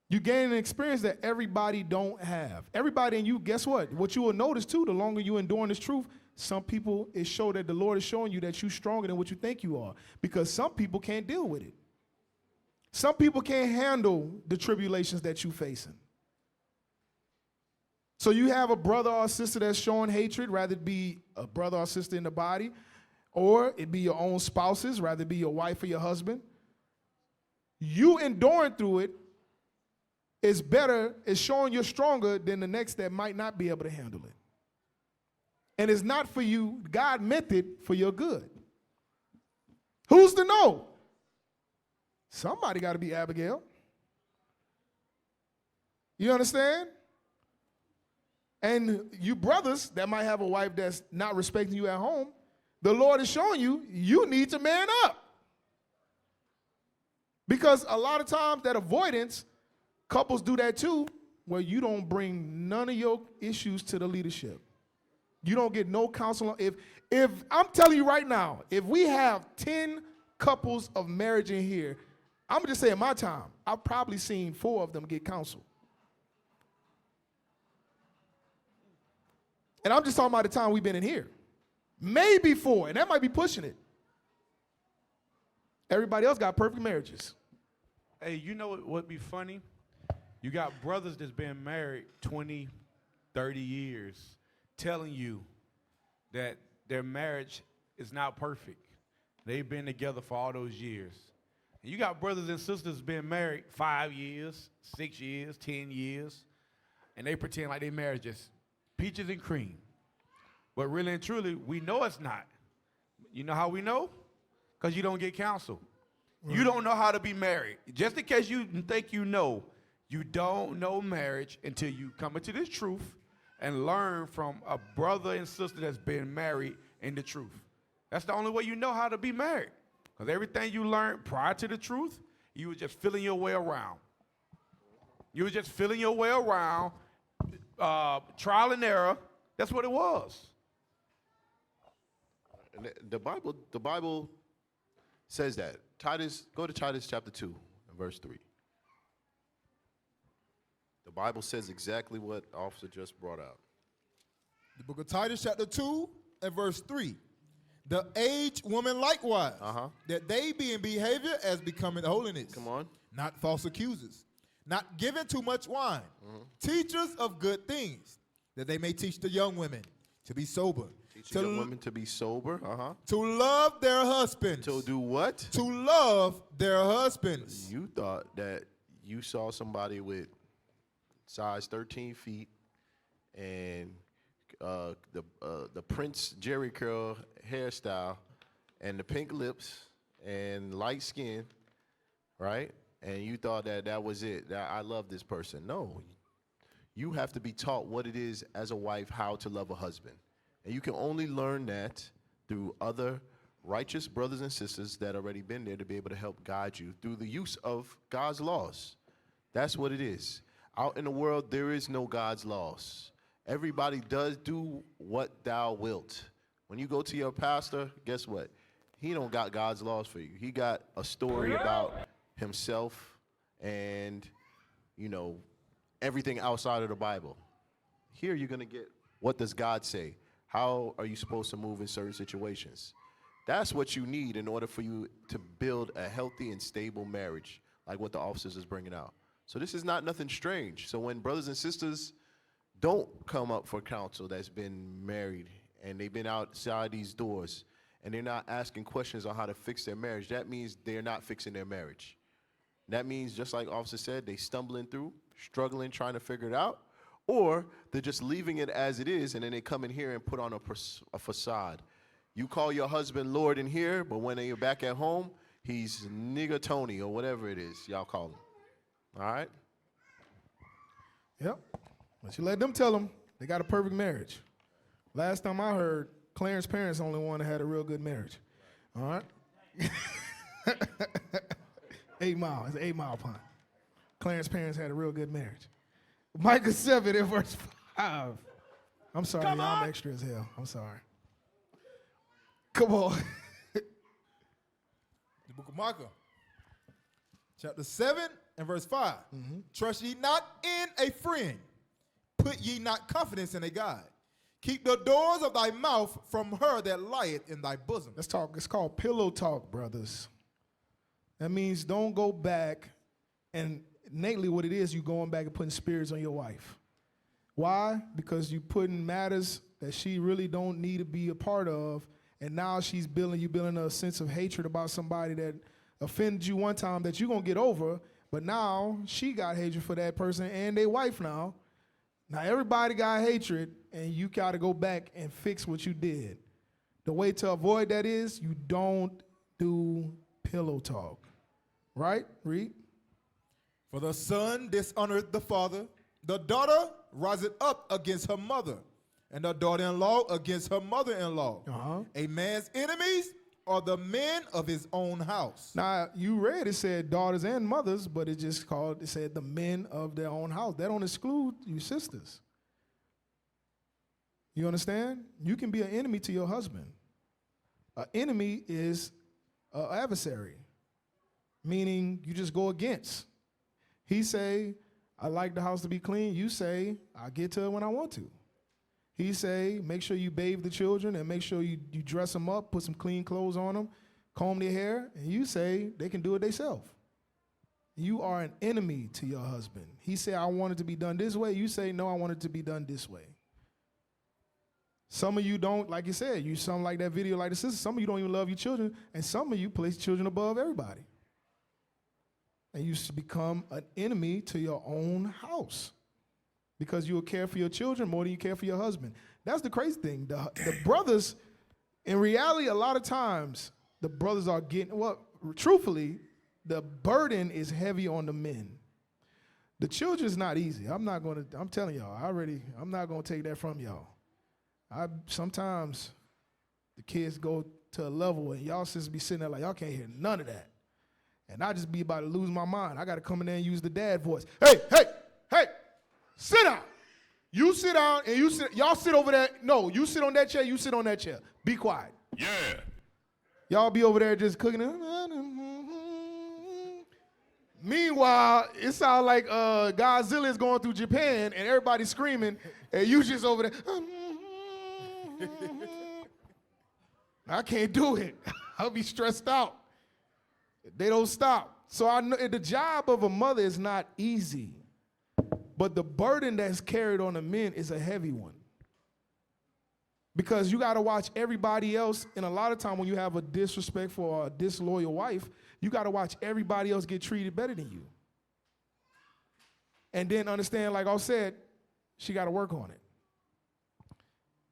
You gain an experience that everybody don't have. Everybody, and you, guess what? What you will notice too, the longer you enduring this truth, some people, it show that the Lord is showing you that you're stronger than what you think you are. Because some people can't deal with it. Some people can't handle the tribulations that you're facing. So you have a brother or a sister that's showing hatred, rather it be a brother or sister in the body, or it be your own spouses, rather it be your wife or your husband. You enduring through it is better, is showing you're stronger than the next that might not be able to handle it. And it's not for you. God meant it for your good. Who's to know? Somebody got to be Abigail. You understand? And you brothers that might have a wife that's not respecting you at home, the Lord is showing you, you need to man up. Because a lot of times that avoidance, couples do that too, where you don't bring none of your issues to the leadership. You don't get no counsel. If I'm telling you right now, if we have 10 couples of marriage in here, I'm gonna just say in my time, I've probably seen 4 of them get counsel. And I'm just talking about the time we've been in here. Maybe 4, and that might be pushing it. Everybody else got perfect marriages. Hey, you know what would be funny? You got brothers that's been married 20, 30 years telling you that their marriage is not perfect. They've been together for all those years. And you got brothers and sisters been married 5 years, 6 years, 10 years, and they pretend like their marriage is peaches and cream. But really and truly, we know it's not. You know how we know? Because you don't get counsel. You don't know how to be married. Just in case you think you know, you don't know marriage until you come into this truth and learn from a brother and sister that's been married in the truth. That's the only way you know how to be married. Because everything you learned prior to the truth, you were just feeling your way around. You were just feeling your way around, trial and error. That's what it was. And the Bible says that. Go to Titus chapter 2, verse 3. The Bible says exactly what Officer just brought out. The book of Titus chapter 2 and verse 3. The aged woman likewise, that they be in behavior as becoming holiness. Come on. Not false accusers, not given too much wine, teachers of good things, that they may teach the young women to be sober, Teaching young women to be sober. To love their husbands. To do what? To love their husbands. You thought that you saw somebody with size 13 feet and the Prince Jerry curl hairstyle and the pink lips and light skin, right? And you thought that that was it, that I love this person. No. You have to be taught what it is as a wife, how to love a husband. And you can only learn that through other righteous brothers and sisters that already been there to be able to help guide you through the use of God's laws. That's what it is. Out in the world, there is no God's laws. Everybody does do what thou wilt. When you go to your pastor, guess what? He don't got God's laws for you. He got a story about himself and, you know, everything outside of the Bible. Here you're going to get, what does God say? How are you supposed to move in certain situations? That's what you need in order for you to build a healthy and stable marriage, like what the officers is bringing out. So this is not nothing strange. So when brothers and sisters don't come up for counsel that's been married and they've been outside these doors and they're not asking questions on how to fix their marriage, that means they're not fixing their marriage. That means, just like officer said, they stumbling through, struggling, trying to figure it out, or they're just leaving it as it is, and then they come in here and put on a facade. You call your husband Lord in here, but when you're back at home, he's nigga Tony or whatever it is y'all call him. All right? Yep. But you let them tell them they got a perfect marriage. Last time I heard, Clarence parents only one that had a real good marriage. All right? 8 Mile. It's an 8 Mile pond. Clarence parents had a real good marriage. Micah 7 in verse 5. I'm sorry, y'all. I'm extra as hell. I'm sorry. Come on. The book of Micah, chapter 7 and verse 5. Trust ye not in a friend. Put ye not confidence in a God. Keep the doors of thy mouth from her that lieth in thy bosom. Let's talk. It's called pillow talk, brothers. That means don't go back, and innately what it is, you going back and putting spirits on your wife. Why? Because you putting matters that she really don't need to be a part of, and now she's building a sense of hatred about somebody that offended you one time that you're going to get over, but now she got hatred for that person and their wife now. Now everybody got hatred, and you got to go back and fix what you did. The way to avoid that is you don't do pillow talk. Right? Read. For the son dishonored the father, the daughter riseth up against her mother, and the daughter-in-law against her mother-in-law. A man's enemies are the men of his own house. Now, you read it said daughters and mothers, but it said the men of their own house. That don't exclude you sisters. You understand? You can be an enemy to your husband. An enemy is an adversary, meaning you just go against. He say, I like the house to be clean. You say, I'll get to it when I want to. He say, make sure you bathe the children and make sure you dress them up, put some clean clothes on them, comb their hair, and you say they can do it themselves. You are an enemy to your husband. He say, I want it to be done this way. You say, no, I want it to be done this way. Some of you don't, like you said, you sound like that video like the sister. Some of you don't even love your children, and some of you place children above everybody. And you become an enemy to your own house because you will care for your children more than you care for your husband. That's the crazy thing. The brothers, in reality, a lot of times, the brothers are getting, well, truthfully, the burden is heavy on the men. The children's not easy. I'm telling y'all, I'm not going to take that from y'all. Sometimes the kids go to a level and y'all sisters be sitting there like, y'all can't hear none of that. And I just be about to lose my mind. I got to come in there and use the dad voice. Hey, sit down. You sit down and y'all sit over there. No, you sit on that chair, you sit on that chair. Be quiet. Yeah. Y'all be over there just cooking. Meanwhile, it sounds like Godzilla is going through Japan and everybody's screaming and you just over there. I can't do it. I'll be stressed out. They don't stop. So I know the job of a mother is not easy, but the burden that's carried on the men is a heavy one. Because you got to watch everybody else, and a lot of time when you have a disrespectful or a disloyal wife, you got to watch everybody else get treated better than you. And then understand, like I said, she got to work on it.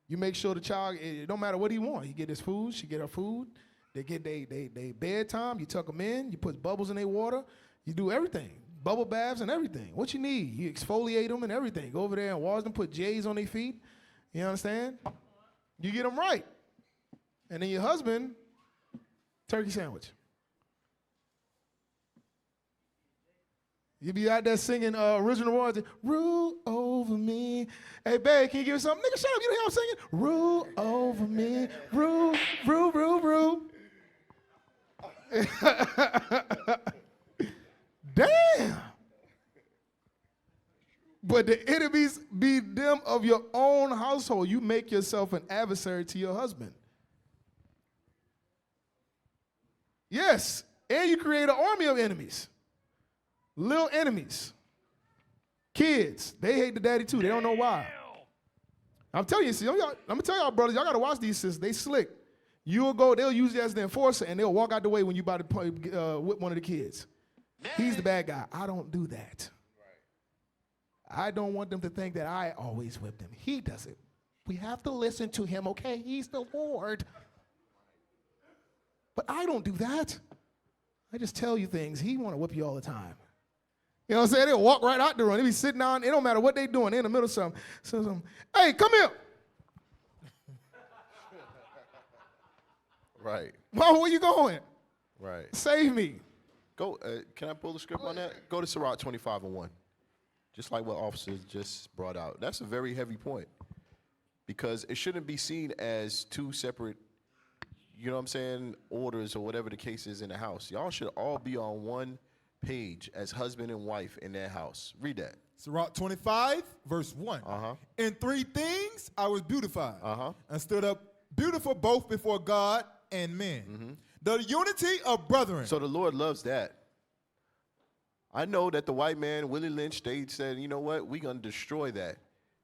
You make sure the child, it don't matter what he want. He get his food, she get her food. They get they bedtime, you tuck them in, you put bubbles in their water, you do everything. Bubble baths and everything. What you need, you exfoliate them and everything. Go over there and wash them, put J's on their feet. You understand? You get them right. And then your husband, turkey sandwich. You be out there singing original royalty, rule over me. Hey, babe, can you give me something? Nigga, shut up, you don't hear I'm singing? Rule over me, rule, rule, rule, rule. Damn. But the enemies be them of your own household. You make yourself an adversary to your husband. Yes, and you create an army of enemies. Little enemies. Kids, they hate the daddy too. They don't know why. I'm telling you, see, I'm gonna tell y'all, brothers, y'all gotta watch these sisters. They slick. You'll go, they'll use you as the enforcer, and they'll walk out the way when you about to whip one of the kids. He's the bad guy. I don't do that. I don't want them to think that I always whip them. He does it. We have to listen to him, okay? He's the Lord. But I don't do that. I just tell you things. He want to whip you all the time. You know what I'm saying? They'll walk right out the room. They be sitting down. It don't matter what they doing. They're in the middle of something. So, hey, come here. Right. Mama, where you going? Right. Save me. Go. Can I pull the script on that? Go to Sirach 25:1. Just like what officers just brought out. That's a very heavy point. Because it shouldn't be seen as two separate, you know what I'm saying, orders or whatever the case is in the house. Y'all should all be on one page as husband and wife in their house. Read that. Sirach 25, verse 1. In three things I was beautified and stood up beautiful both before God and men. The unity of brethren. So the Lord loves that. I know that the white man, Willie Lynch, they said, you know what, we're going to destroy that.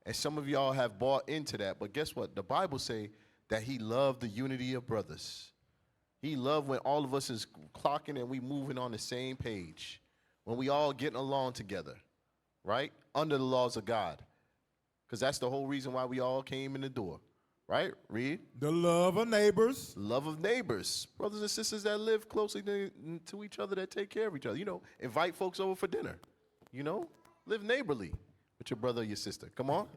And some of y'all have bought into that. But guess what? The Bible say that he loved the unity of brothers. He loved when all of us is clocking and we moving on the same page. When we all getting along together, right? Under the laws of God. Because that's the whole reason why we all came in the door. Right? Read. The love of neighbors. Love of neighbors. Brothers and sisters that live closely to each other, that take care of each other. You know, invite folks over for dinner. You know, live neighborly with your brother or your sister. Come on.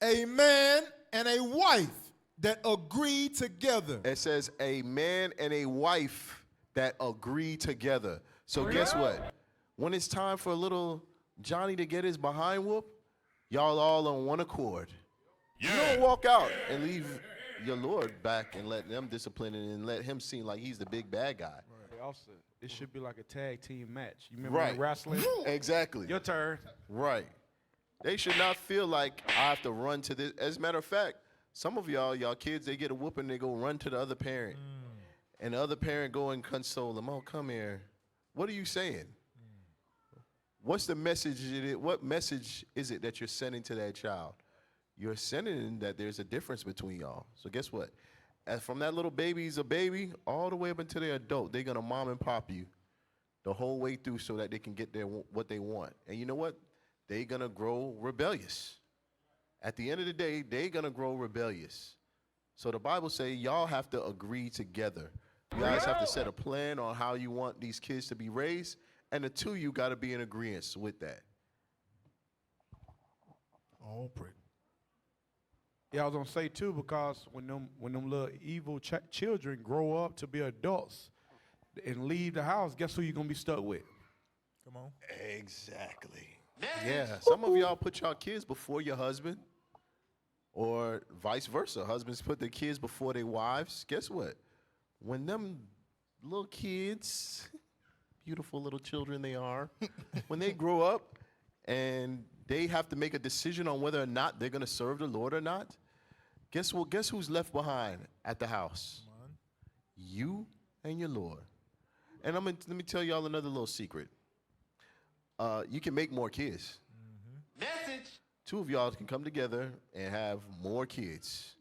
A man and a wife that agree together. It says a man and a wife that agree together. So guess what? When it's time for a little Johnny to get his behind whoop, y'all all on one accord. You don't walk out and leave your Lord back and let them discipline him and let him seem like he's the big bad guy. Right. Also, it should be like a tag team match. You remember in wrestling? Exactly. Your turn. Right. They should not feel like I have to run to this. As a matter of fact, some of y'all kids, they get a whooping, they go run to the other parent. And the other parent go and console them. Oh, come here. What are you saying? What's the message? What message is it that you're sending to that child? You're sending that there's a difference between y'all. So guess what? As from that little baby's a baby all the way up until they're adult, they're going to mom and pop you the whole way through so that they can get what they want. And you know what? They're going to grow rebellious. At the end of the day, they're going to grow rebellious. So the Bible says y'all have to agree together. You guys have to set a plan on how you want these kids to be raised. And the two of you got to be in agreement with that. Oh, pretty. Yeah, I was gonna say too, because when them little evil children grow up to be adults and leave the house, guess who you're gonna be stuck with? Come on. Exactly. Yeah, some of y'all put y'all kids before your husband, or vice versa. Husbands put their kids before their wives. Guess what? When them little kids, beautiful little children they are, when they grow up and they have to make a decision on whether or not they're gonna serve the Lord or not, guess what? Guess who's left behind at the house? You and your Lord. And let me tell y'all another little secret. You can make more kids. Message. Two of y'all can come together and have more kids.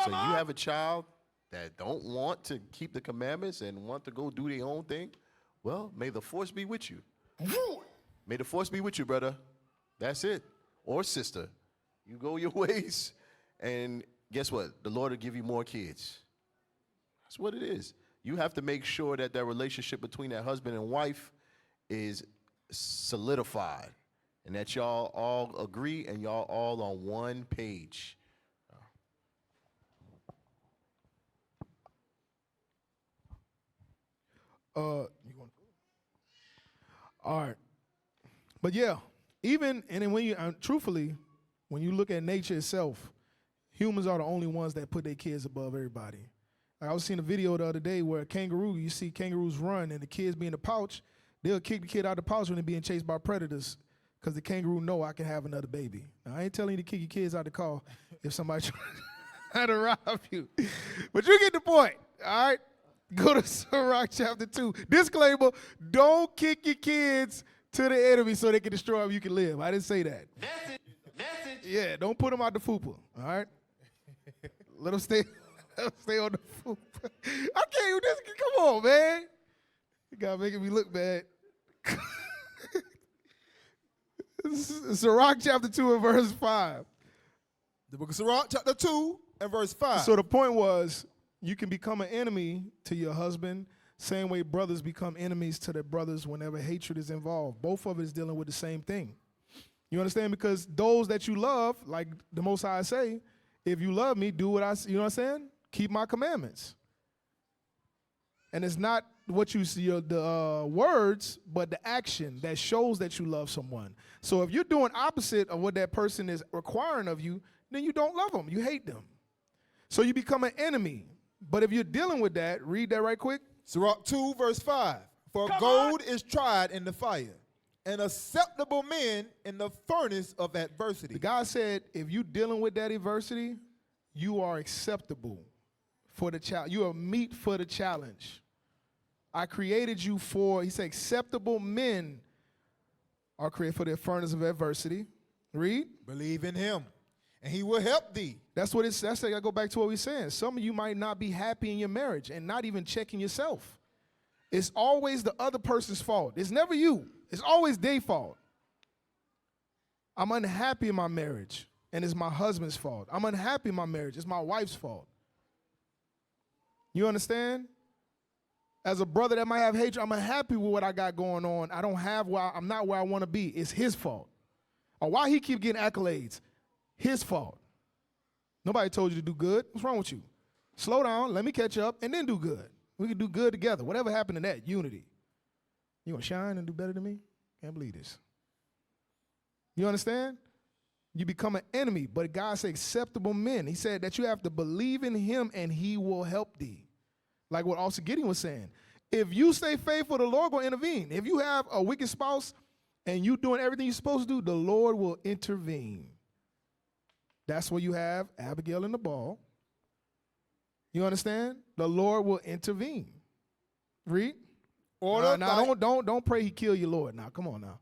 So you have a child that don't want to keep the commandments and want to go do their own thing, well, may the force be with you. May the force be with you, brother. That's it. Or sister. You go your ways, and guess what? The Lord will give you more kids. That's what it is. You have to make sure that that relationship between that husband and wife is solidified, and that y'all all agree and y'all all on one page. You going? All right, but yeah, even and then when you truthfully, when you look at nature itself, humans are the only ones that put their kids above everybody. Like I was seeing a video the other day where a kangaroo, you see kangaroos run and the kids be in the pouch, they'll kick the kid out of the pouch when they're being chased by predators because the kangaroo know I can have another baby. Now, I ain't telling you to kick your kids out of the car if somebody trying to rob you. But you get the point, all right? Go to Sirach chapter 2. Disclaimer, don't kick your kids to the enemy so they can destroy them, you can live. I didn't say that. Message. Yeah, don't put them out the fupa, all right? Let them stay on the fupa. I can't even, come on, man. You got making me look bad. Sirach chapter 2 and verse 5. The book of Sirach chapter 2 and verse 5. So the point was, you can become an enemy to your husband, same way brothers become enemies to their brothers whenever hatred is involved. Both of it is dealing with the same thing. You understand? Because those that you love, like the Most High say, if you love me, do what I, you know what I'm saying? Keep my commandments. And it's not what you see, the words, but the action that shows that you love someone. So if you're doing opposite of what that person is requiring of you, then you don't love them. You hate them. So you become an enemy. But if you're dealing with that, read that right quick. Sirach 2 verse 5. For gold is tried in the fire, and acceptable men in the furnace of adversity. The guy said, if you're dealing with that adversity, you are acceptable for the challenge. You are meet for the challenge. I created you for, he said, acceptable men are created for the furnace of adversity. Read. Believe in him, and he will help thee. That's what it's, that's like I go back to what we're saying. Some of you might not be happy in your marriage and not even checking yourself. It's always the other person's fault. It's never you. It's always their fault. I'm unhappy in my marriage, and it's my husband's fault. I'm unhappy in my marriage. It's my wife's fault. You understand? As a brother that might have hatred, I'm unhappy with what I got going on. I don't have I'm not where I want to be. It's his fault. Or why he keep getting accolades? His fault. Nobody told you to do good. What's wrong with you? Slow down, let me catch up, and then do good. We can do good together. Whatever happened to that, unity. You gonna shine and do better than me? Can't believe this. You understand? You become an enemy, but God said acceptable men. He said that you have to believe in him and he will help thee. Like what also Gideon was saying. If you stay faithful, the Lord will intervene. If you have a wicked spouse and you doing everything you're supposed to do, the Lord will intervene. That's where you have Abigail and Nabal. You understand? The Lord will intervene. Read. Order. Now don't pray he kill your Lord. Now come on now.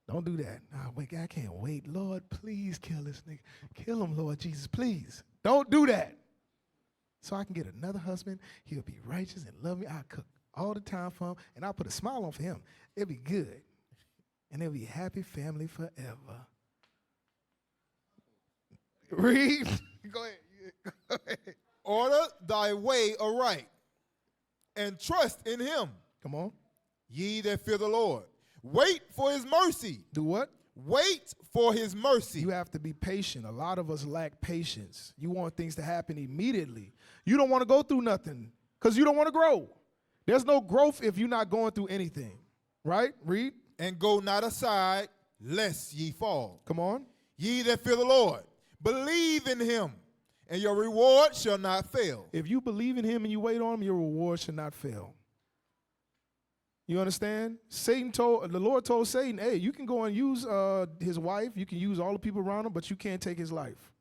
Don't do that. Nah, wait, I can't wait. Lord, please kill this nigga. Kill him, Lord Jesus, please. Don't do that. So I can get another husband. He'll be righteous and love me. I'll cook all the time for him, and I'll put a smile on for him. It'll be good. And it'll be a happy family forever. Read. Go ahead. Order thy way aright, and trust in him. Come on. Ye that fear the Lord. Wait for his mercy. Do what? Wait for his mercy. You have to be patient. A lot of us lack patience. You want things to happen immediately. You don't want to go through nothing because you don't want to grow. There's no growth if you're not going through anything. Right? Read. And go not aside, lest ye fall. Come on. Ye that fear the Lord, believe in him, and your reward shall not fail. If you believe in him and you wait on him, your reward shall not fail. You understand? The Lord told Satan, hey, you can go and use his wife, you can use all the people around him, but you can't take his life.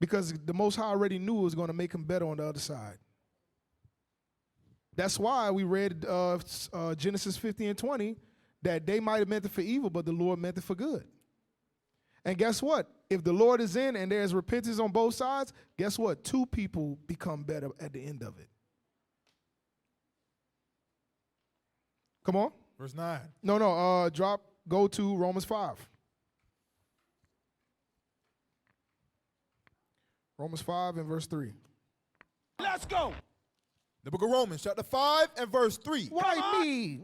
Because the Most High already knew it was going to make him better on the other side. That's why we read Genesis 50 and 20, that they might have meant it for evil, but the Lord meant it for good. And guess what? If the Lord is in and there's repentance on both sides, guess what? 2 people become better at the end of it. Come on. Verse 9. No, go to Romans 5. Romans 5 and verse 3. Let's go. The book of Romans, chapter 5 and verse 3. Why me?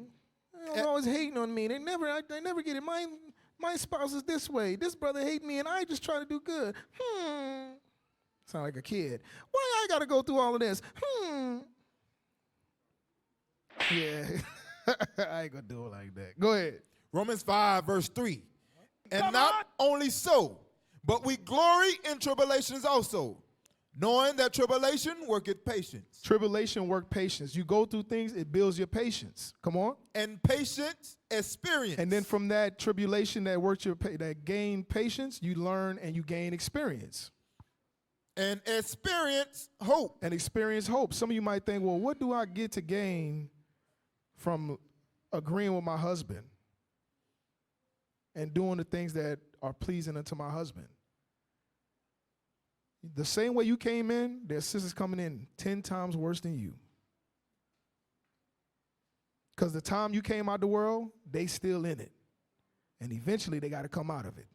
They're always hating on me. They never get it. My spouse is this way. This brother hate me, and I just try to do good. Sound like a kid. Why I gotta go through all of this? Yeah. I ain't gonna do it like that. Go ahead. Romans 5, verse 3. And not only so, but we glory in tribulations also, knowing that tribulation worketh patience. Tribulation work patience. You go through things, it builds your patience. Come on. And patience, experience. And then from that tribulation that gain patience, you learn and you gain experience. And experience hope. And experience hope. Some of you might think, well, what do I get to gain from agreeing with my husband and doing the things that are pleasing unto my husband? The same way you came in, there's sisters coming in 10 times worse than you. Because the time you came out the world, they still in it. And eventually they got to come out of it.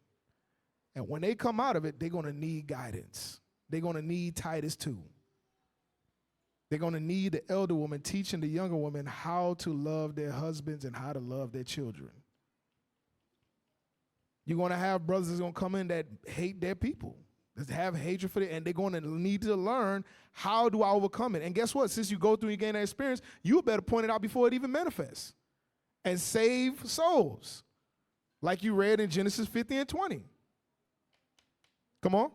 And when they come out of it, they're going to need guidance. They're going to need Titus 2. They're going to need the elder woman teaching the younger woman how to love their husbands and how to love their children. You're going to have brothers that's going to come in that hate their people, that have hatred for them, and they're going to need to learn, how do I overcome it? And guess what? Since you go through and you gain that experience, you better point it out before it even manifests and save souls, like you read in Genesis 50 and 20. Come on.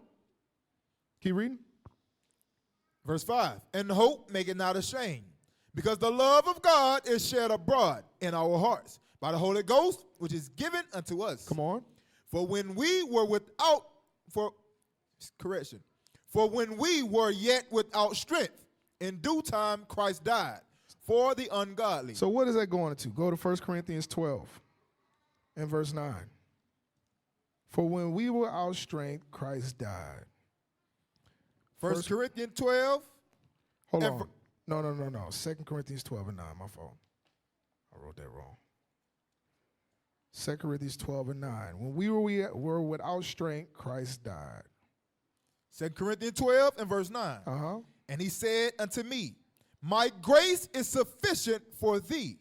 Keep reading. Verse 5. And hope make it not ashamed, because the love of God is shed abroad in our hearts by the Holy Ghost, which is given unto us. Come on. For when we were yet without strength, in due time Christ died for the ungodly. So what is that going to? Go to 1 Corinthians 12 and verse 9. For when we were out strength, Christ died. 1 Corinthians 12. Hold on. No. 2 Corinthians 12 and 9. My fault. I wrote that wrong. 2 Corinthians 12 and 9. When we were without strength, Christ died. 2 Corinthians 12 and verse 9. Uh-huh. And he said unto me, my grace is sufficient for thee,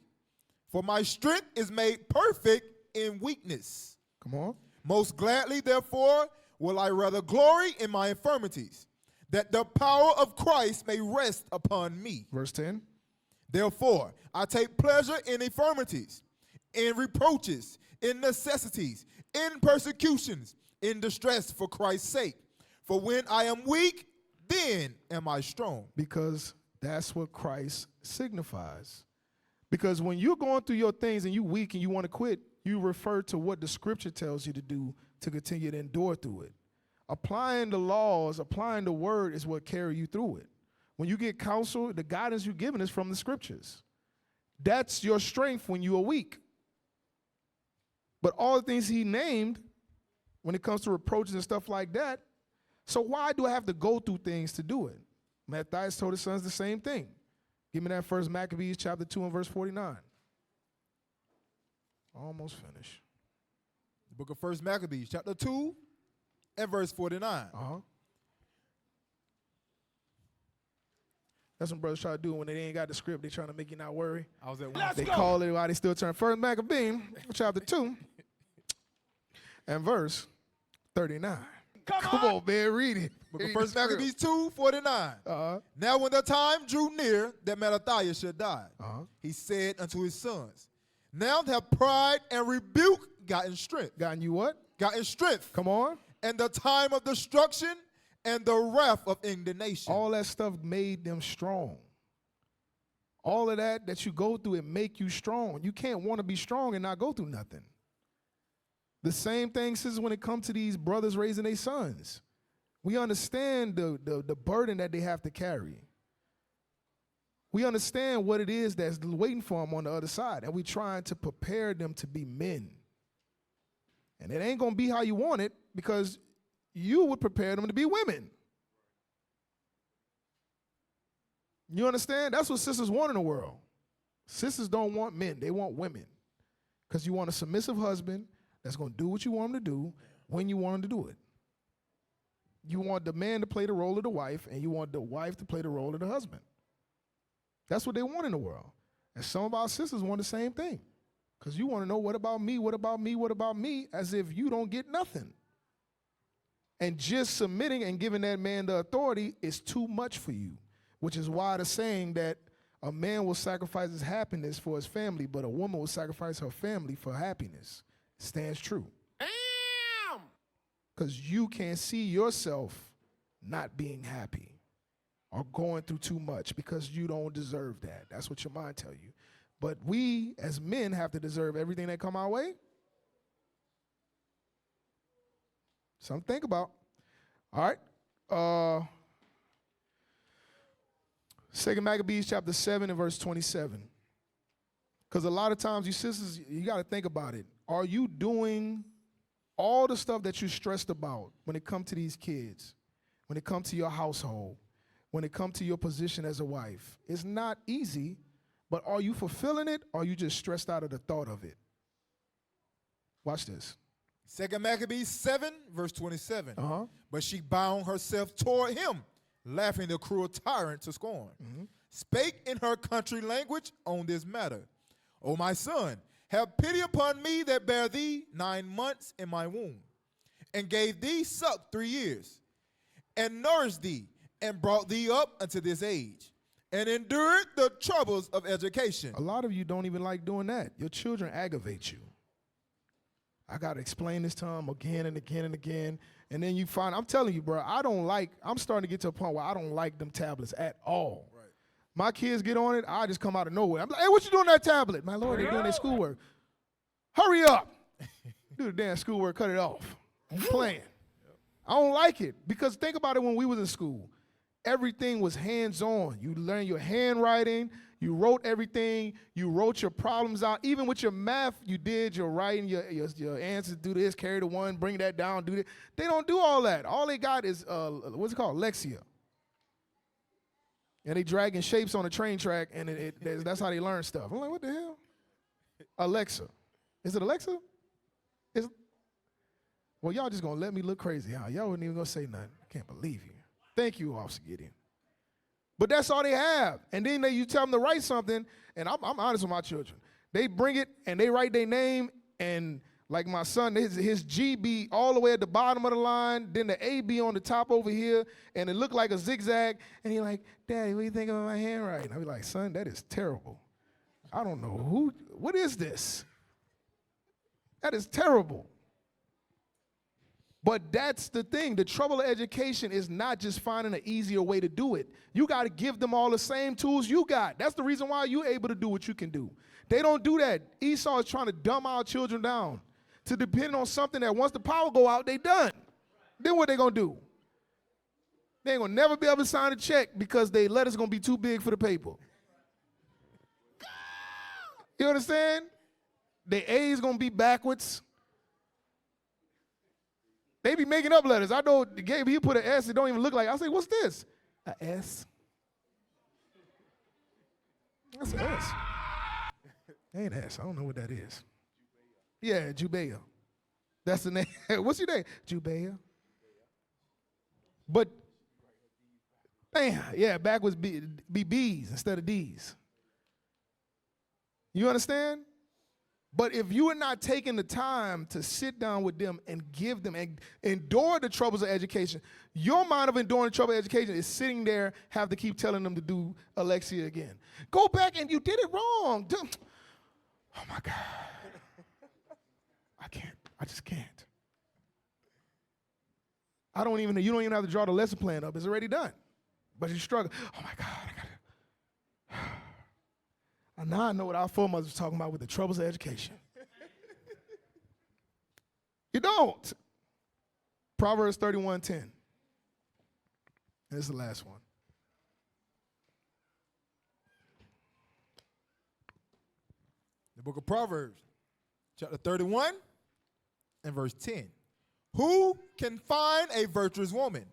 for my strength is made perfect in weakness. Come on. Most gladly, therefore, will I rather glory in my infirmities, that the power of Christ may rest upon me. Verse 10. Therefore, I take pleasure in infirmities, in reproaches, in necessities, in persecutions, in distress for Christ's sake. For when I am weak, then am I strong. Because that's what Christ signifies. Because when you're going through your things and you're weak and you want to quit, you refer to what the scripture tells you to do to continue to endure through it. Applying the laws, applying the word is what carry you through it. When you get counsel, the guidance you're given is from the scriptures. That's your strength when you are weak. But all the things he named, when it comes to reproaches and stuff like that, so why do I have to go through things to do it? Matthias told his sons the same thing. Give me that first Maccabees chapter 2 and verse 49. Almost finished. The book of 1 Maccabees chapter 2 and verse 49. Uh-huh. That's what brothers try to do when they ain't got the script. They trying to make you not worry. I was at They call it while they still turn. First Maccabees chapter 2 and verse 39. Come on, man, read it. Book of 1 Maccabees 2, 49. Now when the time drew near that Matthias should die, he said unto his sons, now have pride and rebuke gotten strength. Gotten you what? Gotten strength. Come on. And the time of destruction and the wrath of indignation. All that stuff made them strong. All of that you go through, it make you strong. You can't want to be strong and not go through nothing. The same thing is when it comes to these brothers raising their sons. We understand the burden that they have to carry. We understand what it is that's waiting for them on the other side, and we're trying to prepare them to be men. And it ain't going to be how you want it, because you would prepare them to be women. You understand? That's what sisters want in the world. Sisters don't want men. They want women. Because you want a submissive husband that's going to do what you want him to do when you want him to do it. You want the man to play the role of the wife, and you want the wife to play the role of the husband. That's what they want in the world. And some of our sisters want the same thing. Because you want to know, what about me, what about me, what about me, as if you don't get nothing. And just submitting and giving that man the authority is too much for you, which is why the saying that a man will sacrifice his happiness for his family, but a woman will sacrifice her family for happiness stands true. Damn! Because you can't see yourself not being happy or going through too much because you don't deserve that. That's what your mind tells you. But we, as men, have to deserve everything that come our way. Something to think about. All right. 2 Maccabees chapter 7 and verse 27. Because a lot of times, you sisters, you got to think about it. Are you doing all the stuff that you're stressed about when it comes to these kids, when it comes to your household, when it comes to your position as a wife? It's not easy, but are you fulfilling it, or are you just stressed out of the thought of it? Watch this. 2 Maccabees 7, verse 27. Uh-huh. But she bound herself toward him, laughing the cruel tyrant to scorn. Spake in her country language on this matter. O my son, have pity upon me that bare thee 9 months in my womb, and gave thee suck 3 years, and nourished thee, and brought thee up unto this age, and endured the troubles of education. A lot of you don't even like doing that. Your children aggravate you. I got to explain this to them again and again and again. And then you find, I'm telling you, bro, I'm starting to get to a point where I don't like them tablets at all. Right. My kids get on it, I just come out of nowhere. I'm like, hey, what you doing on that tablet? My Lord, they're doing their schoolwork. Hurry up. Do the damn schoolwork, cut it off. I'm playing. I don't like it, because think about it. When we was in school, everything was hands-on. You learn your handwriting, you wrote everything, you wrote your problems out. Even with your math, you did your writing, your answers, do this, carry the one, bring that down, do that. They don't do all that. All they got is, what's it called, Lexia. And they dragging shapes on a train track, and that's how they learn stuff. I'm like, what the hell? Alexa. Is it Alexa? Well, y'all just going to let me look crazy, huh? Y'all wasn't even going to say nothing. I can't believe you. Thank you, Officer Gideon. But that's all they have. And then you tell them to write something, and I'm honest with my children. They bring it, and they write their name, and like my son, his G be all the way at the bottom of the line, then the A be on the top over here, and it looked like a zigzag. And he's like, Daddy, what do you think about my handwriting? I be like, son, that is terrible. I don't know what is this? That is terrible. But that's the thing. The trouble of education is not just finding an easier way to do it. You got to give them all the same tools you got. That's the reason why you're able to do what you can do. They don't do that. Esau is trying to dumb our children down to depend on something that once the power go out, they done. Then what they going to do? They ain't going to never be able to sign a check because their letter's going to be too big for the paper. You understand? Their A is going to be backwards. They be making up letters. I know Gabe, he put an S, it don't even look like. I say, what's this? A S. That's an S. Ain't S. I don't know what that is. Yeah, Jubea. That's the name. What's your name? Jubea. But, yeah, backwards be B's instead of D's. You understand? But if you are not taking the time to sit down with them and give them and endure the troubles of education, your mind of enduring the trouble of education is sitting there, have to keep telling them to do Alexia again. Go back and you did it wrong. Oh my God. I can't. I just can't. You don't even have to draw the lesson plan up. It's already done. But you struggle. Oh my God, I got it. And now I know what our foremothers was talking about with the troubles of education. You don't. Proverbs 31:10. And this is the last one. The book of Proverbs, chapter 31 and verse 10. Who can find a virtuous woman?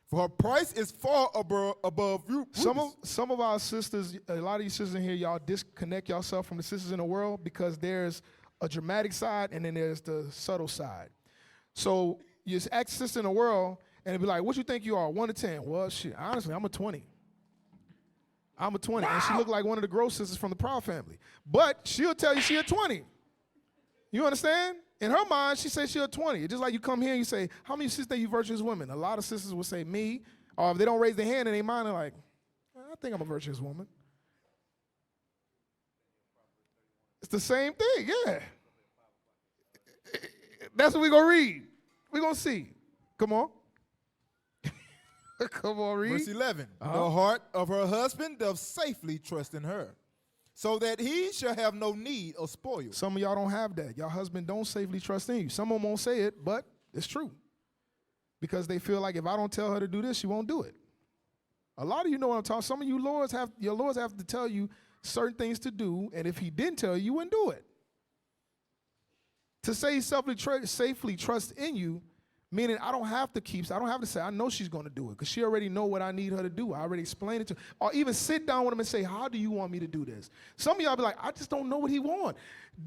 For her price is far above rubies. Some of our sisters, a lot of you sisters in here, y'all disconnect yourself from the sisters in the world because there's a dramatic side and then there's the subtle side. So you just ask sister in the world and it'd be like, what you think you are, 1 to 10? Well, shit, honestly, I'm a 20. I'm a 20. Wow. And she looked like one of the Gross sisters from the Proud family. But she'll tell you she a 20. You understand? In her mind, she says she's a 20. It's just like you come here and you say, how many sisters you virtuous women? A lot of sisters will say me, or if they don't raise their hand in their mind, they're like, I think I'm a virtuous woman. It's the same thing, yeah. That's what we're going to read. We're going to see. Come on. Come on, read. Verse 11. The heart of her husband doth safely trust in her, so that he shall have no need of spoil. Some of y'all don't have that. Your husband don't safely trust in you. Some of them won't say it, but it's true. Because they feel like if I don't tell her to do this, she won't do it. A lot of you know what I'm talking. Some of you lords have to tell you certain things to do, and if he didn't tell you, you wouldn't do it. To say he safely trusts in you, meaning I don't have to say, I know she's going to do it because she already know what I need her to do. I already explained it to her. Or even sit down with him and say, how do you want me to do this? Some of y'all be like, I just don't know what he want.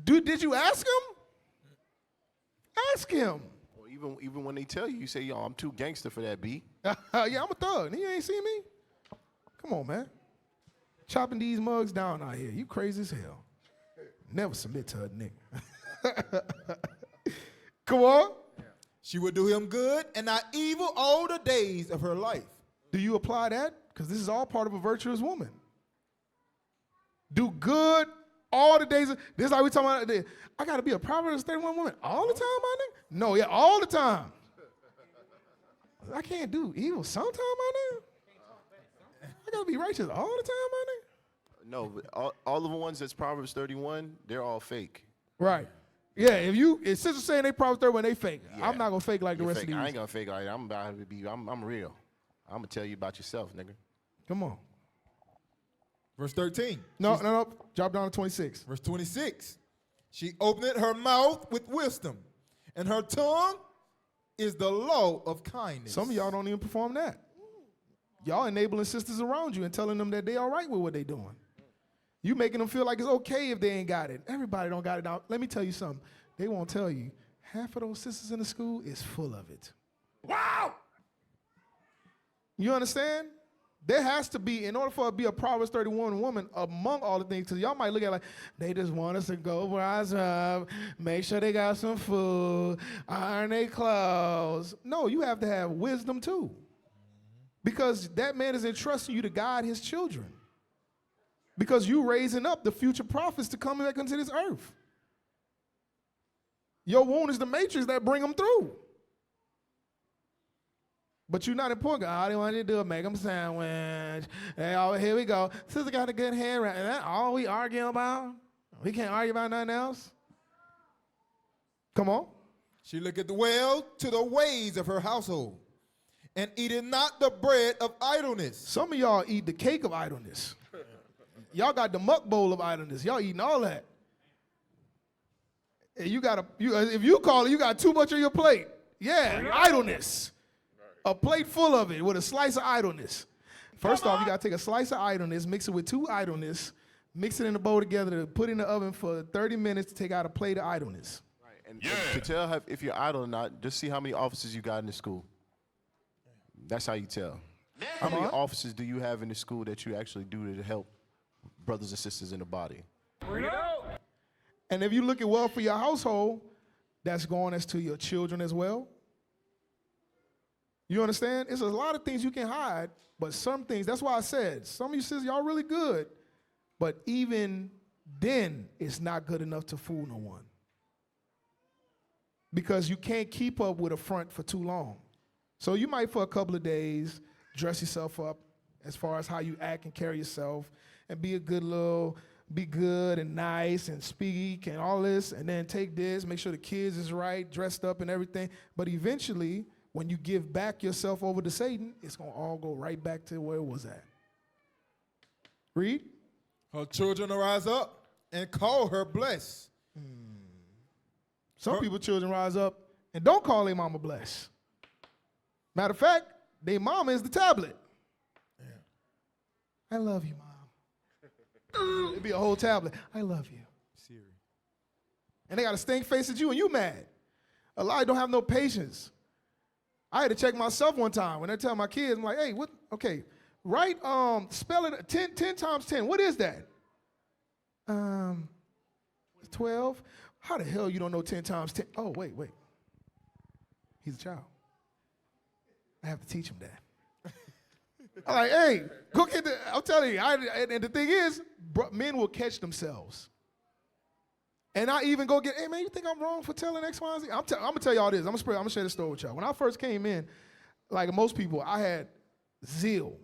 Did you ask him? Ask him. Well, even when they tell you, you say, yo, I'm too gangster for that, B. Yeah, I'm a thug. He ain't seen me. Come on, man. Chopping these mugs down out here. You crazy as hell. Never submit to a nigga. Come on. She would do him good and not evil all the days of her life. Do you apply that? Because this is all part of a virtuous woman. Do good all the days. This is like we talking about. I got to be a Proverbs 31 woman all the time, my nigga? No, yeah, all the time. I can't do evil sometime, my nigga. I got to be righteous all the time, my nigga. No, but all of the ones that's Proverbs 31, they're all fake. Right. Yeah, if sisters saying they Proverbs 31, they fake. Yeah. I'm not going to fake like the rest fake. of these. I ain't going to fake like that. I'm about to be, I'm real. I'm going to tell you about yourself, nigga. Come on. Verse 13. No. Drop down to 26. Verse 26. She opened her mouth with wisdom, and her tongue is the law of kindness. Some of y'all don't even perform that. Y'all enabling sisters around you and telling them that they all right with what they doing. You making them feel like it's okay if they ain't got it. Everybody don't got it. Now, let me tell you something. They won't tell you. Half of those sisters in the school is full of it. Wow! You understand? There has to be, in order for her to be a Proverbs 31 woman, among all the things, because y'all might look at it like, they just want us to go rise up, make sure they got some food, iron their clothes. No, you have to have wisdom too. Because that man is entrusting you to guide his children. Because you raising up the future prophets to come back into this earth. Your womb is the matrix that bring them through. But you're not important. All they want you to do is make them sandwich. Hey, oh, here we go. Sister got a good handwriting. Is that all we arguing about? We can't argue about nothing else? Come on. She looketh well to the ways of her household, and eateth not the bread of idleness. Some of y'all eat the cake of idleness. Y'all got the muck bowl of idleness. Y'all eating all that. And if you call it, you got too much on your plate. Yeah, idleness. A plate full of it with a slice of idleness. First off, you got to take a slice of idleness, mix it with 2 idleness, mix it in a bowl together, put it in the oven for 30 minutes to take out a plate of idleness. Right. And to tell if you're idle or not, just see how many officers you got in the school. That's how you tell. How many officers do you have in the school that you actually do to help brothers and sisters in the body? And if you look at well for your household, that's going as to your children as well. You understand? It's a lot of things you can hide, but some things, that's why I said, some of you sisters, y'all really good, but even then, it's not good enough to fool no one. Because you can't keep up with a front for too long. So you might, for a couple of days, dress yourself up as far as how you act and carry yourself and be good and nice and speak and all this, and then take this, make sure the kids is right, dressed up and everything. But eventually, when you give back yourself over to Satan, it's going to all go right back to where it was at. Read. Her children arise up and call her blessed. Some people's children rise up And don't call their mama blessed. Matter of fact, their mama is the tablet. I love you, Mom. It'd be a whole tablet. I love you. Siri. And they got a stink face at you and you mad. A lot don't have no patience. I had to check myself one time when I tell my kids, I'm like, hey, what? Okay, write, spell it 10 times 10. What is that? 12. How the hell you don't know 10 times 10? Oh, wait. He's a child. I have to teach him that. I'm like, hey, go get the, I'm telling you, and the thing is, men will catch themselves. And I even go get, hey man, you think I'm wrong for telling X, Y, and Z? I'm gonna tell y'all this, I'm gonna share this story with y'all. When I first came in, like most people, I had zeal.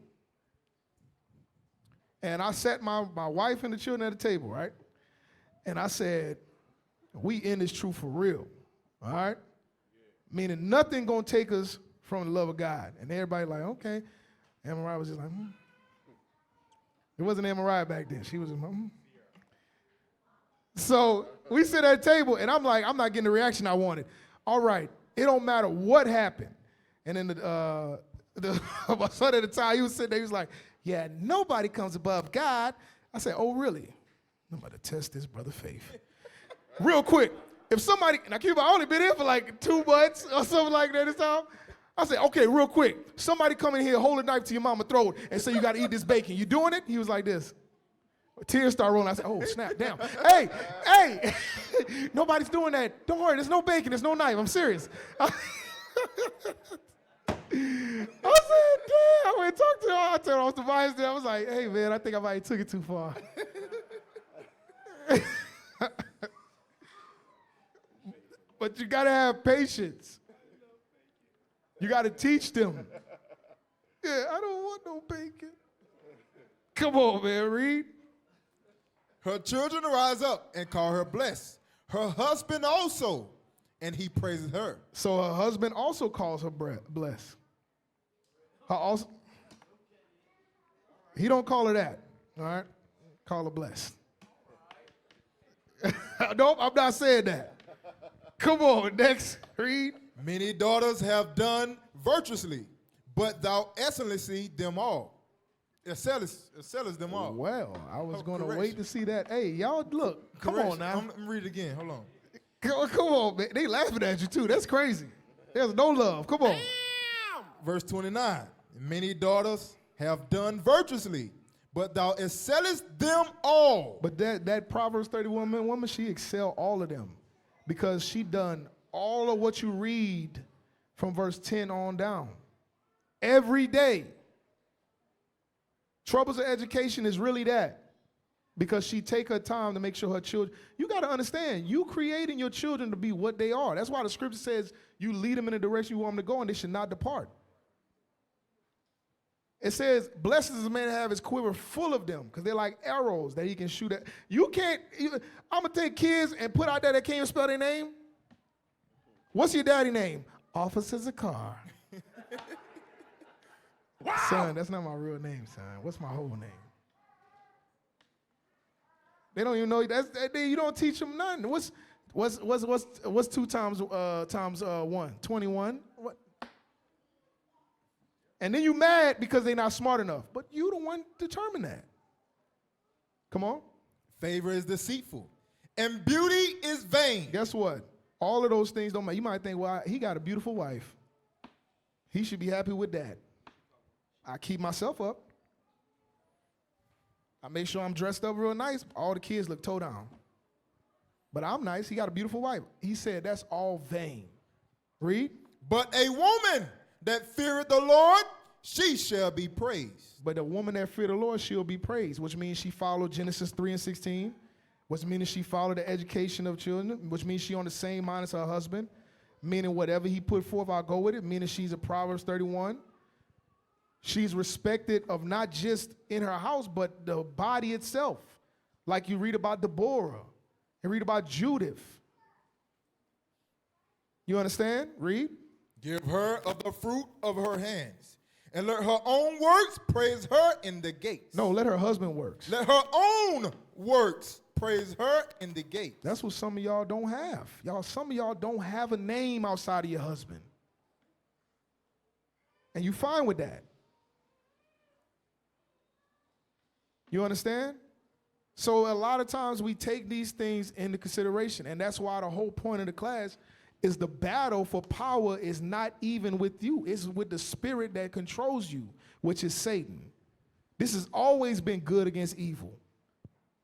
And I sat my wife and the children at the table, right? And I said, we in this truth for real, all right? Meaning nothing gonna take us from the love of God. And everybody like, okay. And Mariah was just like, It wasn't Anne Mariah back then. She was So we sit at a table, and I'm like, I'm not getting the reaction I wanted. All right, it don't matter what happened. And then my son at the time, he was sitting there, he was like, yeah, nobody comes above God. I said, oh, really? I'm about to test this brother faith. Real quick, if somebody, and I only been here for like 2 months or something like that this time. I said, okay, real quick, somebody come in here, hold a knife to your mama's throat and say you got to eat this bacon. You doing it? He was like this. Tears start rolling. I said, oh, snap, damn. Hey, nobody's doing that. Don't worry, there's no bacon, there's no knife. I'm serious. I said, damn. I went and talked to him. I told him I was the vice there. I was like, hey, man, I think I might have took it too far. But you got to have patience. You got to teach them. Yeah, I don't want no bacon. Come on, man, read. Her children rise up and call her blessed. Her husband also, and he praises her. So her husband also calls her blessed. He don't call her that, all right? Call her blessed. Nope, I'm not saying that. Come on, next, read. Many daughters have done virtuously, but thou excellency them all. Excellest them all. Well, I was going to wait to see that. Hey, y'all, look, come on now. I'm going to read it again. Hold on. Come on, man. They laughing at you, too. That's crazy. There's no love. Come on. Verse 29. Many daughters have done virtuously, but thou excellest them all. But that Proverbs 31 woman, she excelled all of them because she done all of what you read from verse 10 on down. Every day. Troubles of education is really that. Because she take her time to make sure her children, you got to understand, you creating your children to be what they are. That's why the scripture says you lead them in the direction you want them to go and they should not depart. It says, blessed is the man that have his quiver full of them, because they're like arrows that he can shoot at. You can't, I'm going to take kids and put out there that can't even spell their name. What's your daddy name? Officer Zakar. Wow. Son, that's not my real name, son. What's my whole name? They don't even know. You don't teach them nothing. What's 2 times 1? 21. What? And then you mad because they're not smart enough. But you the one determine that. Come on. Favor is deceitful, and beauty is vain. Guess what? All of those things don't matter. You might think, well, he got a beautiful wife. He should be happy with that. I keep myself up. I make sure I'm dressed up real nice. All the kids look toe down. But I'm nice. He got a beautiful wife. He said that's all vain. Read. But a woman that feareth the Lord, she shall be praised. But a woman that feareth the Lord, she'll be praised, which means she followed Genesis 3:16, which means she followed the education of children, which means she on the same mind as her husband, meaning whatever he put forth, I'll go with it, meaning she's a Proverbs 31. She's respected of not just in her house, but the body itself. Like you read about Deborah and read about Judith. You understand? Read. Give her of the fruit of her hands, And let her own works praise her in the gates. No, let her husband works. Let her own works praise her in the gates. That's what some of y'all don't have. Some of y'all don't have a name outside of your husband. And you fine with that. You understand? So a lot of times we take these things into consideration, and that's why the whole point of the class is the battle for power is not even with you. It's with the spirit that controls you, which is Satan. This has always been good against evil.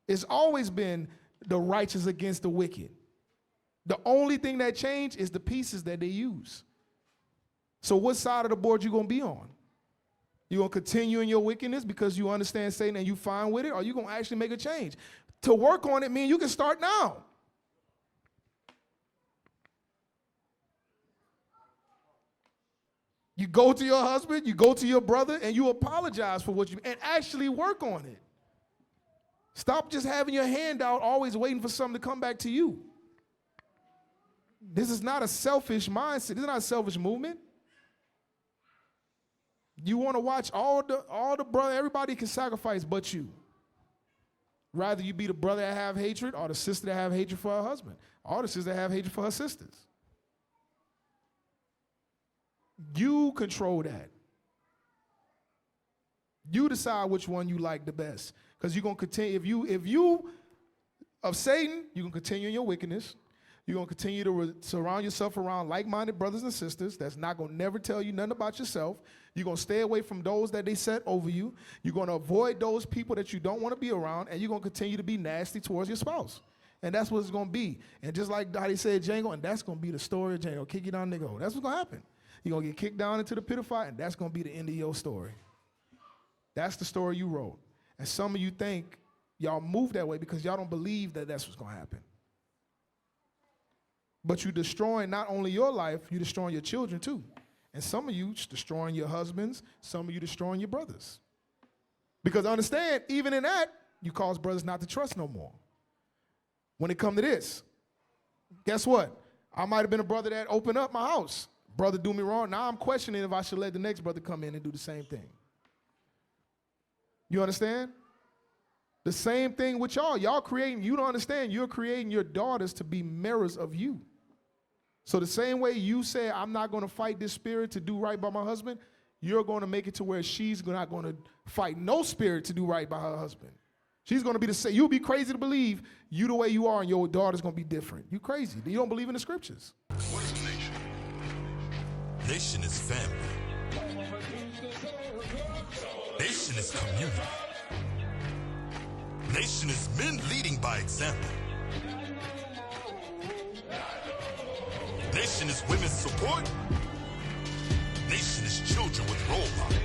It's always been the righteous against the wicked. The only thing that changed is the pieces that they use. So what side of the board you going to be on? You going to continue in your wickedness because you understand Satan and you fine with it, or you going to actually make a change? To work on it means you can start now. You go to your husband, you go to your brother, and you apologize for what you, and actually work on it. Stop just having your hand out, always waiting for something to come back to you. This is not a selfish mindset. This is not a selfish movement. You want to watch all the brother, everybody can sacrifice but you. Rather you be the brother that have hatred or the sister that have hatred for her husband, or the sister that have hatred for her sisters. You control that. You decide which one you like the best. Because you're going to continue, if you of Satan, you're going to continue in your wickedness. You're going to continue to surround yourself around like-minded brothers and sisters that's not going to never tell you nothing about yourself. You're going to stay away from those that they set over you. You're going to avoid those people that you don't want to be around, and you're going to continue to be nasty towards your spouse. And that's what it's going to be. And just like how they said Django, and that's going to be the story of Django. Kick you down, nigga. That's what's going to happen. You're going to get kicked down into the pit of fire, and that's going to be the end of your story. That's the story you wrote. And some of you think y'all move that way because y'all don't believe that that's what's going to happen. But you're destroying not only your life, you're destroying your children too. And some of you destroying your husbands, some of you destroying your brothers. Because understand, even in that, you cause brothers not to trust no more. When it come to this, guess what? I might have been a brother that opened up my house. Brother do me wrong. Now I'm questioning if I should let the next brother come in and do the same thing. You understand? The same thing with y'all. Y'all creating, you don't understand, you're creating your daughters to be mirrors of you. So the same way you say, I'm not going to fight this spirit to do right by my husband, you're going to make it to where she's not going to fight no spirit to do right by her husband. She's going to be the same. You'll be crazy to believe you the way you are and your daughter's going to be different. You crazy. You don't believe in the scriptures. What is a nation? Nation is family. Nation is community. Nation is men leading by example. Nation is women's support. Nation is children with role models.